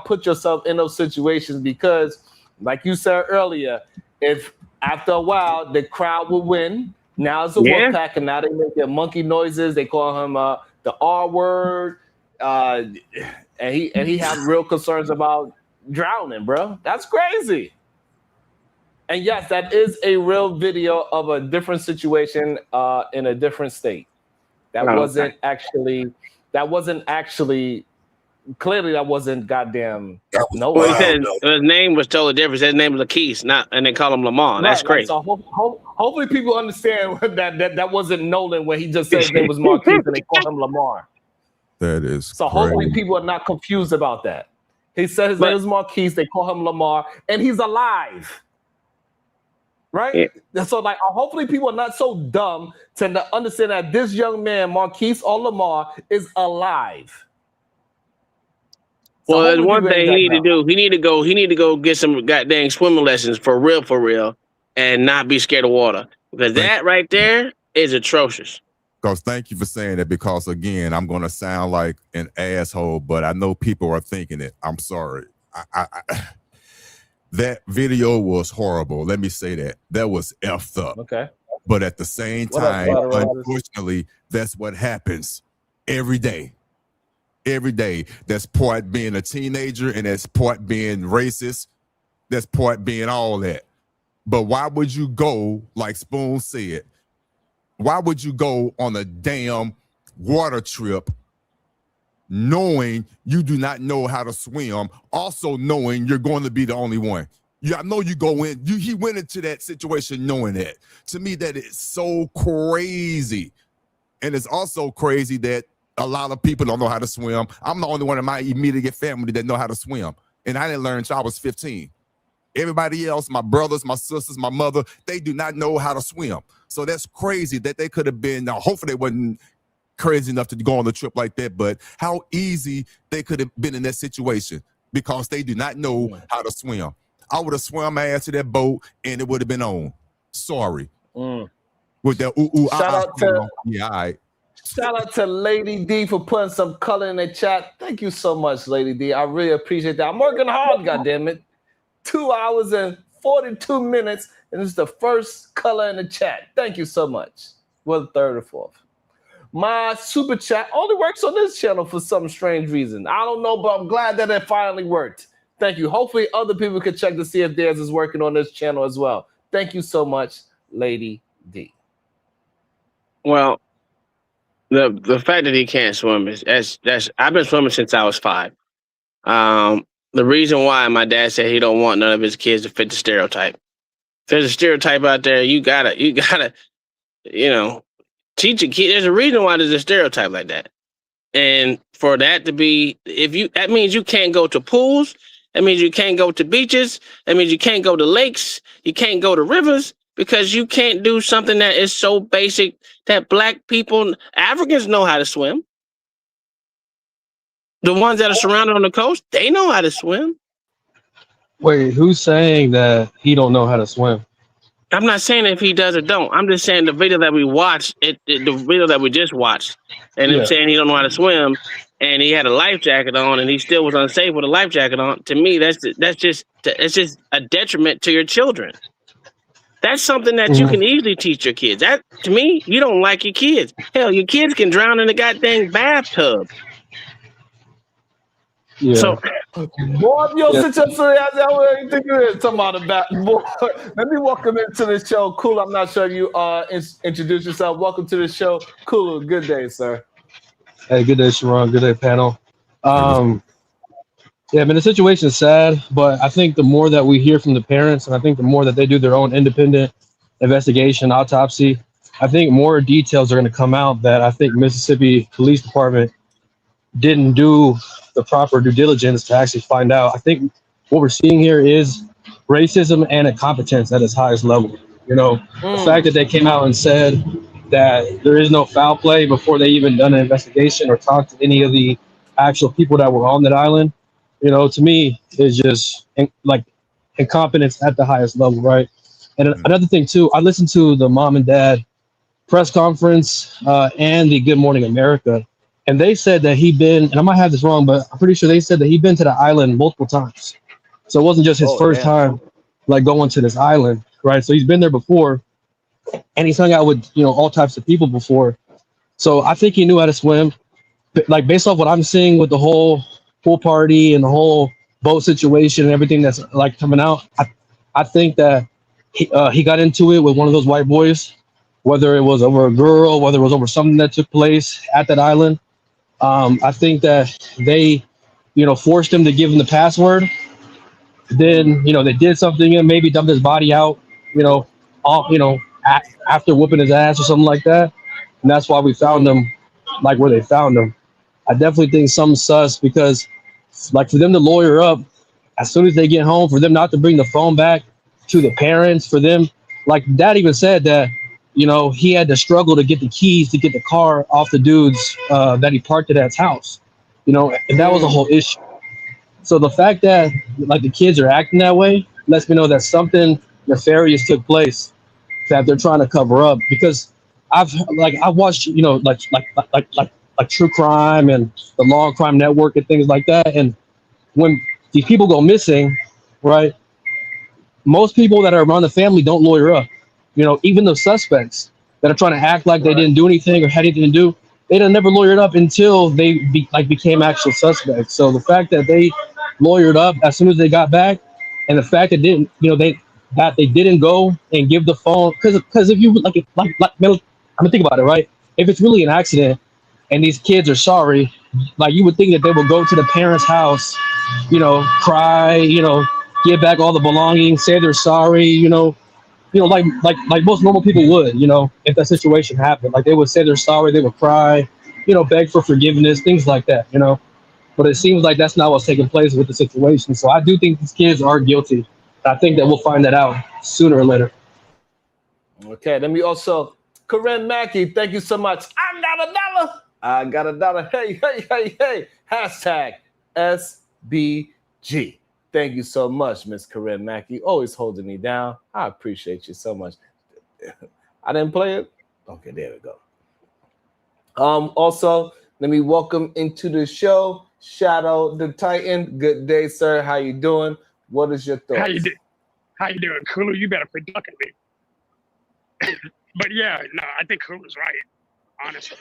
put yourself in those situations because, like you said earlier, if after a while the crowd will win. Now it's a wolf pack, and now they make their monkey noises. They call him the R word, and he has real concerns about drowning, bro. That's crazy. And yes, that is a real video of a different situation in a different state. That wasn't actually. Clearly, that wasn't goddamn. No. Well, he said his name was totally different. His name was Lakeith, and they call him Lamar. That's Right, crazy. So hopefully people understand that wasn't Nolan when he just said his name was Marquise and they call him Lamar. That is So hopefully people are not confused about that. He said his name is Marquise, they call him Lamar, and he's alive. Right? Yeah. So like hopefully people are not so dumb to understand that this young man, Marquise or Lamar, is alive. Well, there's one thing he need to do. He need to go get some goddamn swimming lessons for real, and not be scared of water. Because that right there is atrocious. Because thank you for saying that. Because again, I'm gonna sound like an asshole, but I know people are thinking it. I'm sorry. That video was horrible. Let me say that. That was effed up. Okay. But at the same time, unfortunately, that's what happens every day. Every day. That's part being a teenager, and that's part being racist. That's part being all that. But why would you go, like Spoon said, why would you go on a damn water trip knowing you do not know how to swim, also knowing you're going to be the only one? I know you go in, he went into that situation knowing that. To me, that is so crazy. And it's also crazy that a lot of people don't know how to swim. I'm the only one in my immediate family that know how to swim. And I didn't learn until I was 15. Everybody else, my brothers, my sisters, my mother, they do not know how to swim. So that's crazy that they could have been, now hopefully they wasn't crazy enough to go on a trip like that, but how easy they could have been in that situation because they do not know how to swim. I would have swum my ass to that boat and it would have been on. Sorry. With that all right. Shout out to Lady D for putting some color in the chat. Thank you so much, Lady D. I really appreciate that. I'm working hard, goddammit. 2 hours and 42 minutes, and it's the first color in the chat. Thank you so much. Well, the third or fourth. My super chat only works on this channel for some strange reason. I don't know, but I'm glad that it finally worked. Thank you. Hopefully other people can check to see if theirs is working on this channel as well. Thank you so much, Lady D. Well, the fact that he can't swim is that's I've been swimming since I was 5. The reason why my dad said he don't want none of his kids to fit the stereotype. If there's a stereotype out there, you gotta, teach a kid. There's a reason why there's a stereotype like that. And for that to be, that means you can't go to pools, That means you can't go to beaches. That means you can't go to lakes. You can't go to rivers because you can't do something that is so basic that Black people, Africans know how to swim. The ones that are surrounded on the coast, they know how to swim. Wait, who's saying that he don't know how to swim? I'm not saying if he does or don't. I'm just saying the video that we watched, the video that we just watched, and him saying he don't know how to swim, and he had a life jacket on, and he still was unsafe with a life jacket on. To me, it's just a detriment to your children. That's something that you can easily teach your kids. That, to me, you don't like your kids. Hell, your kids can drown in the goddamn bathtub. Yeah. So, boy, yo, sit your silly ass down. What do you think it is? Talking about the back. Boy, let me welcome into the show. Cool. I'm not sure if you introduce yourself. Welcome to the show. Cool. Good day, sir. Hey, good day, Sharon. Good day, panel. Yeah, I mean, the situation is sad, but I think the more that we hear from the parents, and I think the more that they do their own independent investigation, autopsy, I think more details are going to come out that I think Mississippi Police Department didn't do the proper due diligence to actually find out. I think what we're seeing here is racism and incompetence at its highest level. You know, the fact that they came out and said that there is no foul play before they even done an investigation or talked to any of the actual people that were on that island, you know, to me is just like incompetence at the highest level, right? And another thing too, I listened to the mom and dad press conference and the Good Morning America. And they said that he'd been, and I might have this wrong, but I'm pretty sure they said that he'd been to the island multiple times. So it wasn't just his first time like going to this island, right? So he's been there before and he's hung out with, you know, all types of people before. So I think he knew how to swim. But, like, based off what I'm seeing with the whole pool party and the whole boat situation and everything that's like coming out, I think that he got into it with one of those white boys, whether it was over a girl, whether it was over something that took place at that island. I think that they, you know, forced him to give him the password. Then, you know, they did something and maybe dumped his body out, you know, after whooping his ass or something like that. And that's why we found him like where they found him. I definitely think something's sus because, like, for them to lawyer up as soon as they get home, for them not to bring the phone back to the parents, for them, like Dad even said that, you know, he had to struggle to get the keys to get the car off the dude's that he parked at his house, you know, and that was a whole issue. So the fact that like the kids are acting that way lets me know that something nefarious took place that they're trying to cover up. Because I've watched, you know, like true crime and the Long Crime Network and things like that. And when these people go missing, right, most people that are around the family don't lawyer up. You know, even the suspects that are trying to act like they didn't do anything or had anything to do, they done never lawyered up until they became actual suspects. So the fact that they lawyered up as soon as they got back, and the fact that didn't, you know, they didn't go and give the phone, because if you like I'm gonna think about it, right? If it's really an accident and these kids are sorry, like you would think that they would go to the parents' house, you know, cry, you know, give back all the belongings, say they're sorry, you know, like most normal people would, you know, if that situation happened. Like they would say they're sorry, they would cry, you know, beg for forgiveness, things like that, you know. But it seems like that's not what's taking place with the situation. So I do think these kids are guilty. I think that we'll find that out sooner or later. Okay, let me also, Corinne Mackey, thank you so much. I got $1. I got $1. Hey. Hashtag SBG. Thank you so much, Miss Corinne Mackey. Always holding me down. I appreciate you so much. I didn't play it? Okay, there we go. Also, let me welcome into the show Shadow the Titan. Good day, sir. How you doing? What is your thoughts? How you doing, Kulu? You better quit ducking me. But yeah, no, I think Kulu's right, honestly.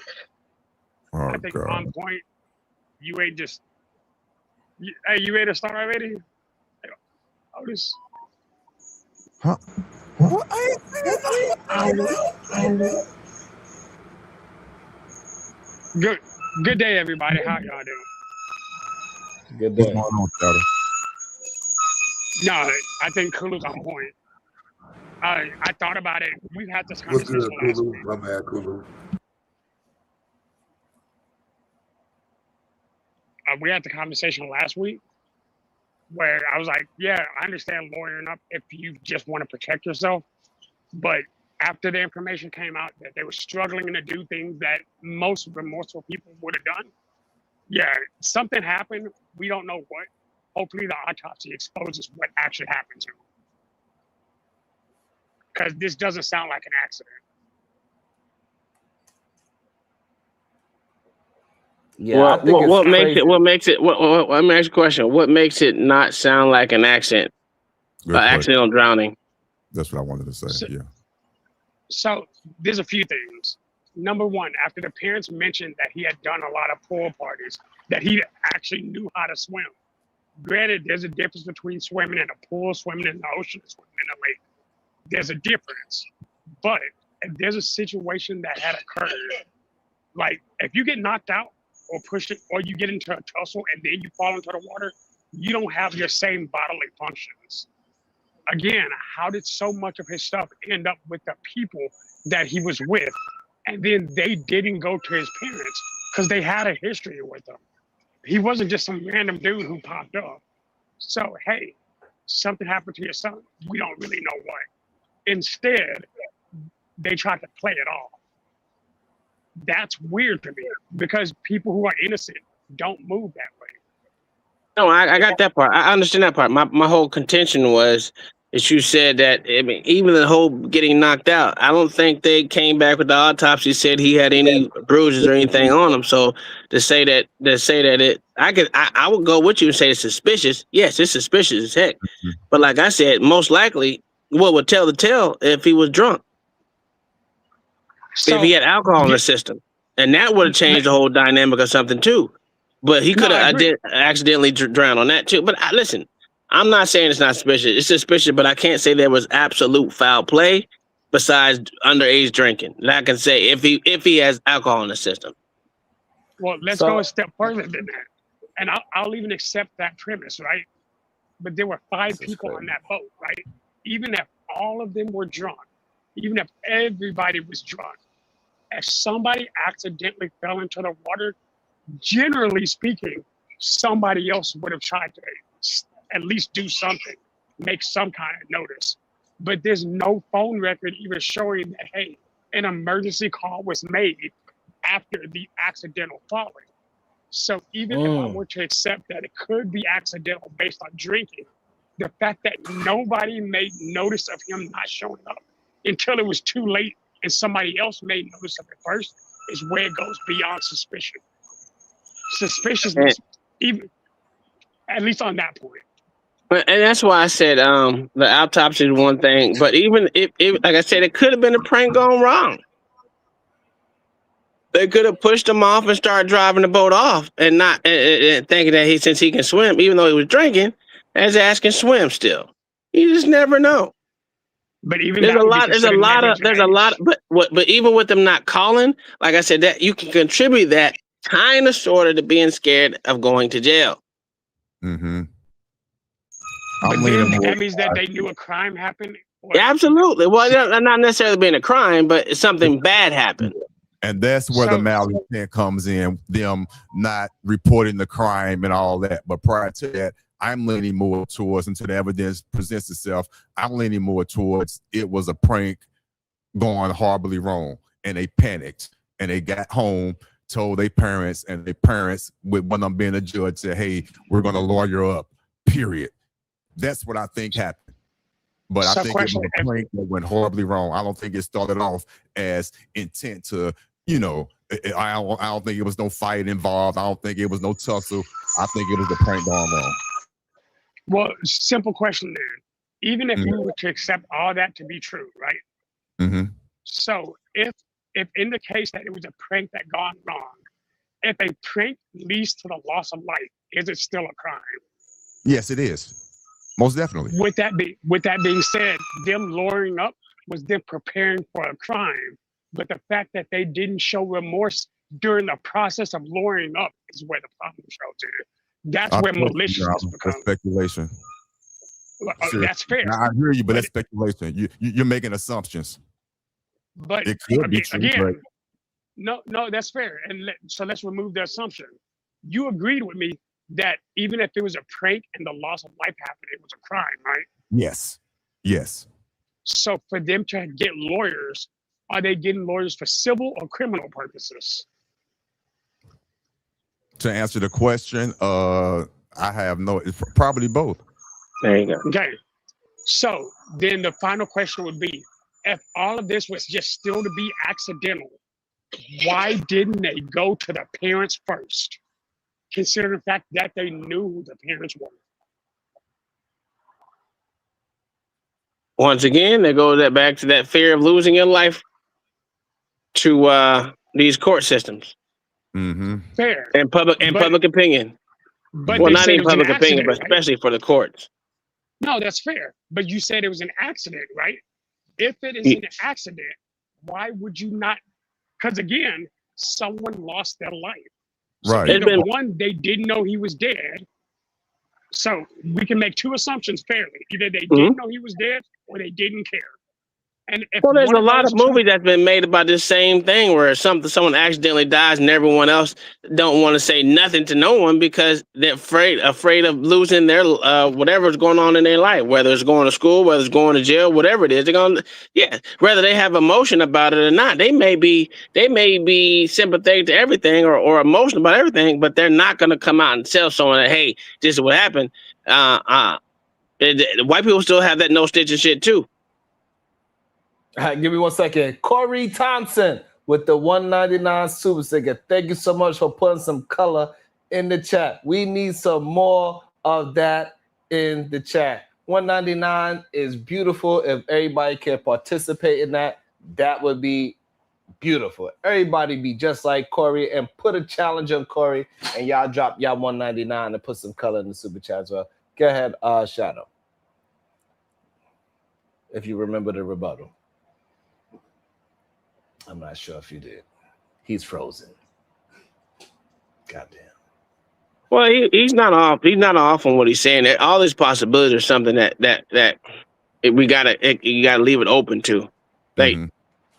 I think on point, you ain't just... Hey, you ready to start already? Otis? Huh? Good day, everybody. How y'all doing? Good day. No, I think Kulu's on point. I thought about it. We had this What's conversation good, last Kulu? week. My bad, Kulu. We had the conversation last week. where I was like, yeah, I understand lawyering up if you just want to protect yourself. But after the information came out that they were struggling to do things that most remorseful people would have done, yeah, something happened. We don't know what. Hopefully the autopsy exposes what actually happened to him. Because this doesn't sound like an accident. Yeah, I think it's what makes crazy. it? What makes it? Let me ask you a question. What makes it not sound like an accident? Accidental drowning. That's what I wanted to say. Yeah. So there's a few things. Number one, after the parents mentioned that he had done a lot of pool parties, that he actually knew how to swim. Granted, there's a difference between swimming in a pool, swimming in the ocean, and swimming in a lake. There's a difference. But if there's a situation that had occurred, like if you get knocked out or pushed it, or you get into a tussle and then you fall into the water, you don't have your same bodily functions. Again, how did so much of his stuff end up with the people that he was with? And then they didn't go to his parents because they had a history with him. He wasn't just some random dude who popped up. So, hey, something happened to your son. We don't really know what. Instead, they tried to play it off. That's weird to me because people who are innocent don't move that way. No, I got that part. I understand that part. My whole contention was that you said that, I mean, even the whole getting knocked out, I don't think they came back with the autopsy said he had any bruises or anything on him. So to say that I would go with you and say it's suspicious. Yes, it's suspicious as heck. But like I said, most likely what would tell the tale if he was drunk. So, if he had alcohol in the system. And that would have changed the whole dynamic of something too. But he could have accidentally drowned on that too. But listen, I'm not saying it's not suspicious. It's suspicious, but I can't say there was absolute foul play besides underage drinking. And I can say if he has alcohol in the system. Well, let's go a step further than that. And I'll even accept that premise, right? But there were 5 people on that boat, right? Even if all of them were drunk, even if everybody was drunk, if somebody accidentally fell into the water, generally speaking, somebody else would have tried to at least do something, make some kind of notice. But there's no phone record even showing that, hey, an emergency call was made after the accidental falling. So even if I were to accept that it could be accidental based on drinking, the fact that nobody made notice of him not showing up until it was too late and somebody else made notice of it first is where it goes beyond suspicion. Suspiciousness, even at least on that point. And that's why I said the autopsy is one thing, but even if like I said, it could have been a prank gone wrong. They could have pushed him off and started driving the boat off, and not thinking that since he can swim, even though he was drinking, his ass can swim still. You just never know. But even there's a lot, but even with them not calling, like I said, that you can contribute that kind of sort of to being scared of going to jail. Mm-hmm. But then that means that they knew a crime happened. Yeah, absolutely. Well, not necessarily being a crime, but something bad happened. And that's where the malintent comes in, them not reporting the crime and all that. But prior to that, I'm leaning more towards, until the evidence presents itself, I'm leaning more towards it was a prank going horribly wrong. And they panicked and they got home, told their parents, and their parents, with one of them being a judge, said, hey, we're going to lawyer up, period. That's what I think happened. But I think it was a prank that went horribly wrong. I don't think it started off as intent to, I don't think it was no fight involved. I don't think it was no tussle. I think it was a prank gone wrong. Well, simple question then. Even if we were to accept all that to be true, right? Mm-hmm. So if in the case that it was a prank that gone wrong, if a prank leads to the loss of life, is it still a crime? Yes, it is. Most definitely. With that being said, them lawyering up was them preparing for a crime. But the fact that they didn't show remorse during the process of lawyering up is where the problem shows in. That's where maliciousness becomes. Speculation. That's fair. Now, I hear you, but that's speculation. You're making assumptions. But it could be true, no, that's fair. And so let's remove the assumption. You agreed with me that even if it was a prank and the loss of life happened, it was a crime, right? Yes. Yes. So for them to get lawyers, are they getting lawyers for civil or criminal purposes? To answer the question, I have probably both. There you go. Okay. So then the final question would be, if all of this was just still to be accidental, why didn't they go to the parents first? Considering the fact that they knew who the parents were. Once again, there goes that back to that fear of losing your life to these court systems. Mm-hmm. Fair. And public opinion. But well, they not said even it was an public opinion, accident, but right? especially for the courts. No, that's fair. But you said it was an accident, right? If it is an accident, why would you not? Because again, someone lost their life. So Right. either one, they didn't know he was dead. So we can make two assumptions fairly. Either they didn't know he was dead or they didn't care. And if Well, there's one a lot of those two- movies that's been made about this same thing where someone accidentally dies and everyone else don't want to say nothing to no one because they're afraid of losing their whatever's going on in their life, whether it's going to school, whether it's going to jail, whatever it is. They're going whether they have emotion about it or not. They may be sympathetic to everything or emotional about everything, but they're not going to come out and tell someone that, hey, this is what happened. White people still have that no stitching shit too. Give me 1 second. Corey Thompson with the 199 super sticker. Thank you so much for putting some color in the chat. We need some more of that in the chat. 199 is beautiful. If everybody can participate in that, that would be beautiful. Everybody be just like Corey and put a challenge on Corey, and y'all drop y'all 199 and put some color in the super chat as well. Go ahead, Shadow. If you remember the rebuttal. I'm not sure if you did. He's frozen. Goddamn. Well, he's not off. He's not off on what he's saying. All these possibilities are something that you gotta leave it open to. Like,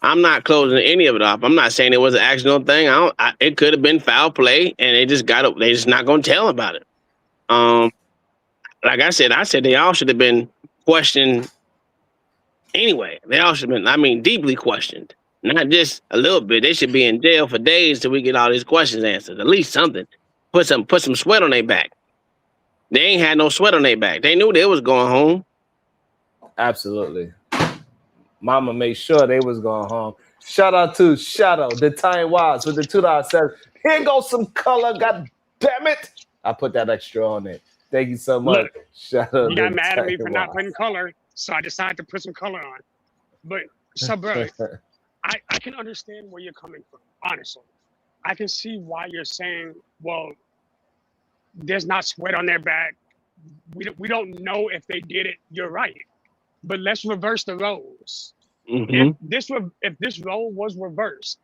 I'm not closing any of it off. I'm not saying it was an accidental thing. It could have been foul play, and they just not gonna tell about it. Like I said they all should have been questioned anyway. They all should have been, deeply questioned. Not just a little bit. They should be in jail for days till we get all these questions answered. At least something. Put some sweat on their back. They ain't had no sweat on their back. They knew they was going home. Absolutely. Mama made sure they was going home. Shout out to Shadow, the Time Wise with the $2 says, here goes some color. God damn it. I put that extra on it. Thank you so much. Look, Shadow. you got mad at me for not putting color, so I decided to put some color on. But so bro, I can understand where you're coming from, honestly. I can see why you're saying, well, there's not sweat on their back. We don't know if they did it. You're right. But let's reverse the roles. If this role was reversed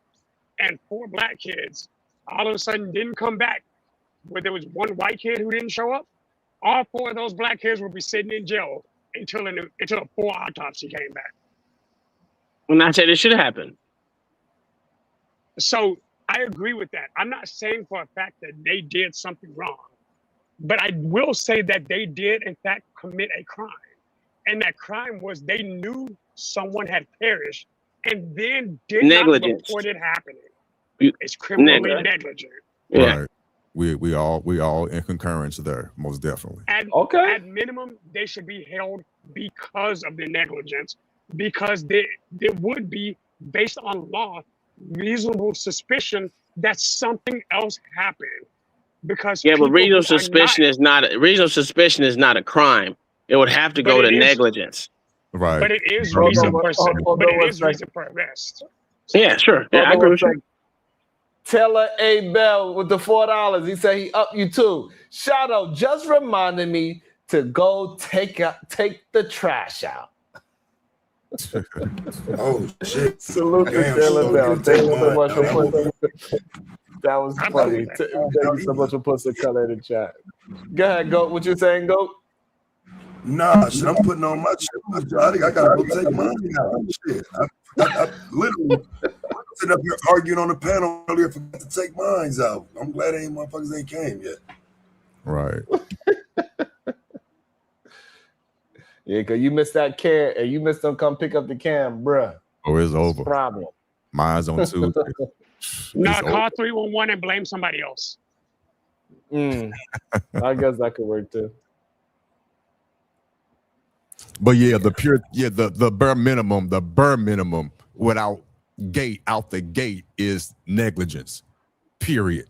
and 4 black kids all of a sudden didn't come back, where there was 1 white kid who didn't show up, all 4 of those black kids would be sitting in jail until a full autopsy came back. And I said it should happen. So I agree with that. I'm not saying for a fact that they did something wrong, but I will say that they did, in fact, commit a crime. And that crime was they knew someone had perished and then did not report it happening. It's criminally negligent. Yeah. Right. We all in concurrence there, most definitely. At minimum, they should be held because of the negligence, because there would be, based on law, reasonable suspicion that something else happened. Because but reasonable suspicion is not a crime. It would have to go to negligence. Right. But it is reason for arrest. Yeah, sure. Yeah, I agree with you. Taylor A. Bell with the $4. He said he upped you too. Shadow just reminded me to go take the trash out. Oh shit! Salute to Taylor Bell. Thank you so much for putting. That was funny. Thank you so much for putting the color in the chat. Go ahead, Goat. What you saying, Goat? Nah, shit. I'm putting on my shit. I think I gotta go take mine out. Shit. I literally sitting up here arguing on the panel earlier, forgot to take mine out. I'm glad motherfuckers ain't came yet. Right. Yeah, because you missed that can and you missed them come pick up the can, bruh. Oh, it's over. Problem. Mine's on Tuesday. No, call 311 and blame somebody else. I guess that could work too. But yeah, the bare minimum without out the gate is negligence. Period.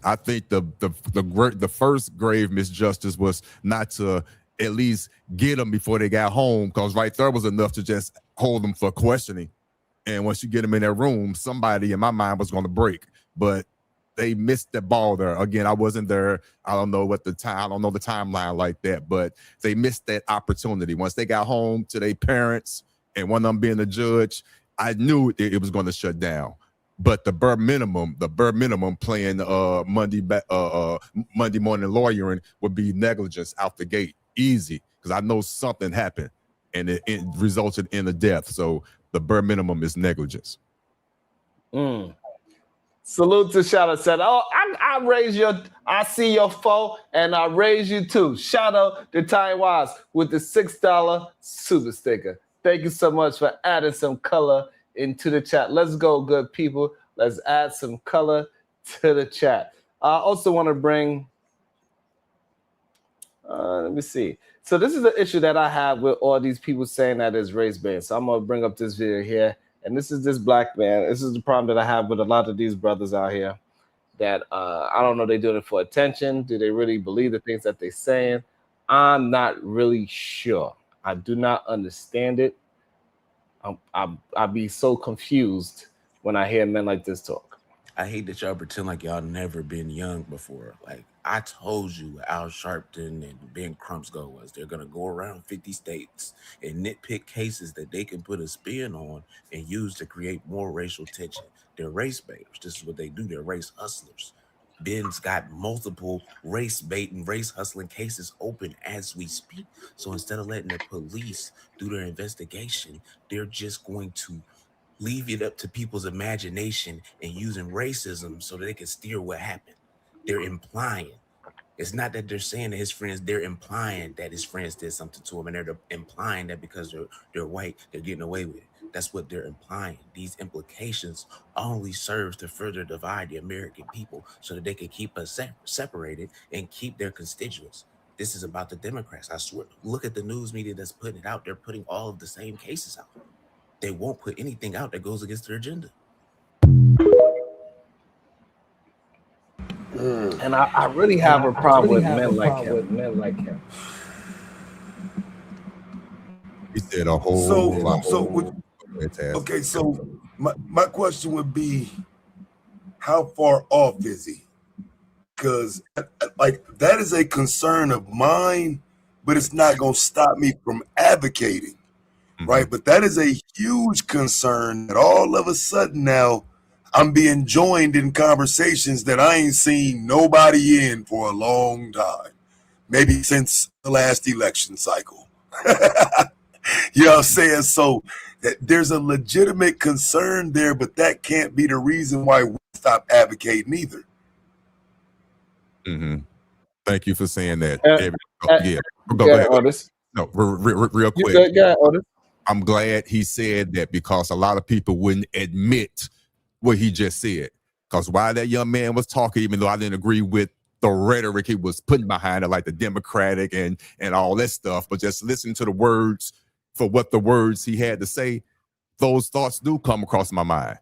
I think the first grave misjustice was not to at least get them before they got home, because right there was enough to just hold them for questioning. And once you get them in that room, somebody in my mind was going to break. But they missed the ball there. Again, I wasn't there. I don't know the timeline like that, but they missed that opportunity. Once they got home to their parents and one of them being the judge, I knew it was going to shut down. But the bare minimum playing Monday morning lawyering would be negligence out the gate. Easy, because I know something happened and it resulted in a death. So the bare minimum is negligence. Salute to Shadow said, "Oh, I see your foe and I raise you too." Shout out to Ty Wise with the $6 super sticker. Thank you so much for adding some color into the chat. Let's go, good people. Let's add some color to the chat. I also want to bring, let me see. So this is the issue that I have with all these people saying that it's race-based. So I'm going to bring up this video here. And this is this black man. This is the problem that I have with a lot of these brothers out here that I don't know, they doing it for attention. Do they really believe the things that they're saying? I'm not really sure. I do not understand it. I'd be so confused when I hear men like this talk. I hate that y'all pretend like y'all never been young before. Like, I told you what Al Sharpton and Ben Crump's goal was. They're going to go around 50 states and nitpick cases that they can put a spin on and use to create more racial tension. They're race baiters. This is what they do. They're race hustlers. Ben's got multiple race bait and race hustling cases open as we speak. So instead of letting the police do their investigation, they're just going to leave it up to people's imagination and using racism so that they can steer what happened. They're implying. It's not that they're saying that his friends, they're implying that his friends did something to him, and they're implying that because they're white, they're getting away with it. That's what they're implying. These implications only serves to further divide the American people so that they can keep us separated and keep their constituents. This is about the Democrats. I swear, look at the news media that's putting it out. They're putting all of the same cases out. They won't put anything out that goes against their agenda. And I really have a problem with men like him. He said a whole lot. Okay, so my question would be, how far off is he? Because like that is a concern of mine, but it's not going to stop me from advocating, right? But that is a huge concern that all of a sudden now I'm being joined in conversations that I ain't seen nobody in for a long time, maybe since the last election cycle. You know what I'm saying? So there's a legitimate concern there, but that can't be the reason why we stop advocating either. Thank you for saying that. Go ahead, Otis. No, real quick. Go ahead, Otis. I'm glad he said that, because a lot of people wouldn't admit what he just said. Because while that young man was talking, even though I didn't agree with the rhetoric he was putting behind it, like the Democratic and all that stuff, but just listen to the words for what the words he had to say, those thoughts do come across my mind.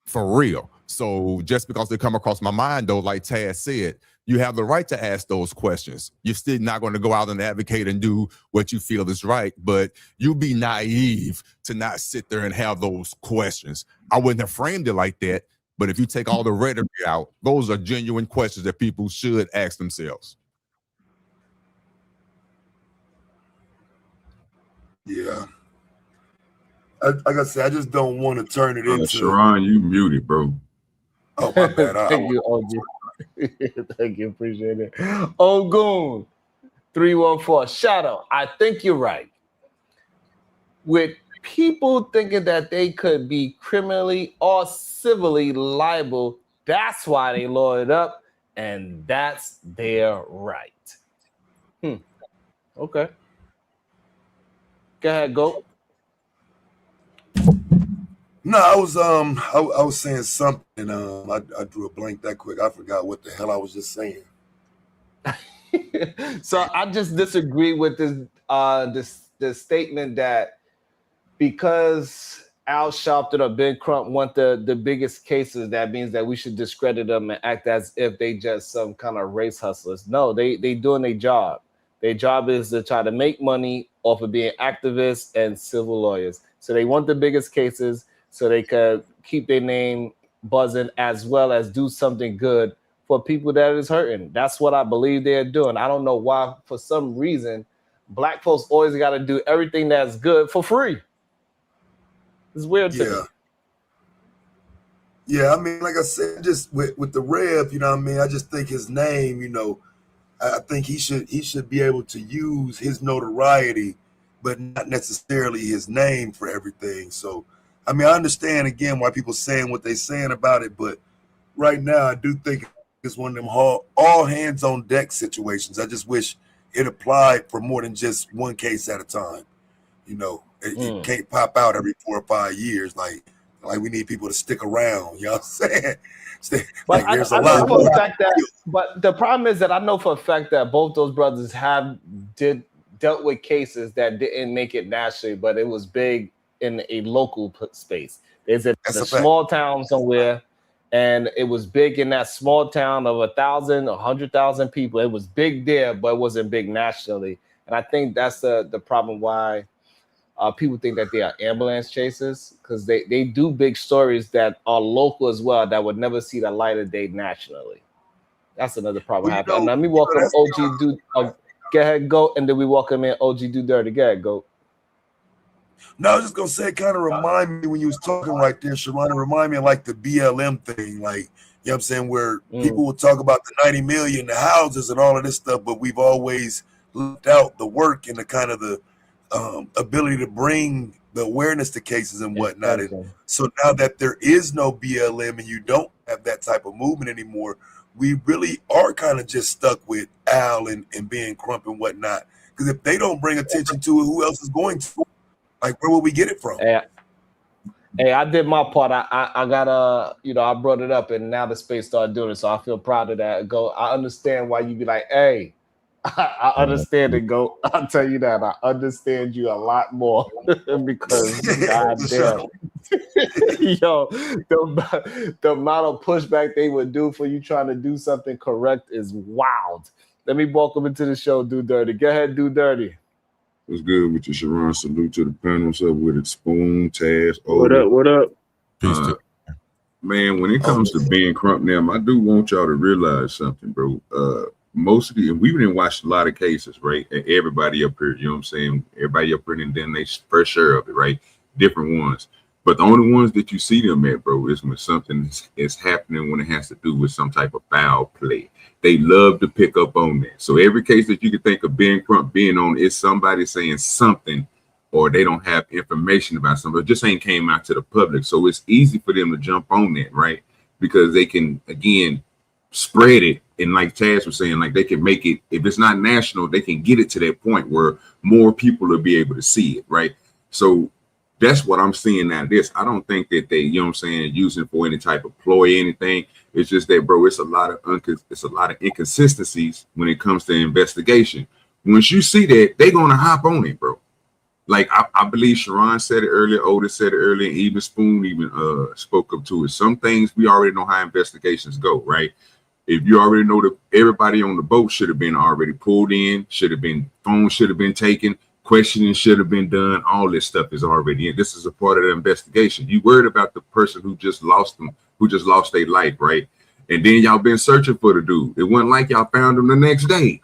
For real. So just because they come across my mind, though, like Taz said, you have the right to ask those questions. You're still not going to go out and advocate and do what you feel is right, but you be naive to not sit there and have those questions. I wouldn't have framed it like that, but if you take all the rhetoric out, those are genuine questions that people should ask themselves. Yeah. Like I said, I just don't want to turn it into. Sharon, you muted, bro. Oh, my bad. Thank you, OG. Thank you, appreciate it. Ogun 314 Shadow. I think you're right. With people thinking that they could be criminally or civilly liable, that's why they lawyered up and that's their right. Okay. Go ahead, go. No, I was saying something. I drew a blank that quick. I forgot what the hell I was just saying. So I just disagree with this statement that because Al Sharpton or Ben Crump want the biggest cases, that means that we should discredit them and act as if they just some kind of race hustlers. No, they doing their job. Their job is to try to make money off of being activists and civil lawyers. So they want the biggest cases so they could keep their name buzzing as well as do something good for people that is hurting. That's what I believe they're doing. I don't know why, for some reason, Black folks always got to do everything that's good for free. It's weird to me. Yeah, I mean, like I said, just with the Rev, you know what I mean? I just think his name, you know, I think he should be able to use his notoriety, but not necessarily his name for everything. So, I mean, I understand, again, why people saying what they're saying about it, but right now I do think it's one of them all hands on deck situations. I just wish it applied for more than just one case at a time. You know, it can't pop out every 4 or 5 years. Like we need people to stick around. You know what I'm saying? But I know for a fact that, but the problem is that I know for a fact that both those brothers dealt with cases that didn't make it nationally, but it was big in a local space. There's a small town somewhere, and it was big in that small town of 1,000, 100,000 people. It was big there, but it wasn't big nationally. And I think that's the problem why people think that they are ambulance chasers, because they do big stories that are local as well that would never see the light of day nationally. That's another problem happening. Let me welcome OG Dude. Go ahead, go, and then we welcome in OG Do Dirty. Go ahead, go. No, I was just gonna say, it kind of remind me when you was talking right there, Sharon, it remind me of like the BLM thing, like, you know what I'm saying, where people will talk about the 90 million, the houses and all of this stuff, but we've always left out the work and the kind of the ability to bring the awareness to cases and whatnot. And so now that there is no BLM and you don't have that type of movement anymore, we really are kind of just stuck with Al and Ben Crump and whatnot. Because if they don't bring attention to it, who else is going to? Like, where will we get it from? Hey, I did my part. I got I brought it up, and now the space started doing it, so I feel proud of that. Go. I understand why you be like, hey, I understand it. Go. I'll tell you that I understand you a lot more because goddamn, yo, the amount of pushback they would do for you trying to do something correct is wild. Let me welcome into the show, Do Dirty. Go ahead, Do Dirty. What's good with you, Sharon? Salute to the panel. What's up with it? Spoon, Taz. What up? What up? Man, when it comes to Ben Crump now, I do want y'all to realize something, bro. Most of the, and we didn't watch a lot of cases, right? And everybody up here, you know what I'm saying? Everybody up here, and then they first share of it, right? Different ones. But the only ones that you see them at, bro, is when something is happening when it has to do with some type of foul play. They love to pick up on that. So every case that you can think of Ben Crump being on is somebody saying something, or they don't have information about something. It just ain't came out to the public. So it's easy for them to jump on that, right? Because they can, again, spread it. And like Taz was saying, like they can make it, if it's not national, they can get it to that point where more people will be able to see it, right? So that's what I'm seeing out of this. I don't think that they, you know what I'm saying, using for any type of ploy or anything. It's just that, bro, it's a lot of inconsistencies when it comes to investigation. Once you see that, they're gonna hop on it, bro. Like I believe Sharon said it earlier, Otis said it earlier, and even Spoon even spoke up to it. Some things we already know how investigations go, right? If you already know that everybody on the boat should have been already pulled in, phones should have been taken, questioning should have been done, all this stuff is already in. This is a part of the investigation. You worried about the person who just lost their life, right? And then y'all been searching for the dude. It wasn't like y'all found him the next day.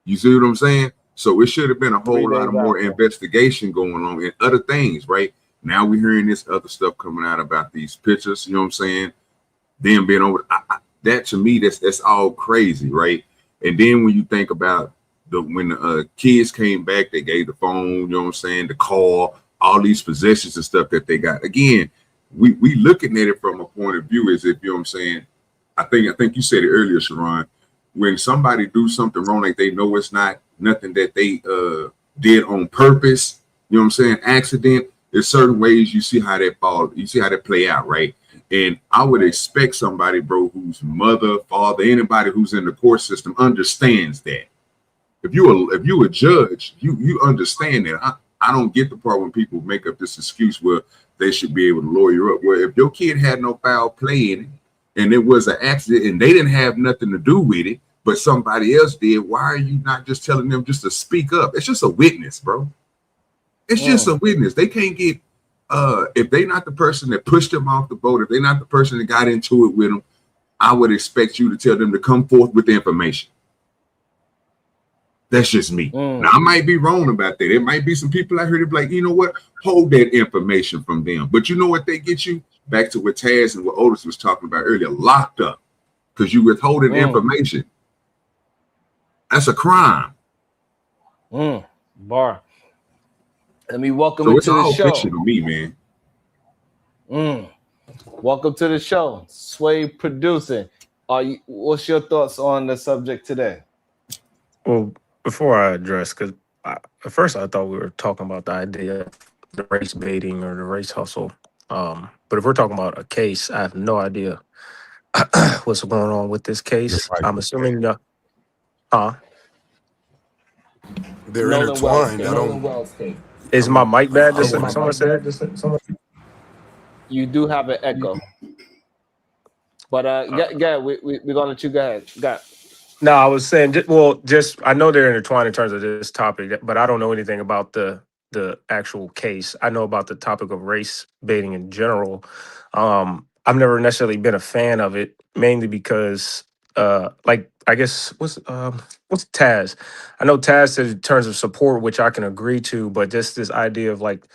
You see what I'm saying? So it should have been a whole lot of more investigation going on and other things, right? Now we're hearing this other stuff coming out about these pictures, you know what I'm saying? Them being over, that to me, that's all crazy, right? And then when you think about when the kids came back, they gave the phone, you know what I'm saying, the car, all these possessions and stuff that they got. Again, we looking at it from a point of view as if, you know what I'm saying, I think you said it earlier, Sharon. When somebody do something wrong, like they know it's not nothing that they did on purpose, you know what I'm saying? Accident. There's certain ways you see how that fall, you see how that play out, right? And I would expect somebody, bro, whose mother, father, anybody who's in the court system understands that. If you a judge, you understand that. I don't get the part when people make up this excuse where they should be able to lawyer up. Well, if your kid had no foul play in it and it was an accident and they didn't have nothing to do with it, but somebody else did, why are you not just telling them just to speak up? It's just a witness, bro. It's just a witness. They can't get, if they're not the person that pushed them off the boat, if they're not the person that got into it with them, I would expect you to tell them to come forth with the information. That's just me. Now, I might be wrong about that. It might be some people out here that be like, you know what? Hold that information from them. But you know what they get you? Back to what Taz and what Otis was talking about earlier, locked up because you withholding information. That's a crime. Bar. Let me welcome So you it's to the all show. fiction to me, man. Welcome to the show. Sway producing. What's your thoughts on the subject today? Well, before I address, because at first I thought we were talking about the idea of the race baiting or the race hustle. But if we're talking about a case, I have no idea what's going on with this case. I'm assuming the They're Nolan intertwined. Wells, Nolan Wells case. Is my mic bad? Someone said. You do have an echo. But we're gonna let you go ahead. Go. No, I was saying, I know they're intertwined in terms of this topic, but I don't know anything about the actual case. I know about the topic of race baiting in general. I've never necessarily been a fan of it, mainly because, I guess what's Taz? I know Taz said in terms of support, which I can agree to, but just this idea of like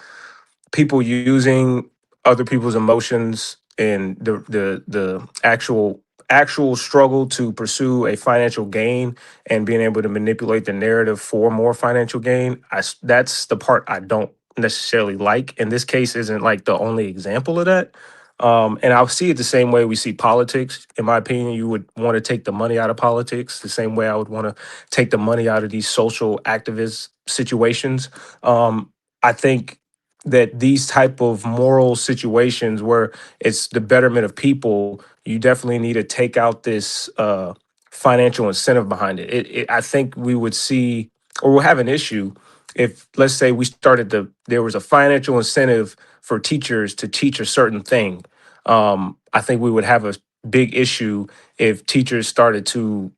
people using other people's emotions and the actual struggle to pursue a financial gain and being able to manipulate the narrative for more financial gain. That's the part I don't necessarily like. And this case isn't like the only example of that. And I'll see it the same way we see politics. In my opinion, you would want to take the money out of politics the same way I would want to take the money out of these social activist situations. I think that these type of moral situations where it's the betterment of people, you definitely need to take out this financial incentive behind it. I think we would see, or we'll have an issue if, let's say, there was a financial incentive for teachers to teach a certain thing. I think we would have a big issue if teachers started to,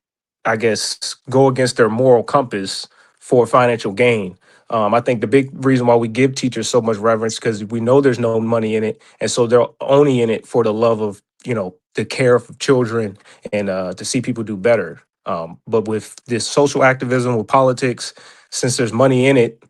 I guess, go against their moral compass for financial gain. I think the big reason why we give teachers so much reverence because we know there's no money in it, and so they're only in it for the love of the care of children and to see people do better. But with this social activism, with politics, since there's money in it,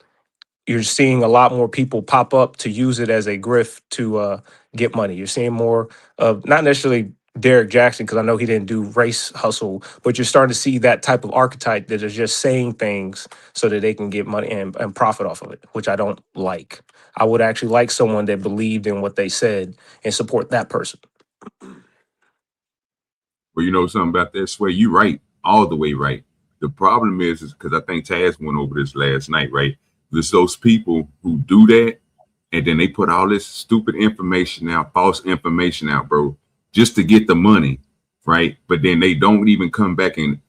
you're seeing a lot more people pop up to use it as a grift to get money. You're seeing more of not necessarily Derek Jackson, because I know he didn't do race hustle, but you're starting to see that type of archetype that is just saying things so that they can get money and profit off of it, which I don't like. I would actually like someone that believed in what they said and support that person. Well, you know something about that, Sway? You right, all the way right. The problem is because I think Taz went over this last night, right? There's those people who do that, and then they put all this stupid information out, false information out, bro, just to get the money, right? But then they don't even come back and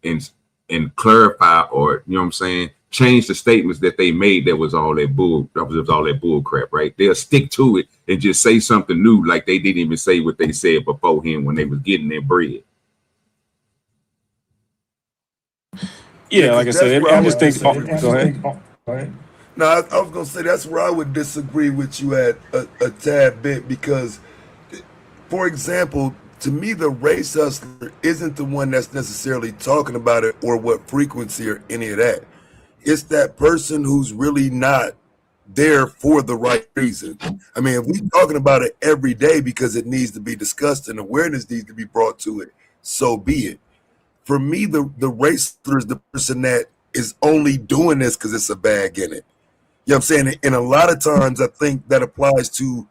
clarify or, you know what I'm saying, change the statements that they made that was all that bull crap, right? They'll stick to it and just say something new like they didn't even say what they said beforehand when they was getting their bread. Yeah, like I said, I just think. Go ahead. No, I was gonna say that's where I would disagree with you at a tad bit because, for example, to me the race hustler isn't the one that's necessarily talking about it or what frequency or any of that. It's that person who's really not there for the right reason. I mean, if we're talking about it every day because it needs to be discussed and awareness needs to be brought to it, so be it. For me, the race hustler is the person that is only doing this because it's a bag in it. You know what I'm saying? And a lot of times I think that applies to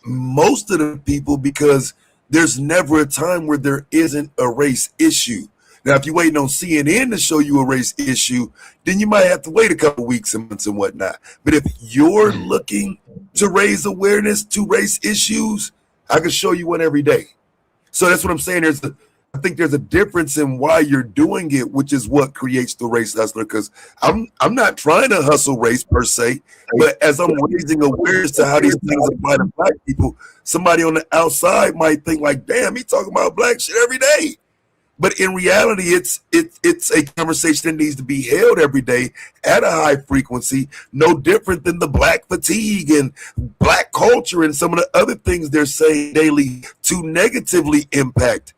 most of the people because there's never a time where there isn't a race issue. Now, if you're waiting on CNN to show you a race issue, then you might have to wait a couple weeks and months and whatnot. But if you're looking to raise awareness to race issues, I can show you one every day. So that's what I'm saying. I think there's a difference in why you're doing it, which is what creates the race hustler. Because I'm not trying to hustle race per se, but as I'm raising awareness to how these things apply to black people, somebody on the outside might think like, damn, he talking about black shit every day. But in reality, it's a conversation that needs to be held every day at a high frequency, no different than the black fatigue and black culture and some of the other things they're saying daily to negatively impact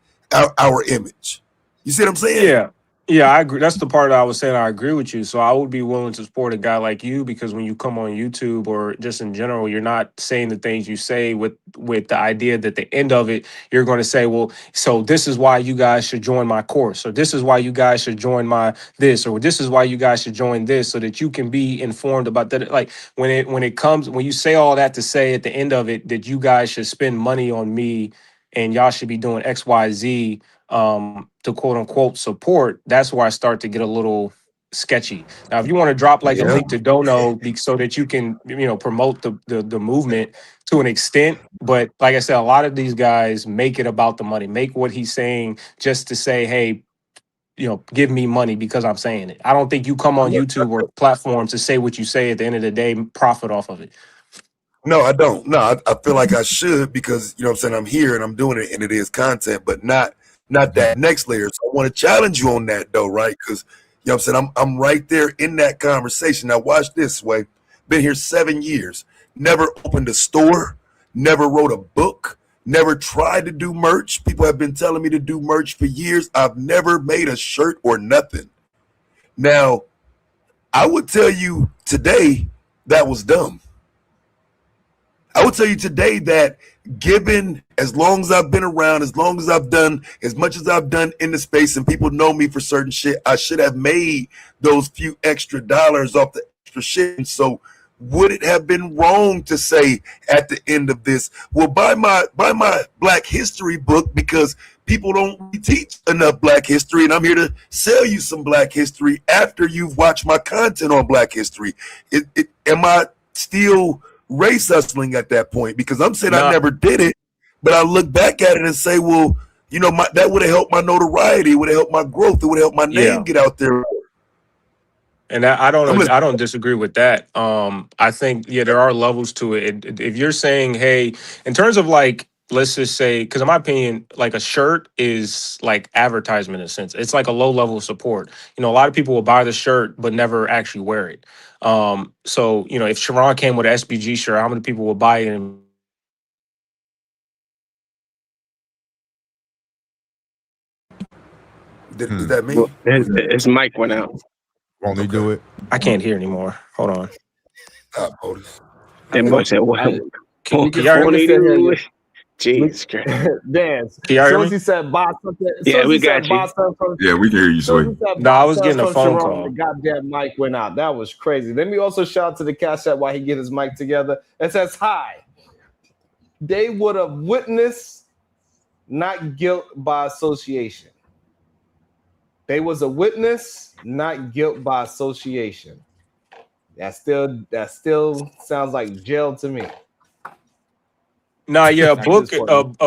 our image. You see what I'm saying? Yeah, I agree. That's the part I was saying. I agree with you. So I would be willing to support a guy like you because when you come on YouTube or just in general, you're not saying the things you say with the idea that the end of it, you're going to say, well, so this is why you guys should join my course, or this is why you guys should join my this, or this is why you guys should join this, so that you can be informed about that. Like when you say all that to say at the end of it that you guys should spend money on me and y'all should be doing X, Y, Z. To quote unquote support, that's where I start to get a little sketchy. Now, if you want to drop like a link to Dono so that you can, promote the movement to an extent, but like I said, a lot of these guys make it about the money, make what he's saying just to say, hey, give me money because I'm saying it. I don't think you come on YouTube or platforms to say what you say at the end of the day, profit off of it. No, I don't. No, I feel like I should because, what I'm saying, I'm here and I'm doing it and it is content, but not that next layer. So I want to challenge you on that though, right? Because I'm saying, I'm right there in that conversation. Now watch this way. Been here 7 years, never opened a store, never wrote a book, never tried to do merch. People have been telling me to do merch for years. I've never made a shirt or nothing. Now, I would tell you today that was dumb. I would tell you today that given as long as I've been around, as long as I've done, as much as I've done in the space and people know me for certain shit, I should have made those few extra dollars off the extra shit. And so would it have been wrong to say at the end of this, well, buy my Black History book because people don't teach enough Black history and I'm here to sell you some Black history after you've watched my content on Black history. Am I still race hustling at that point? Because I'm saying I never did it, but I look back at it and say, well, that would have helped my notoriety, it would have helped my growth, it would have helped my name get out there. And I don't disagree with that. I think there are levels to it. If you're saying, hey, in terms of like, let's just say, because in my opinion, like a shirt is like advertisement in a sense. It's like a low level of support. A lot of people will buy the shirt but never actually wear it. So if Sharon came with an SBG shirt, how many people will buy it? Is that me? His mic went out. Won't he do it? I can't hear anymore. Hold on. That boy said, "What? Can y'all hear me? Jesus Christ. Dance. Can y'all hear me? He said, buy something. Yeah, we got you. Yeah, we can hear you, Sway. No, I was getting a phone call. The goddamn mic went out. That was crazy. Let me also shout out to the Cash App while he get his mic together. It says, hi. They would have witnessed not guilt by association. They was a witness, not guilt by association. That still sounds like jail to me. Nah, yeah, a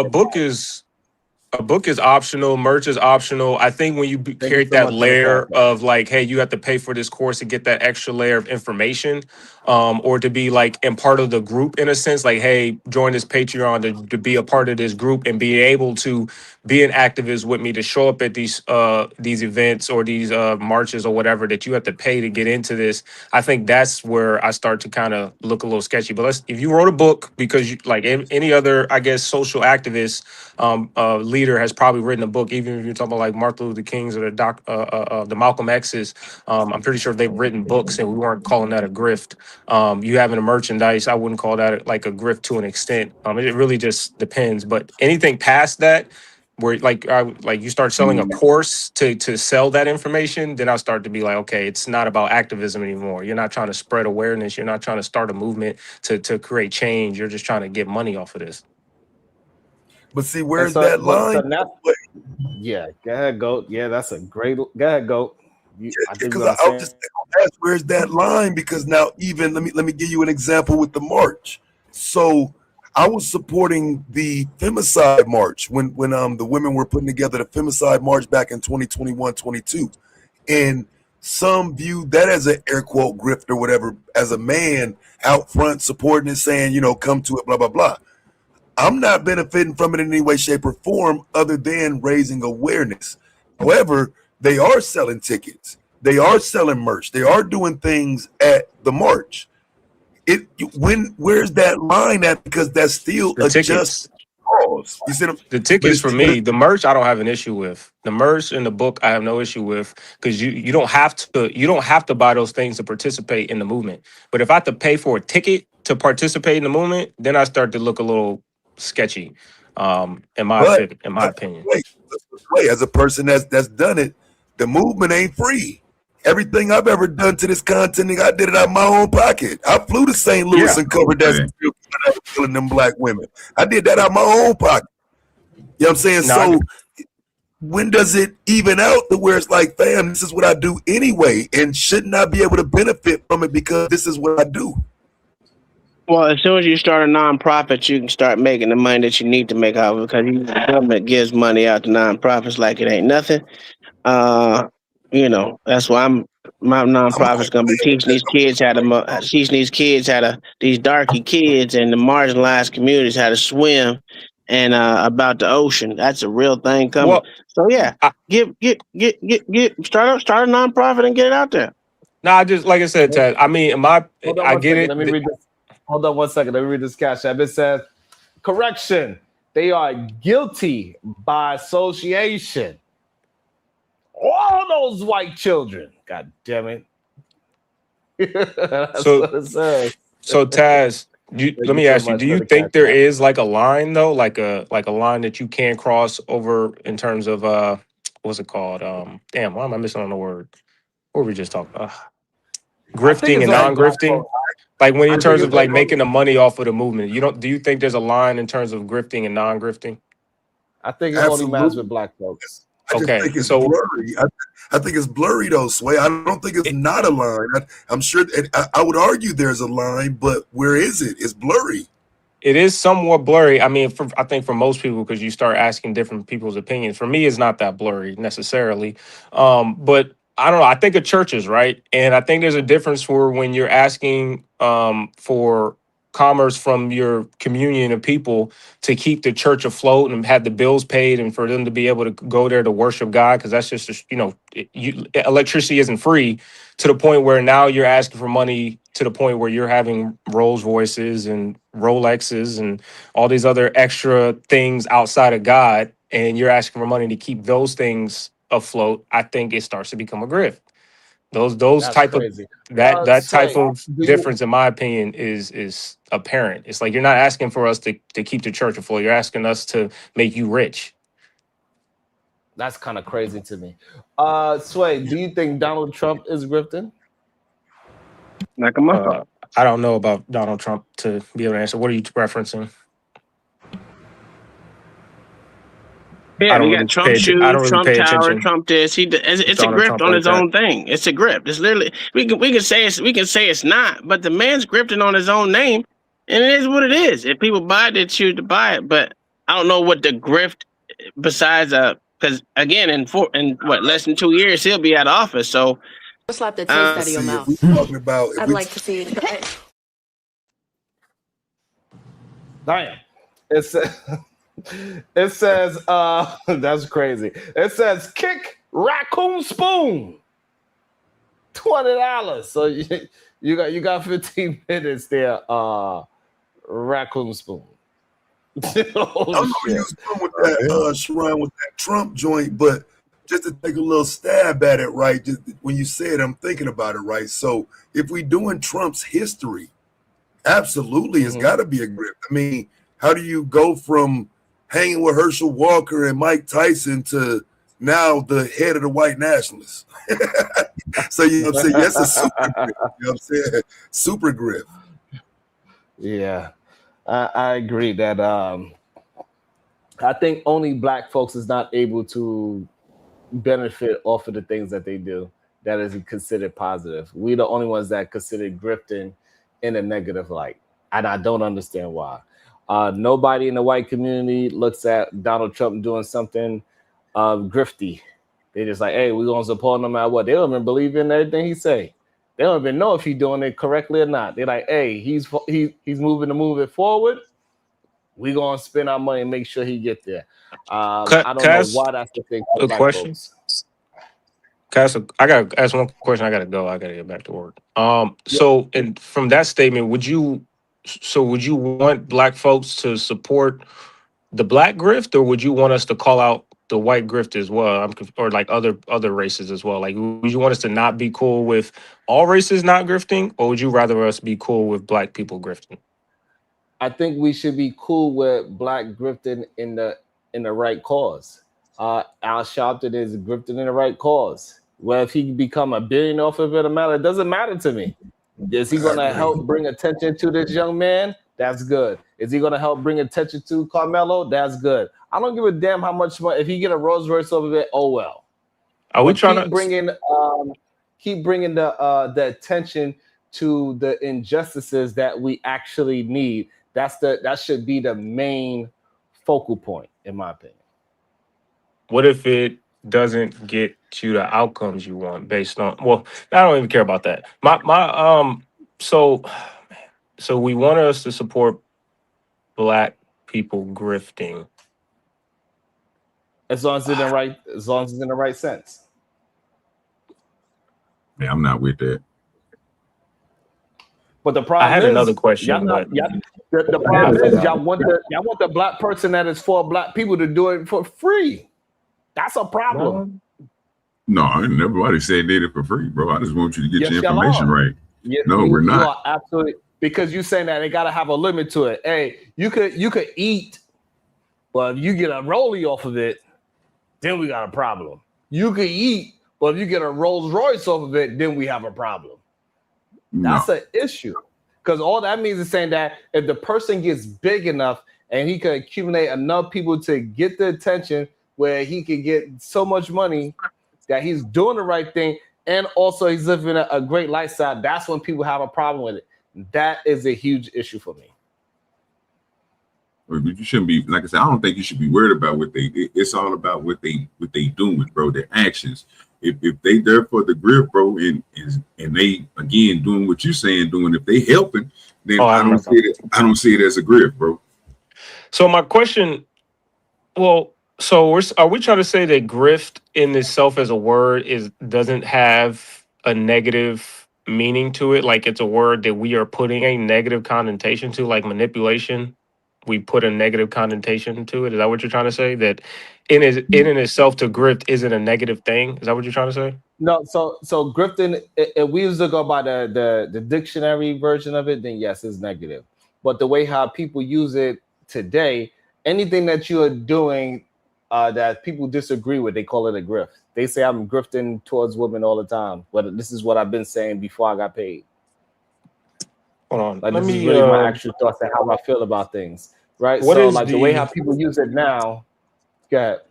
book is optional. Merch is optional. I think when you create that layer of like, hey, you have to pay for this course to get that extra layer of information, or to be like in part of the group in a sense, like, hey, join this Patreon to be a part of this group and be able to be an activist with me, to show up at these events or these marches or whatever that you have to pay to get into this. I think that's where I start to kind of look a little sketchy. But if you wrote a book, because you, like any other, I guess, social activist leader has probably written a book, even if you're talking about like Martin Luther King's or the Malcolm X's, I'm pretty sure they've written books and we weren't calling that a grift. You having a merchandise, I wouldn't call that like a grift to an extent. It really just depends. But anything past that, where like you start selling a course to sell that information, then I'll start to be like, okay, it's not about activism anymore. You're not trying to spread awareness. You're not trying to start a movement to create change. You're just trying to get money off of this. But see, where's so, that but, line? so now, yeah, go ahead, Goat. Yeah, that's a great. Go ahead, Goat. I think Because you're I was just gonna ask, where's that line? Because now, even let me give you an example with the march. So I was supporting the femicide march when the women were putting together the femicide march back in 2021, 22. And some viewed that as an air quote grift or whatever, as a man out front supporting and saying, you know, come to it, blah, blah, blah. I'm not benefiting from it in any way, shape, or form other than raising awareness. However, they are selling tickets. They are selling merch. They are doing things at the march. Where's that line at? Because that's still The a tickets. just cause. You see the tickets for me, the merch I don't have an issue with. The merch and the book I have no issue with, because you don't have to buy those things to participate in the movement. But if I have to pay for a ticket to participate in the movement, then I start to look a little sketchy. In my opinion. Wait, as a person that's done it, the movement ain't free. Everything I've ever done to this content, I did it out of my own pocket. I flew to St. Louis and covered that killing them black women. I did that out of my own pocket. You know what I'm saying? So when does it even out to where it's like, fam, this is what I do anyway, and shouldn't I be able to benefit from it because this is what I do? Well, as soon as you start a nonprofit, you can start making the money that you need to make out of it, because the government gives money out to nonprofits like it ain't nothing. You know, that's why my nonprofit's gonna be teaching these kids these darky kids and the marginalized communities how to swim and about the ocean. That's a real thing coming. Well, so yeah, start a nonprofit and get it out there. No, I just, like I said, Ted, I mean, I get it. Let me read this. Hold on 1 second. Let me read this cash app. It says, correction, they are guilty by association. All those white children. God damn it. That's what it says. So Taz, let me ask you, do you think there is like a line though? Like a line that you can cross over in terms of what's it called? Damn, why am I missing on the word? What were we just talking about? Grifting and non-grifting? Like when in terms of like making the money off of the movement, do you think there's a line in terms of grifting and non-grifting? I think it only matters with black folks. I just think it's blurry. I think it's blurry though, Sway. I don't think it's not a line. I'm sure. I would argue there's a line, but where is it? It's blurry. It is somewhat blurry. I mean, I think for most people, because you start asking different people's opinions. For me, it's not that blurry necessarily. But I don't know. I think of churches, right? And I think there's a difference for when you're asking for commerce from your communion of people to keep the church afloat and have the bills paid and for them to be able to go there to worship God, because that's just, electricity isn't free, to the point where now you're asking for money to the point where you're having Rolls Royces and Rolexes and all these other extra things outside of God, and you're asking for money to keep those things afloat. I think it starts to become a grift. Those That's type crazy. of that type of difference, in my opinion, is apparent. It's like you're not asking for us to keep the church afloat. You're asking us to make you rich. That's kind of crazy to me. Sway, do you think Donald Trump is grifting? Like a motherfucker. I don't know about Donald Trump to be able to answer. What are you referencing? Yeah, we got Trump shoes, Trump tower, Trump this. It's a grift on his own thing. It's a grift. It's literally we can say it's not, but the man's grifting on his own name, and it is what it is. If people buy it, they choose to buy it. But I don't know what the grift besides because again, in less than 2 years he'll be out of office. So slap the taste out of your mouth. I'd like to see it. Damn. It says, that's crazy. It says, kick raccoon spoon, $20. So you got 15 minutes there. Raccoon spoon. I'm gonna use with that Sharon with that Trump joint, but just to take a little stab at it, right? Just when you say it, I'm thinking about it, right? So if we doing Trump's history, absolutely, it's got to be a grip. I mean, how do you go from hanging with Herschel Walker and Mike Tyson to now the head of the white nationalists? So you know what I'm saying? That's a super grip. You know what I'm saying? Super grip. Yeah, I agree that I think only black folks is not able to benefit off of the things that they do that is considered positive. We're the only ones that consider grifting in a negative light. And I don't understand why. Nobody in the white community looks at Donald Trump doing something grifty. They just like, hey, we're gonna support him no matter what. They don't even believe in everything he say. They don't even know if he's doing it correctly or not. They're like, hey, he's moving to move it forward. We're gonna spend our money and make sure he get there. I don't know why that's the thing for a black question? folks. I gotta ask one question. I gotta go. I gotta get back to work. So, and from that statement, would you want black folks to support the black grift, or would you want us to call out the white grift as well, or like other races as well? Like, would you want us to not be cool with all races not grifting, or would you rather us be cool with black people grifting? I think we should be cool with black grifting in the right cause. Al Sharpton is grifting in the right cause. Well, if he become a billionaire off of it doesn't matter to me. Is he going to help bring attention to this young man? That's good. Is he going to help bring attention to Carmelo? That's good. I don't give a damn how much money. If he get a Rolls Royce over it, oh well. Are we trying to keep bringing the attention to the injustices that we actually need? That should be the main focal point, in my opinion. What if it doesn't get you the outcomes you want based on? Well, I don't even care about that. So we want us to support black people grifting. As long as it's in the right sense. Yeah, I'm not with that. But the problem I had another question. The problem is y'all want the black person that is for black people to do it for free. That's a problem. No, nobody said did it for free, bro. I just want you to get your y'all information right. No, we're not. You are absolutely, because you're saying that they gotta have a limit to it. Hey, you could eat, but if you get a rollie off of it, then we got a problem. You could eat, but if you get a Rolls Royce off of it, then we have a problem. That's an issue. Because all that means is saying that if the person gets big enough and he could accumulate enough people to get the attention where he could get so much money that he's doing the right thing and also he's living a great lifestyle, that's when people have a problem with it. That is a huge issue for me. But you shouldn't be, like I said, I don't think you should be worried about what it's all about what they doing, bro, their actions. If they there for the grip, bro, and they again doing what you're saying, if they helping, then I don't see it as a grip, bro. So my question, are we trying to say that grift in itself as a word doesn't have a negative meaning to it? Like it's a word that we are putting a negative connotation to, like manipulation? We put a negative connotation to it. Is that what you're trying to say? That in itself to grift isn't a negative thing? Is that what you're trying to say? No, so grifting, if we was to go by the dictionary version of it, then yes, it's negative. But the way how people use it today, anything that you are doing that people disagree with, they call it a grift. They say I'm grifting towards women all the time. But this is what I've been saying before I got paid. Hold on. Like, this is really my actual thoughts and how I feel about things. Right? So like the way how people use it now, go ahead.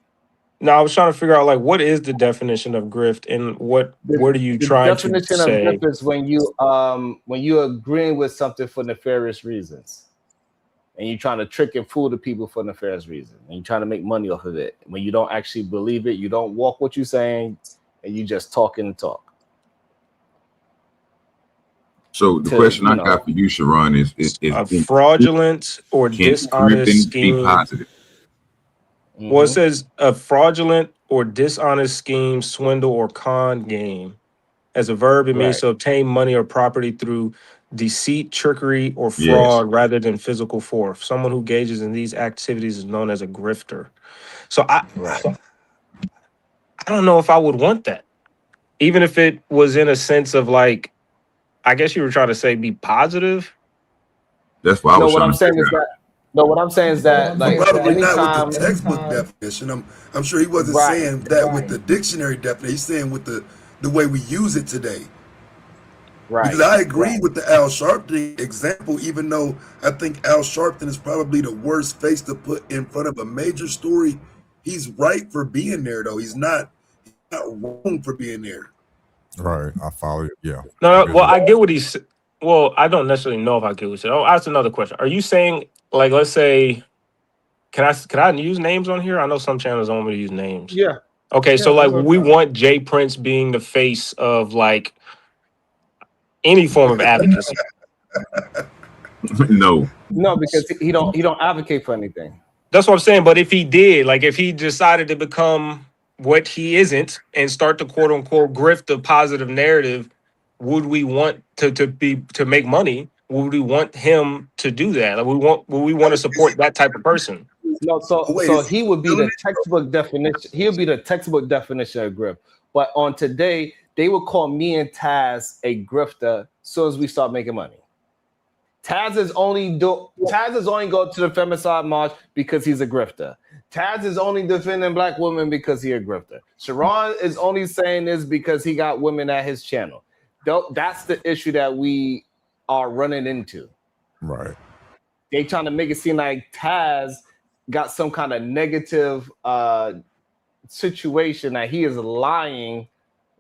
No, I was trying to figure out like what is the definition of grift and what are you trying to say? The definition of grift is when you agreeing with something for nefarious reasons. And you're trying to trick and fool the people for nefarious reasons. And you're trying to make money off of it. When you don't actually believe it, you don't walk what you're saying, and you just talk and talk. So the question I got for you, Sharon, is a fraudulent or dishonest scheme. Positive? Well, it says a fraudulent or dishonest scheme, swindle, or con game. As a verb, it means to obtain money or property through deceit, trickery, or fraud rather than physical force. Someone who engages in these activities is known as a grifter. So I don't know if I would want that. Even if it was in a sense of like, I guess you were trying to say be positive. That's why I was what I'm saying is that. No, what I'm saying is that, like, probably anytime, not with the textbook definition. I'm sure he wasn't saying that with the dictionary definition. He's saying with the way we use it today. Right. Because I agree with the Al Sharpton example, even though I think Al Sharpton is probably the worst face to put in front of a major story. He's right for being there, though. He's not wrong for being there. Right. I follow you. Yeah. No, well, I get what he's. Well, I don't necessarily know if I get what he's saying. I'll ask another question. Are you saying, like, let's say, can I use names on here? I know some channels don't want me to use names. Yeah. Okay, Yeah, so like that's we okay. want Jay Prince being the face of like any form of advocacy. No, because he don't advocate for anything. That's what I'm saying. But if he did, like if he decided to become what he isn't and start to quote unquote grift the positive narrative, would we want to make money? Would we want him to do that? Like would we want to support that type of person? No, so he would be the textbook definition. He would be the textbook definition of grift. But on today, they would call me and Taz a grifter as soon as we start making money. Taz is only going to the femicide march because he's a grifter. Taz is only defending black women because he's a grifter. Sharon is only saying this because he got women at his channel. That's the issue that we are running into. Right. They trying to make it seem like Taz got some kind of negative situation that he is lying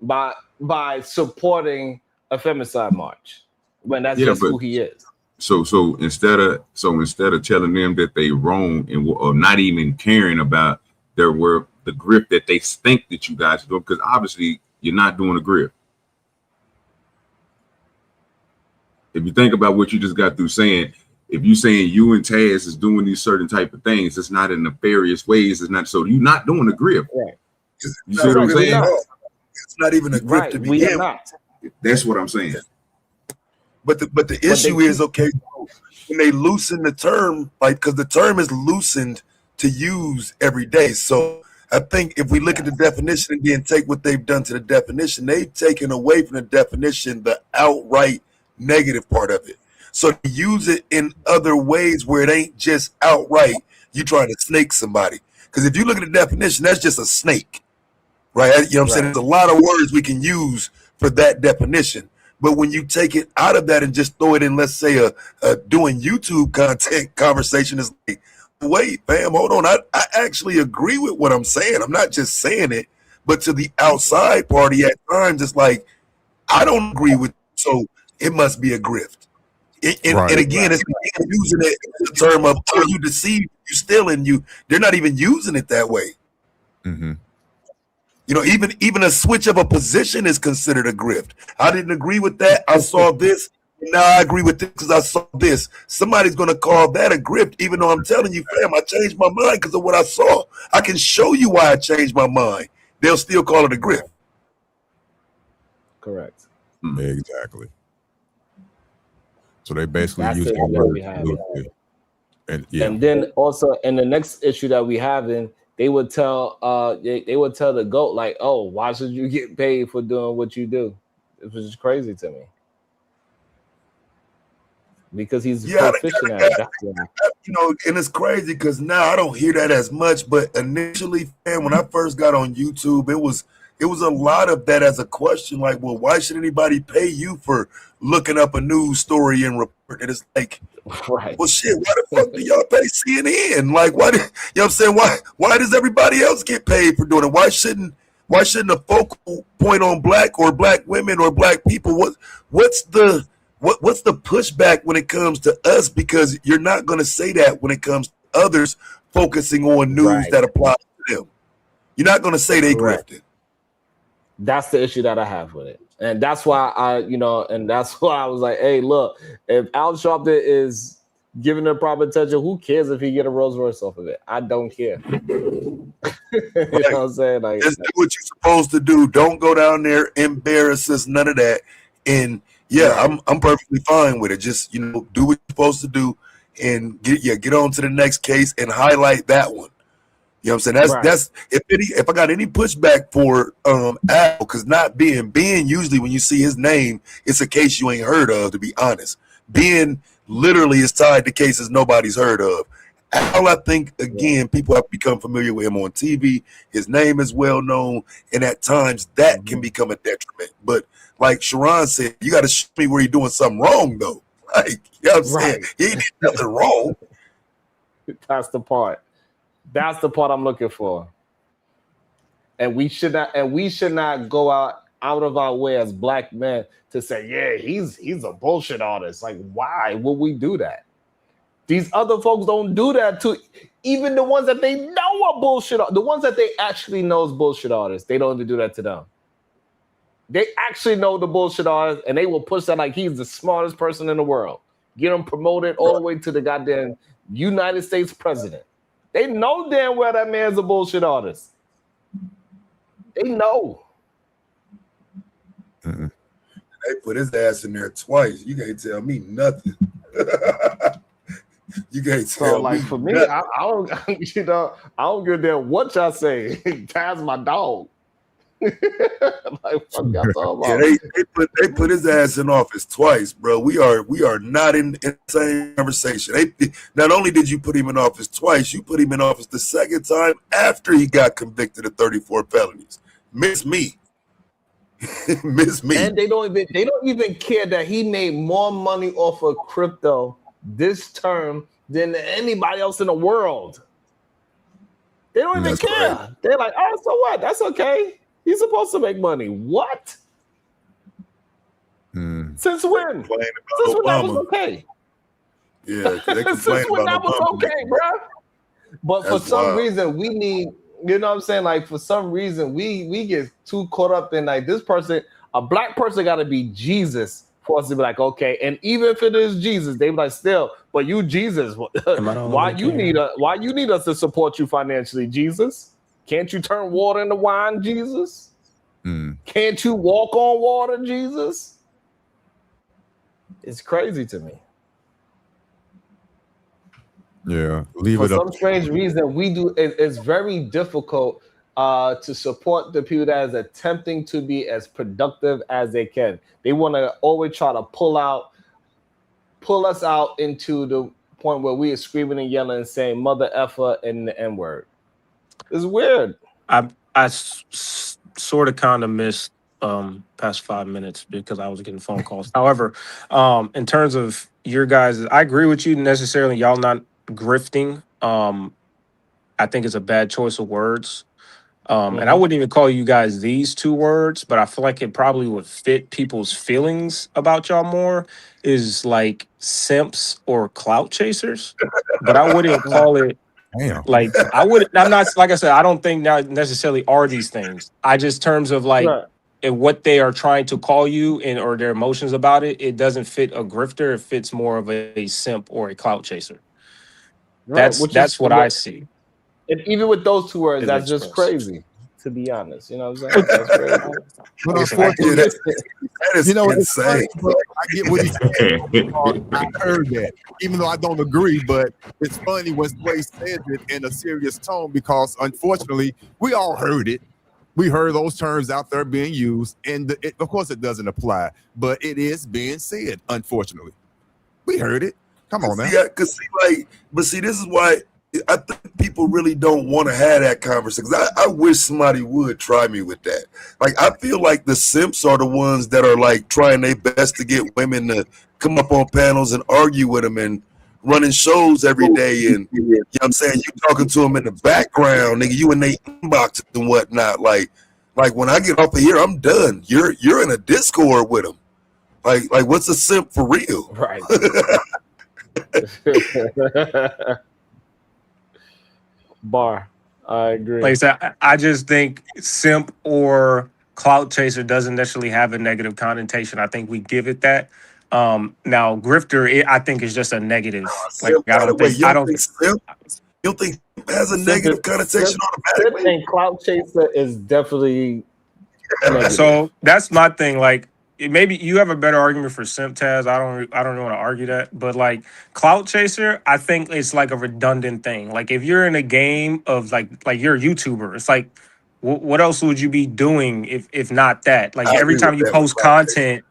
by supporting a femicide march when that's just who he is. So instead of telling them that they wrong or not even caring about their work, the grip that they think that you guys do, because obviously you're not doing a grip. If you think about what you just got through saying, if you're saying you and Taz is doing these certain type of things, it's not in nefarious ways. It's not, so you're not doing a grip. Right. You see what I'm saying? It's not even a grip to begin with. That's what I'm saying. But the issue is, okay, when they loosen the term, like, because the term is loosened to use every day. So I think if we look at the definition and then take what they've done to the definition, they've taken away from the definition the outright negative part of it. So to use it in other ways where it ain't just outright you trying to snake somebody. Because if you look at the definition, that's just a snake, right? You know what I'm saying? There's a lot of words we can use for that definition. But when you take it out of that and just throw it in, let's say, a doing YouTube content conversation, is like, wait, fam, hold on. I actually agree with what I'm saying. I'm not just saying it, but to the outside party at times, it's like, I don't agree with, so it must be a grift. And again, it's using it in the term of, oh, you deceived, you stealing, they're not even using it that way. Mm-hmm. You know, even a switch of a position is considered a grift. I didn't agree with that. I saw this. Now I agree with this because I saw this. Somebody's going to call that a grift, even though I'm telling you, fam, I changed my mind because of what I saw. I can show you why I changed my mind. They'll still call it a grift. Correct. Exactly. So they basically That's use the the issue word. we have. And then also, and the next issue that we have in, they would tell the GOAT, like, oh, why should you get paid for doing what you do? It was just crazy to me. Because he's proficient at it. You know, and it's crazy because now I don't hear that as much. But initially, man, when I first got on YouTube, it was a lot of that as a question, like, well, why should anybody pay you for looking up a news story and report it? It's like, well, shit, why the fuck do y'all pay CNN? Like, why do, you know what I'm saying? Why does everybody else get paid for doing it? Why shouldn't a focal point on black or black women or black people? What's the pushback when it comes to us? Because you're not going to say that when it comes to others focusing on news that applies to them. You're not going to say they grifted. That's the issue that I have with it. And that's why I was like, hey, look, if Al Sharpton is giving her proper attention, who cares if he get a Rolls Royce off of it? I don't care. You know what I'm saying? Like, just do what you're supposed to do. Don't go down there, embarrass us, none of that. And I'm perfectly fine with it. Just, do what you're supposed to do and get on to the next case and highlight that one. You know what I'm saying? That's if I got any pushback for Al, because not Ben usually when you see his name, it's a case you ain't heard of, to be honest. Ben literally is tied to cases nobody's heard of. Al, I think, again, people have become familiar with him on TV. His name is well known, and at times that can become a detriment. But like Sharon said, you got to show me where you're doing something wrong, though. Like, you know what I'm saying? He ain't did nothing wrong. That's the part. That's the part I'm looking for. And we should not go out of our way as black men to say, yeah, he's a bullshit artist. Like, why would we do that? These other folks don't do that to even the ones that they know are bullshit. The ones that they actually know is bullshit artists. They don't even do that to them. They actually know the bullshit artist, and they will push that like he's the smartest person in the world. Get him promoted all the way to the goddamn United States president. They know damn well that man's a bullshit artist. They know. They put his ass in there twice. You can't tell me nothing. You can't tell like me for me, nothing. I don't, I don't give a damn what y'all say. Taz my dog. Like, fuck y'all talking about? Yeah, they put his ass in office twice, bro. We are not in the same conversation. Not only did you put him in office twice, you put him in office the second time after he got convicted of 34 felonies. Miss me. Miss me. And they don't even care that he made more money off of crypto this term than anybody else in the world. They don't even care. Right. They're like, oh, so what? That's okay. He's supposed to make money. What? Since when? Since when that was okay? Yeah, they since when that was okay, bro? But for some reason, we need, you know what I'm saying? Like, for some reason, we get too caught up in like this person, a black person got to be Jesus for us to be like, okay. And even if it is Jesus, they be like, still, but you Jesus, why you need us to support you financially, Jesus? Can't you turn water into wine, Jesus? Can't you walk on water, Jesus? It's crazy to me. Yeah, leave it up. For some strange reason, we do. It's very difficult to support the people that is attempting to be as productive as they can. They want to always try to pull us out into the point where we are screaming and yelling and saying mother effer and the N-word. It's weird. I sort of kind of missed past 5 minutes because I was getting phone calls. However, in terms of your guys, I agree with you necessarily. Y'all not grifting. I think it's a bad choice of words. And I wouldn't even call you guys these two words, but I feel like it probably would fit people's feelings about y'all more is like simps or clout chasers. But I wouldn't call it like I'm not, like I said, I don't think that necessarily are these things. I just terms of like and what they are trying to call you and or their emotions about it, it doesn't fit a grifter. It fits more of a simp or a clout chaser. That's what I see. And even with those two words, that's just crazy, to be honest. You know what I'm saying? That's crazy. But unfortunately, that is insane. I get what he's saying. I heard that, even though I don't agree. But it's funny when Sway says it in a serious tone because, unfortunately, we all heard it. We heard those terms out there being used, and of course, it doesn't apply, but it is being said. Unfortunately, we heard it. Come on, man. This is why. I think people really don't want to have that conversation. I wish somebody would try me with that. Like, I feel like the simps are the ones that are like trying their best to get women to come up on panels and argue with them and running shows every day. And you know what I'm saying? You talking to them in the background, nigga, you in their inbox and whatnot. Like when I get off of here, I'm done. You're in a Discord with them. Like what's a simp for real? Right. Bar, I agree. Like I said, I just think simp or clout chaser doesn't necessarily have a negative connotation. I think we give it that. Now grifter, I think is just a negative. Like I don't think simp. You don't think it has a negative connotation automatically? Simp and clout chaser is definitely negative. So that's my thing. Like, maybe you have a better argument for simp, Taz. I don't really want to argue that, but like clout chaser, I think it's like a redundant thing. Like if you're in a game of like you're a YouTuber, it's like what else would you be doing if not that? Like every time you post content,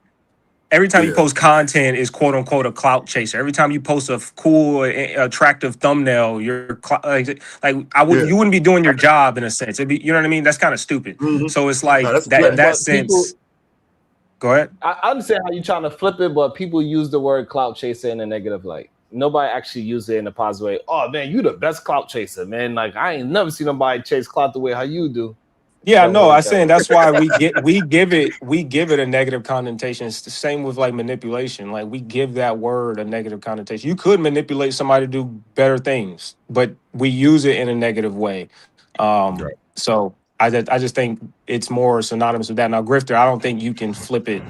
every time you Yeah. post content is quote unquote a clout chaser. Every time you post a cool, attractive thumbnail, you're you wouldn't be doing your job in a sense. It'd be, you know what I mean? That's kind of stupid. So it's like that in that sense. Go ahead. I understand how you're trying to flip it, but people use the word clout chaser in a negative light. Nobody actually uses it in a positive way. Oh man, you the best clout chaser, man. Like I ain't never seen nobody chase clout the way how you do. Yeah, no, I'm saying that's why we give it a negative connotation. It's the same with like manipulation. Like we give that word a negative connotation. You could manipulate somebody to do better things, but we use it in a negative way. So I just think it's more synonymous with that. Now, grifter, I don't think you can flip it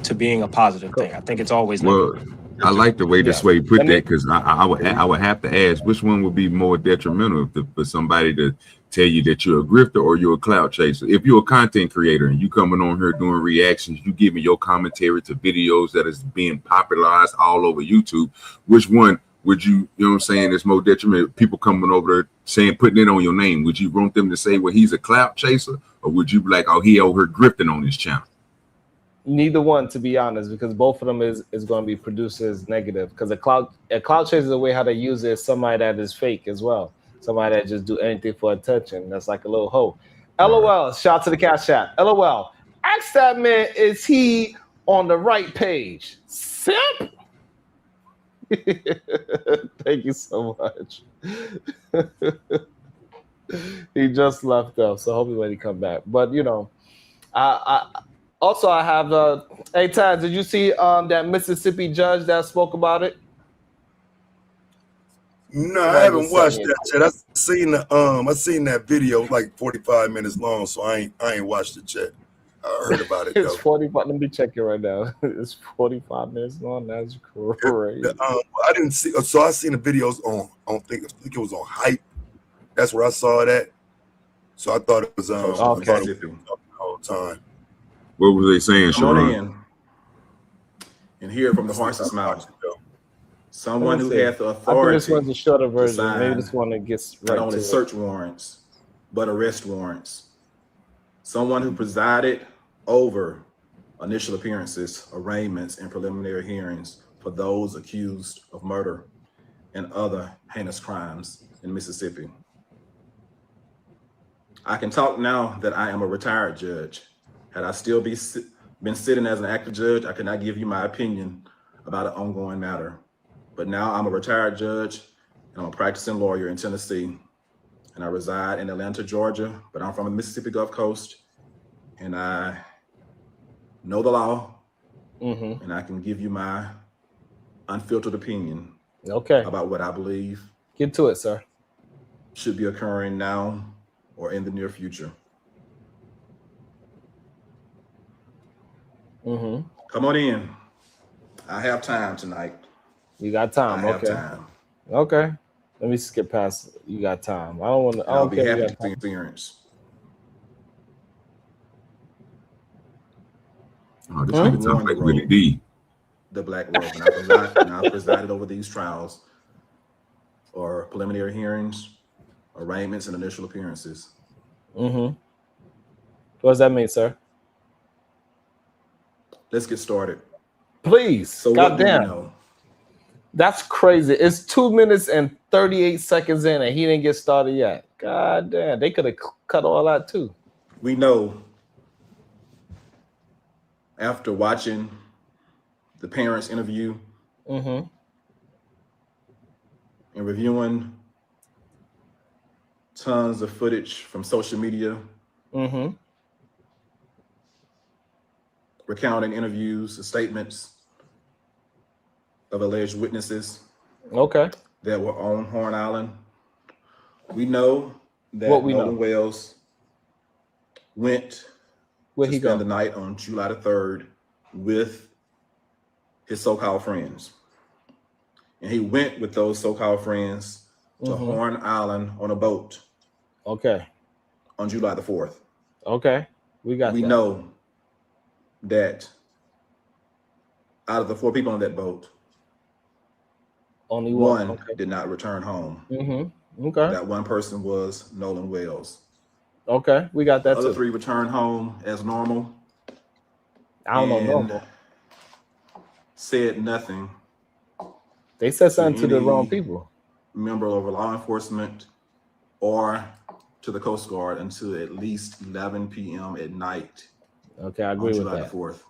to being a positive thing. I think it's always negative. I like the way this way you put that, because I would have to ask which one would be more detrimental for somebody to tell you that you're a grifter or you're a clout chaser. If you're a content creator and you coming on here doing reactions, you giving your commentary to videos that is being popularized all over YouTube, which one would you know what I'm saying, is more detrimental? People coming over there saying, putting it on your name, would you want them to say, well, he's a clout chaser, or would you be like, oh, he over here grifting on his channel? Neither one, to be honest, because both of them is going to be produced as negative. Because a clout chaser is the way how they use it is somebody that is fake as well. Somebody that just do anything for attention. That's like a little hoe. LOL, shout to the Cash App. LOL, ask that man, is he on the right page? Simp. Thank you so much. He just left though, so hopefully when he come back. But you know, I also I have hey Tad, did you see that Mississippi judge that spoke about it? No, I haven't watched that yet. I seen that video like 45 minutes long, so I ain't watched it yet. I heard about it though. It's 45. Let me check it right now. It's 45 minutes long. That's crazy. I didn't see. So I seen the videos on. I think it was on Hype. That's where I saw it at. So I thought it was all the time. What were they saying, Sharon? And hear from the horse's mouth. Someone who had the I think authority. this one's a shorter version. sign Maybe this one that gets right not only to search warrants, but arrest warrants. Someone who presided over initial appearances, arraignments, and preliminary hearings for those accused of murder and other heinous crimes in Mississippi. I can talk now that I am a retired judge. Had I still been sitting as an active judge, I could not give you my opinion about an ongoing matter. But now I'm a retired judge and I'm a practicing lawyer in Tennessee. And I reside in Atlanta, Georgia, but I'm from the Mississippi Gulf Coast. And I know the law, and I can give you my unfiltered opinion about what I believe. Get to it, sir. Should be occurring now or in the near future. Come on in. I have time tonight. You got time, I have okay. time. Okay. Let me skip past you got time. I don't want to. I'll be happy to experience. Oh, this nigga sounds like Willie D. The black robe, and I presided over these trials or preliminary hearings, arraignments, and initial appearances. What does that mean, sir? Let's get started. Please. So what do you know? That's crazy. It's 2 minutes and 38 seconds in, and he didn't get started yet. God damn, they could have cut all that too. We know after watching the parents' interview and reviewing tons of footage from social media, recounting interviews and statements of alleged witnesses that were on Horn Island. We know that Nolan Wells went to spend the night on July the 3rd with his so-called friends. And he went with those so-called friends to Horn Island on a boat. On July the 4th. We know that out of the 4 people on that boat, only one did not return home. Okay. That one person was Nolan Wells. Okay, we got that The other too. 3 returned home as normal. I don't know normal. said nothing. They said something to the wrong people. Member of law enforcement or to the Coast Guard until at least 11 p.m. at night. Okay, I agree with July that. the 4th.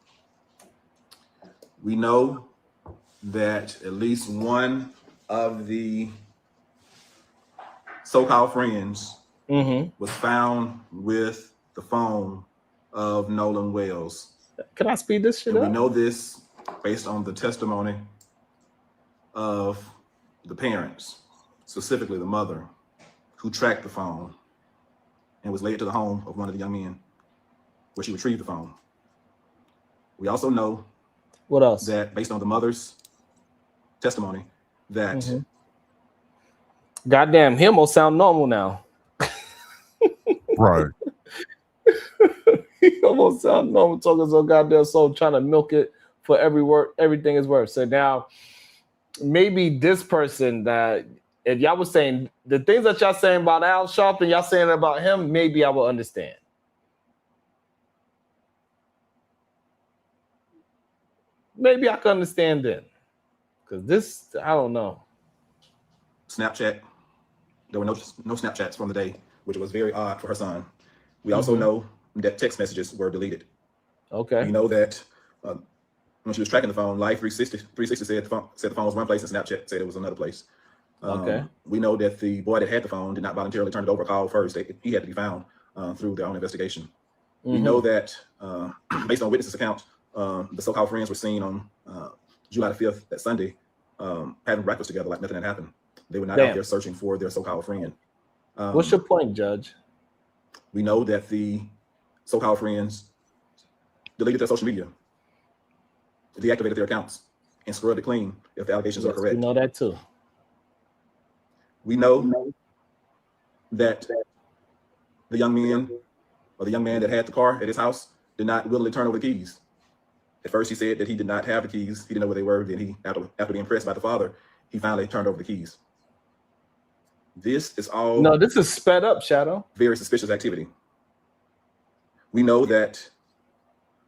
We know that at least one of the so-called friends was found with the phone of Nolan Wells. Can I speed this shit and up? We know this based on the testimony of the parents, specifically the mother, who tracked the phone and was led to the home of one of the young men where she retrieved the phone. We also know what else? That based on the mother's testimony, that goddamn, him will sound normal now. Right. He almost sound normal talking so goddamn so trying to milk it for every word, everything is worth. So now maybe this person that if y'all was saying the things that y'all saying about Al Sharpton, y'all saying about him, maybe I will understand. Maybe I can understand then. Because this, I don't know. Snapchat. There were no Snapchats from the day, which was very odd for her son. We also know that text messages were deleted. Okay. We know that when she was tracking the phone, Life 360 said the phone was one place and Snapchat said it was another place. Okay. We know that the boy that had the phone did not voluntarily turn it over, call first. He had to be found through their own investigation. We know that based on witnesses' account, the so-called friends were seen on July the 5th, that Sunday, having breakfast together like nothing had happened. They were not out there searching for their so-called friend. What's your point, Judge? We know that the so-called friends deleted their social media, deactivated their accounts, and scrubbed it clean if the allegations are correct. We know that too. We know that the young man or the young man that had the car at his house did not willingly turn over the keys. At first, he said that he did not have the keys. He didn't know where they were. Then he, after being pressed by the father, he finally turned over the keys. This is all. No, this is sped up, Shadow. Very suspicious activity. We know that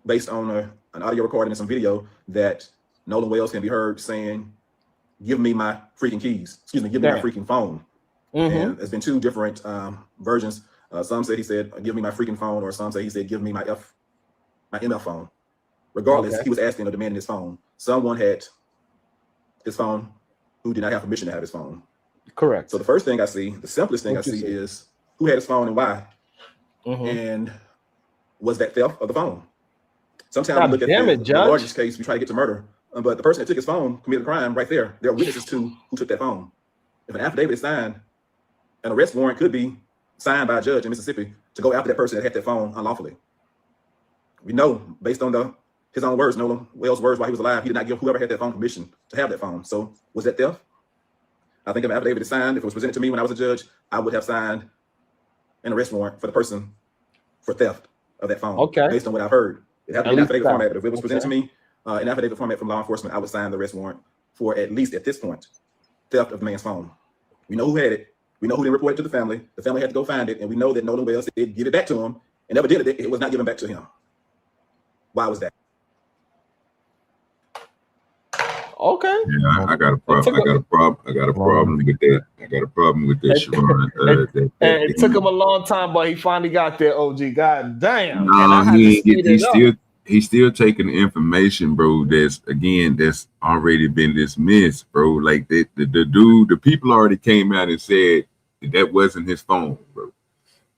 based on an audio recording and some video that Nolan Wells can be heard saying, "Give me my freaking keys." Excuse me, give me my freaking phone. And there's been two different versions. Some said he said, "Give me my freaking phone," or some say he said, "Give me my MF phone." Regardless, he was asking or demanding his phone. Someone had his phone who did not have permission to have his phone. Correct. So the first thing I see, the simplest thing I see is who had his phone and why, and was that theft of the phone? Sometimes we look at the largest case, we try to get to murder, but the person that took his phone committed a crime right there. There are witnesses to who took that phone. If an affidavit is signed, an arrest warrant could be signed by a judge in Mississippi to go after that person that had that phone unlawfully. We know, based on his own words, Nolan Wells' words while he was alive, he did not give whoever had that phone permission to have that phone. So was that theft? I think if an affidavit is signed, if it was presented to me when I was a judge, I would have signed an arrest warrant for the person for theft of that phone. Okay. Based on what I've heard. It had to be an affidavit format, but if it was presented to me, an affidavit format from law enforcement, I would sign the arrest warrant for, at least at this point, theft of the man's phone. We know who had it. We know who didn't report it to the family. The family had to go find it, and we know that Nolan Wells did give it back to him, and never did it. It was not given back to him. Why was that? Okay. Yeah, I got a problem. I got a problem with that. I got a problem with that, Sharon. It took him a long time, but he finally got there. OG, god damn. No, he's still taking the information, bro. That's already been dismissed, bro. Like the people already came out and said that wasn't his phone, bro.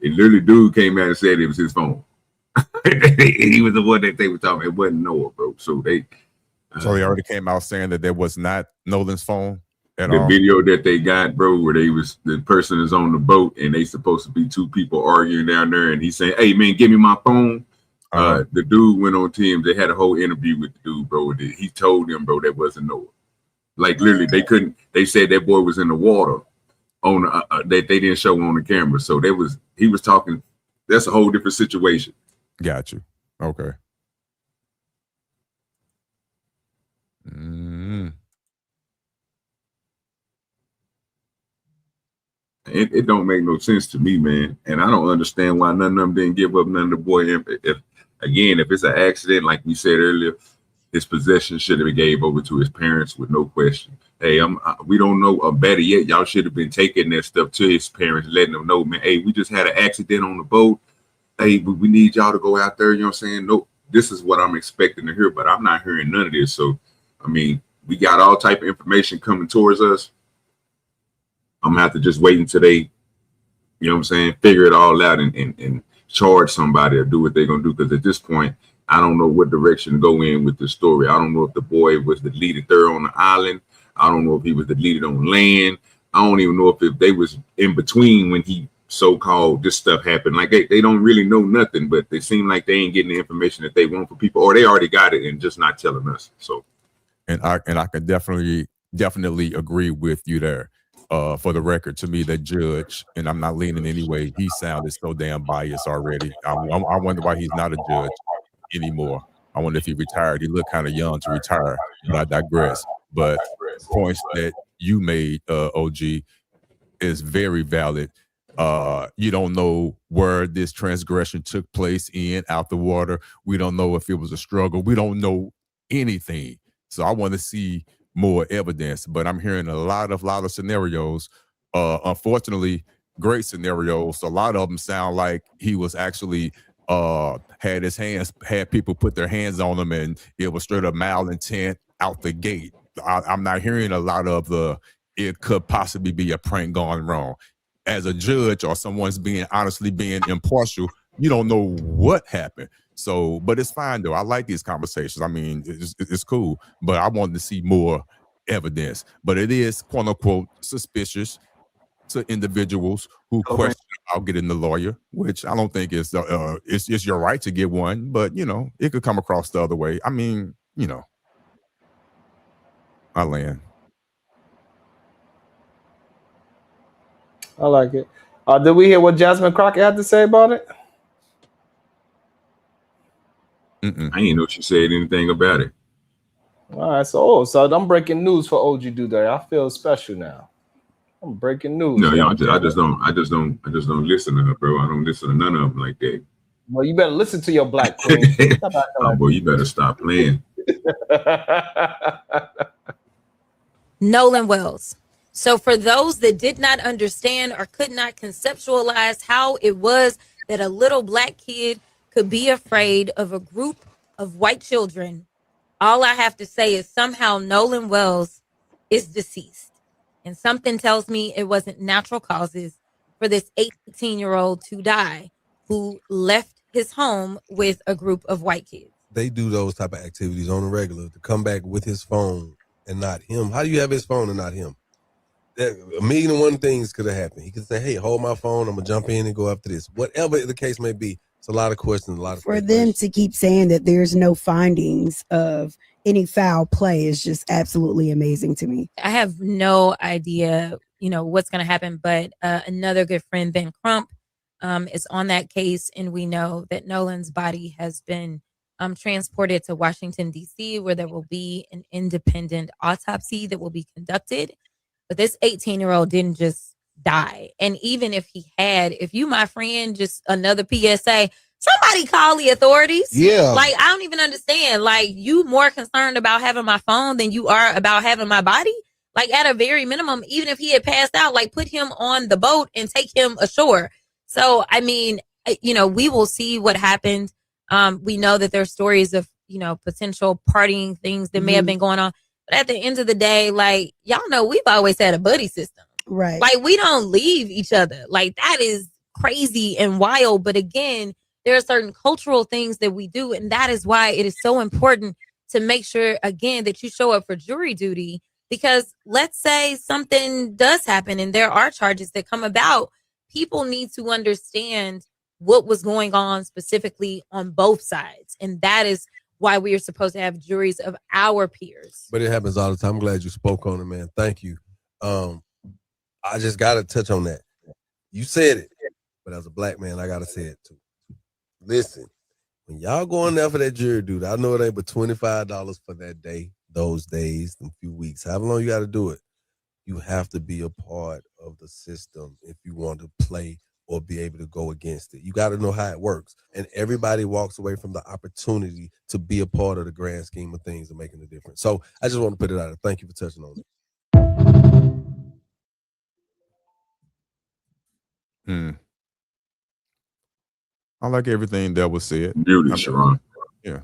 It literally dude came out and said it was his phone. He was the one that they were talking. It wasn't Noah, bro. So they already came out saying that was not Nolan's phone. The video that they got, bro, where the person is on the boat and they supposed to be two people arguing down there, and he's saying, "Hey man, give me my phone." The dude went on team. They had a whole interview with the dude, bro. He told them, bro, that wasn't Noah. Like literally, they said that boy was in the water on that they didn't show on the camera. So he was talking. That's a whole different situation. Got you. Okay. It don't make no sense to me, man. And I don't understand why none of them didn't give up none of the boy. If it's an accident, like we said earlier, his possession should have been gave over to his parents with no question. Hey, we don't know, or better yet, y'all should have been taking that stuff to his parents, letting them know, man, hey, we just had an accident on the boat. Hey, we need y'all to go out there. You know what I'm saying? No, this is what I'm expecting to hear, but I'm not hearing none of this. So, I mean, we got all type of information coming towards us. I'm gonna have to just wait until they, you know what I'm saying, figure it all out and charge somebody or do what they're gonna do. Because at this point, I don't know what direction to go in with the story. I don't know if the boy was deleted there on the island. I don't know if he was deleted on land. I don't even know if they was in between when he so-called this stuff happened. Like they don't really know nothing, but they seem like they ain't getting the information that they want for people, or they already got it and just not telling us. So, and I can definitely agree with you there. For the record, to me, that judge, and I'm not leaning anyway, he sounded so damn biased already. I wonder why he's not a judge anymore. I wonder if he retired. He looked kind of young to retire, but I digress. But the points that you made, OG, is very valid. You don't know where this transgression took place out the water. We don't know if it was a struggle. We don't know anything. So I want to see more evidence, but I'm hearing a lot of scenarios. Unfortunately, great scenarios. A lot of them sound like he was actually had people put their hands on him, and it was straight up malintent out the gate. I'm not hearing a lot of it could possibly be a prank gone wrong. As a judge or someone's honestly being impartial, you don't know what happened. So, but it's fine though. I like these conversations. I mean, it's cool, but I wanted to see more evidence. But it is quote unquote suspicious to individuals who question about getting the lawyer, which I don't think is it's your right to get one, but you know, it could come across the other way. I mean, you know, I land. I like it. Did we hear what Jasmine Crockett had to say about it? I didn't know she said anything about it. All right, so I'm breaking news for OG Duday. I feel special now. I'm breaking news. No, I just don't listen to her, bro. I don't listen to none of them like that. Well, you better listen to your black queen. Oh, boy, you better stop playing. Nolan Wells. So for those that did not understand or could not conceptualize how it was that a little black kid could be afraid of a group of white children, all I have to say is somehow Nolan Wells is deceased. And something tells me it wasn't natural causes for this 18-year-old to die who left his home with a group of white kids. They do those type of activities on the regular to come back with his phone and not him. How do you have his phone and not him? A million and one things could have happened. He could say, hey, hold my phone. I'm going to jump in and go after this. Whatever the case may be, it's a lot of questions, a lot of for them to keep saying that there's no findings of any foul play is just absolutely amazing to me. I have no idea, what's going to happen, but another good friend, Ben Crump, is on that case, and we know that Nolan's body has been transported to Washington, D.C., where there will be an independent autopsy that will be conducted. But this 18-year-old didn't just die. And even if he had, if you, my friend, just another PSA, somebody call the authorities. Yeah. Like, I don't even understand. Like, you more concerned about having my phone than you are about having my body? Like, at a very minimum, even if he had passed out, like, put him on the boat and take him ashore. So, I mean, we will see what happened. We know that there's stories of, potential partying things that may have been going on. But at the end of the day, like, y'all know we've always had a buddy system. Right. Like, we don't leave each other. Like, that is crazy and wild. But again, there are certain cultural things that we do. And that is why it is so important to make sure, again, that you show up for jury duty. Because let's say something does happen and there are charges that come about. People need to understand what was going on specifically on both sides. And that is why we are supposed to have juries of our peers. But it happens all the time. I'm glad you spoke on it, man. Thank you. I just got to touch on that. You said it, but as a black man, I got to say it too. Listen, when y'all going there for that jury duty, I know it ain't but $25 for that day, those days, a few weeks, however long you got to do it. You have to be a part of the system if you want to play or be able to go against it. You got to know how it works. And everybody walks away from the opportunity to be a part of the grand scheme of things and making a difference. So I just want to put it out there. Thank you for touching on it. I like everything that was said. Beauty, Sharon. Yeah.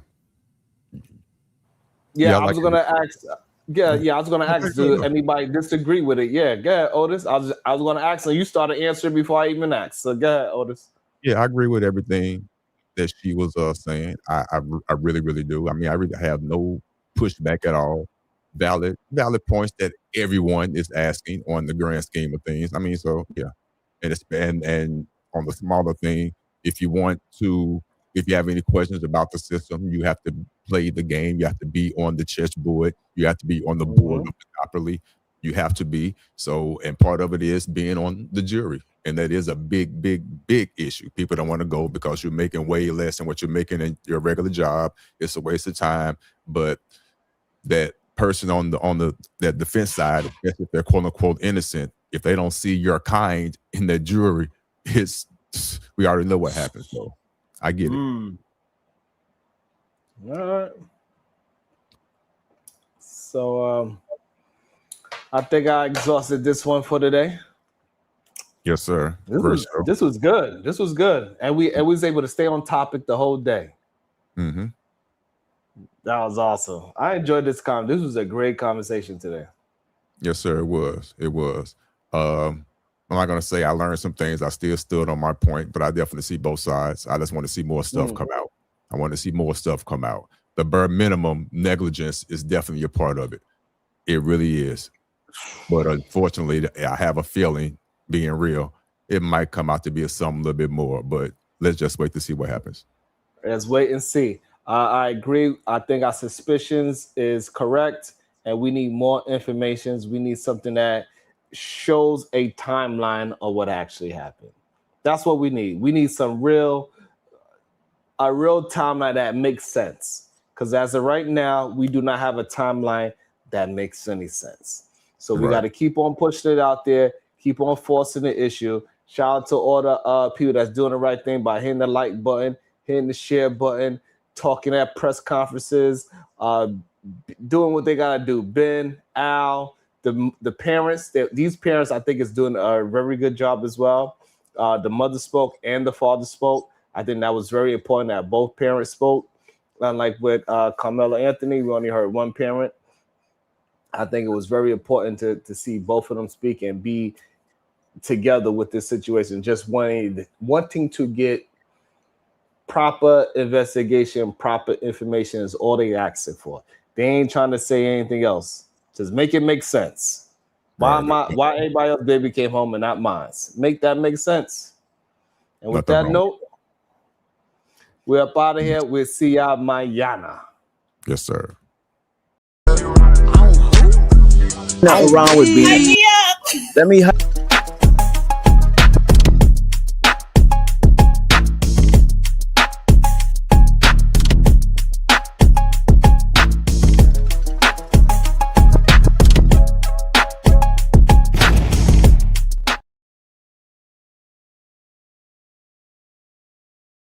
Yeah, I was gonna ask. I was gonna ask. Do anybody disagree with it? Yeah, go ahead, Otis. I was gonna ask, and you started answering before I even asked. So go ahead, Otis. Yeah, I agree with everything that she was saying. I really, really do. I mean, I really have no pushback at all. Valid points that everyone is asking on the grand scheme of things. I mean, so yeah, and on the smaller thing, if you have any questions about the system, you have to play the game. You have to be on the chessboard. You have to be on the board properly. You have to be. So, and part of it is being on the jury. And that is a big, big, big issue. People don't want to go because you're making way less than what you're making in your regular job. It's a waste of time. But that person on that defense side, especially if they're quote unquote innocent, if they don't see your kind in that jury, we already know what happens. So I get it. All right. So I think I exhausted this one for today. Yes, sir. This was good. This was good. And we was able to stay on topic the whole day. Mm-hmm. That was awesome. I enjoyed this This was a great conversation today. Yes, sir. It was. I'm not going to say I learned some things. I still stood on my point, but I definitely see both sides. I just want to see more stuff come out. I want to see more stuff come out. The bare minimum negligence is definitely a part of it. It really is. But unfortunately, I have a feeling, being real, it might come out to be something a little bit more. But let's just wait to see what happens. Let's wait and see. I agree. I think our suspicions is correct, and we need more information. We need something that shows a timeline of what actually happened. That's what we need. We need a real timeline that makes sense. Because as of right now, we do not have a timeline that makes any sense. So we got to keep on pushing it out there, keep on forcing the issue. Shout out to all the people that's doing the right thing by hitting the like button, hitting the share button, talking at press conferences, doing what they got to do. Ben, Al, the parents, these parents, I think, is doing a very good job as well. The mother spoke and the father spoke. I think that was very important that both parents spoke. Unlike with Carmelo Anthony, we only heard one parent. I think it was very important to see both of them speak and be together with this situation. Just wanting to get proper investigation, proper information is all they asking for. They ain't trying to say anything else. Just make it make sense. Why everybody else baby came home and not mine? Make that make sense. And with that note, we're up out of here. We'll see y'all mañana. Yes, sir. Nothing wrong with being. Let me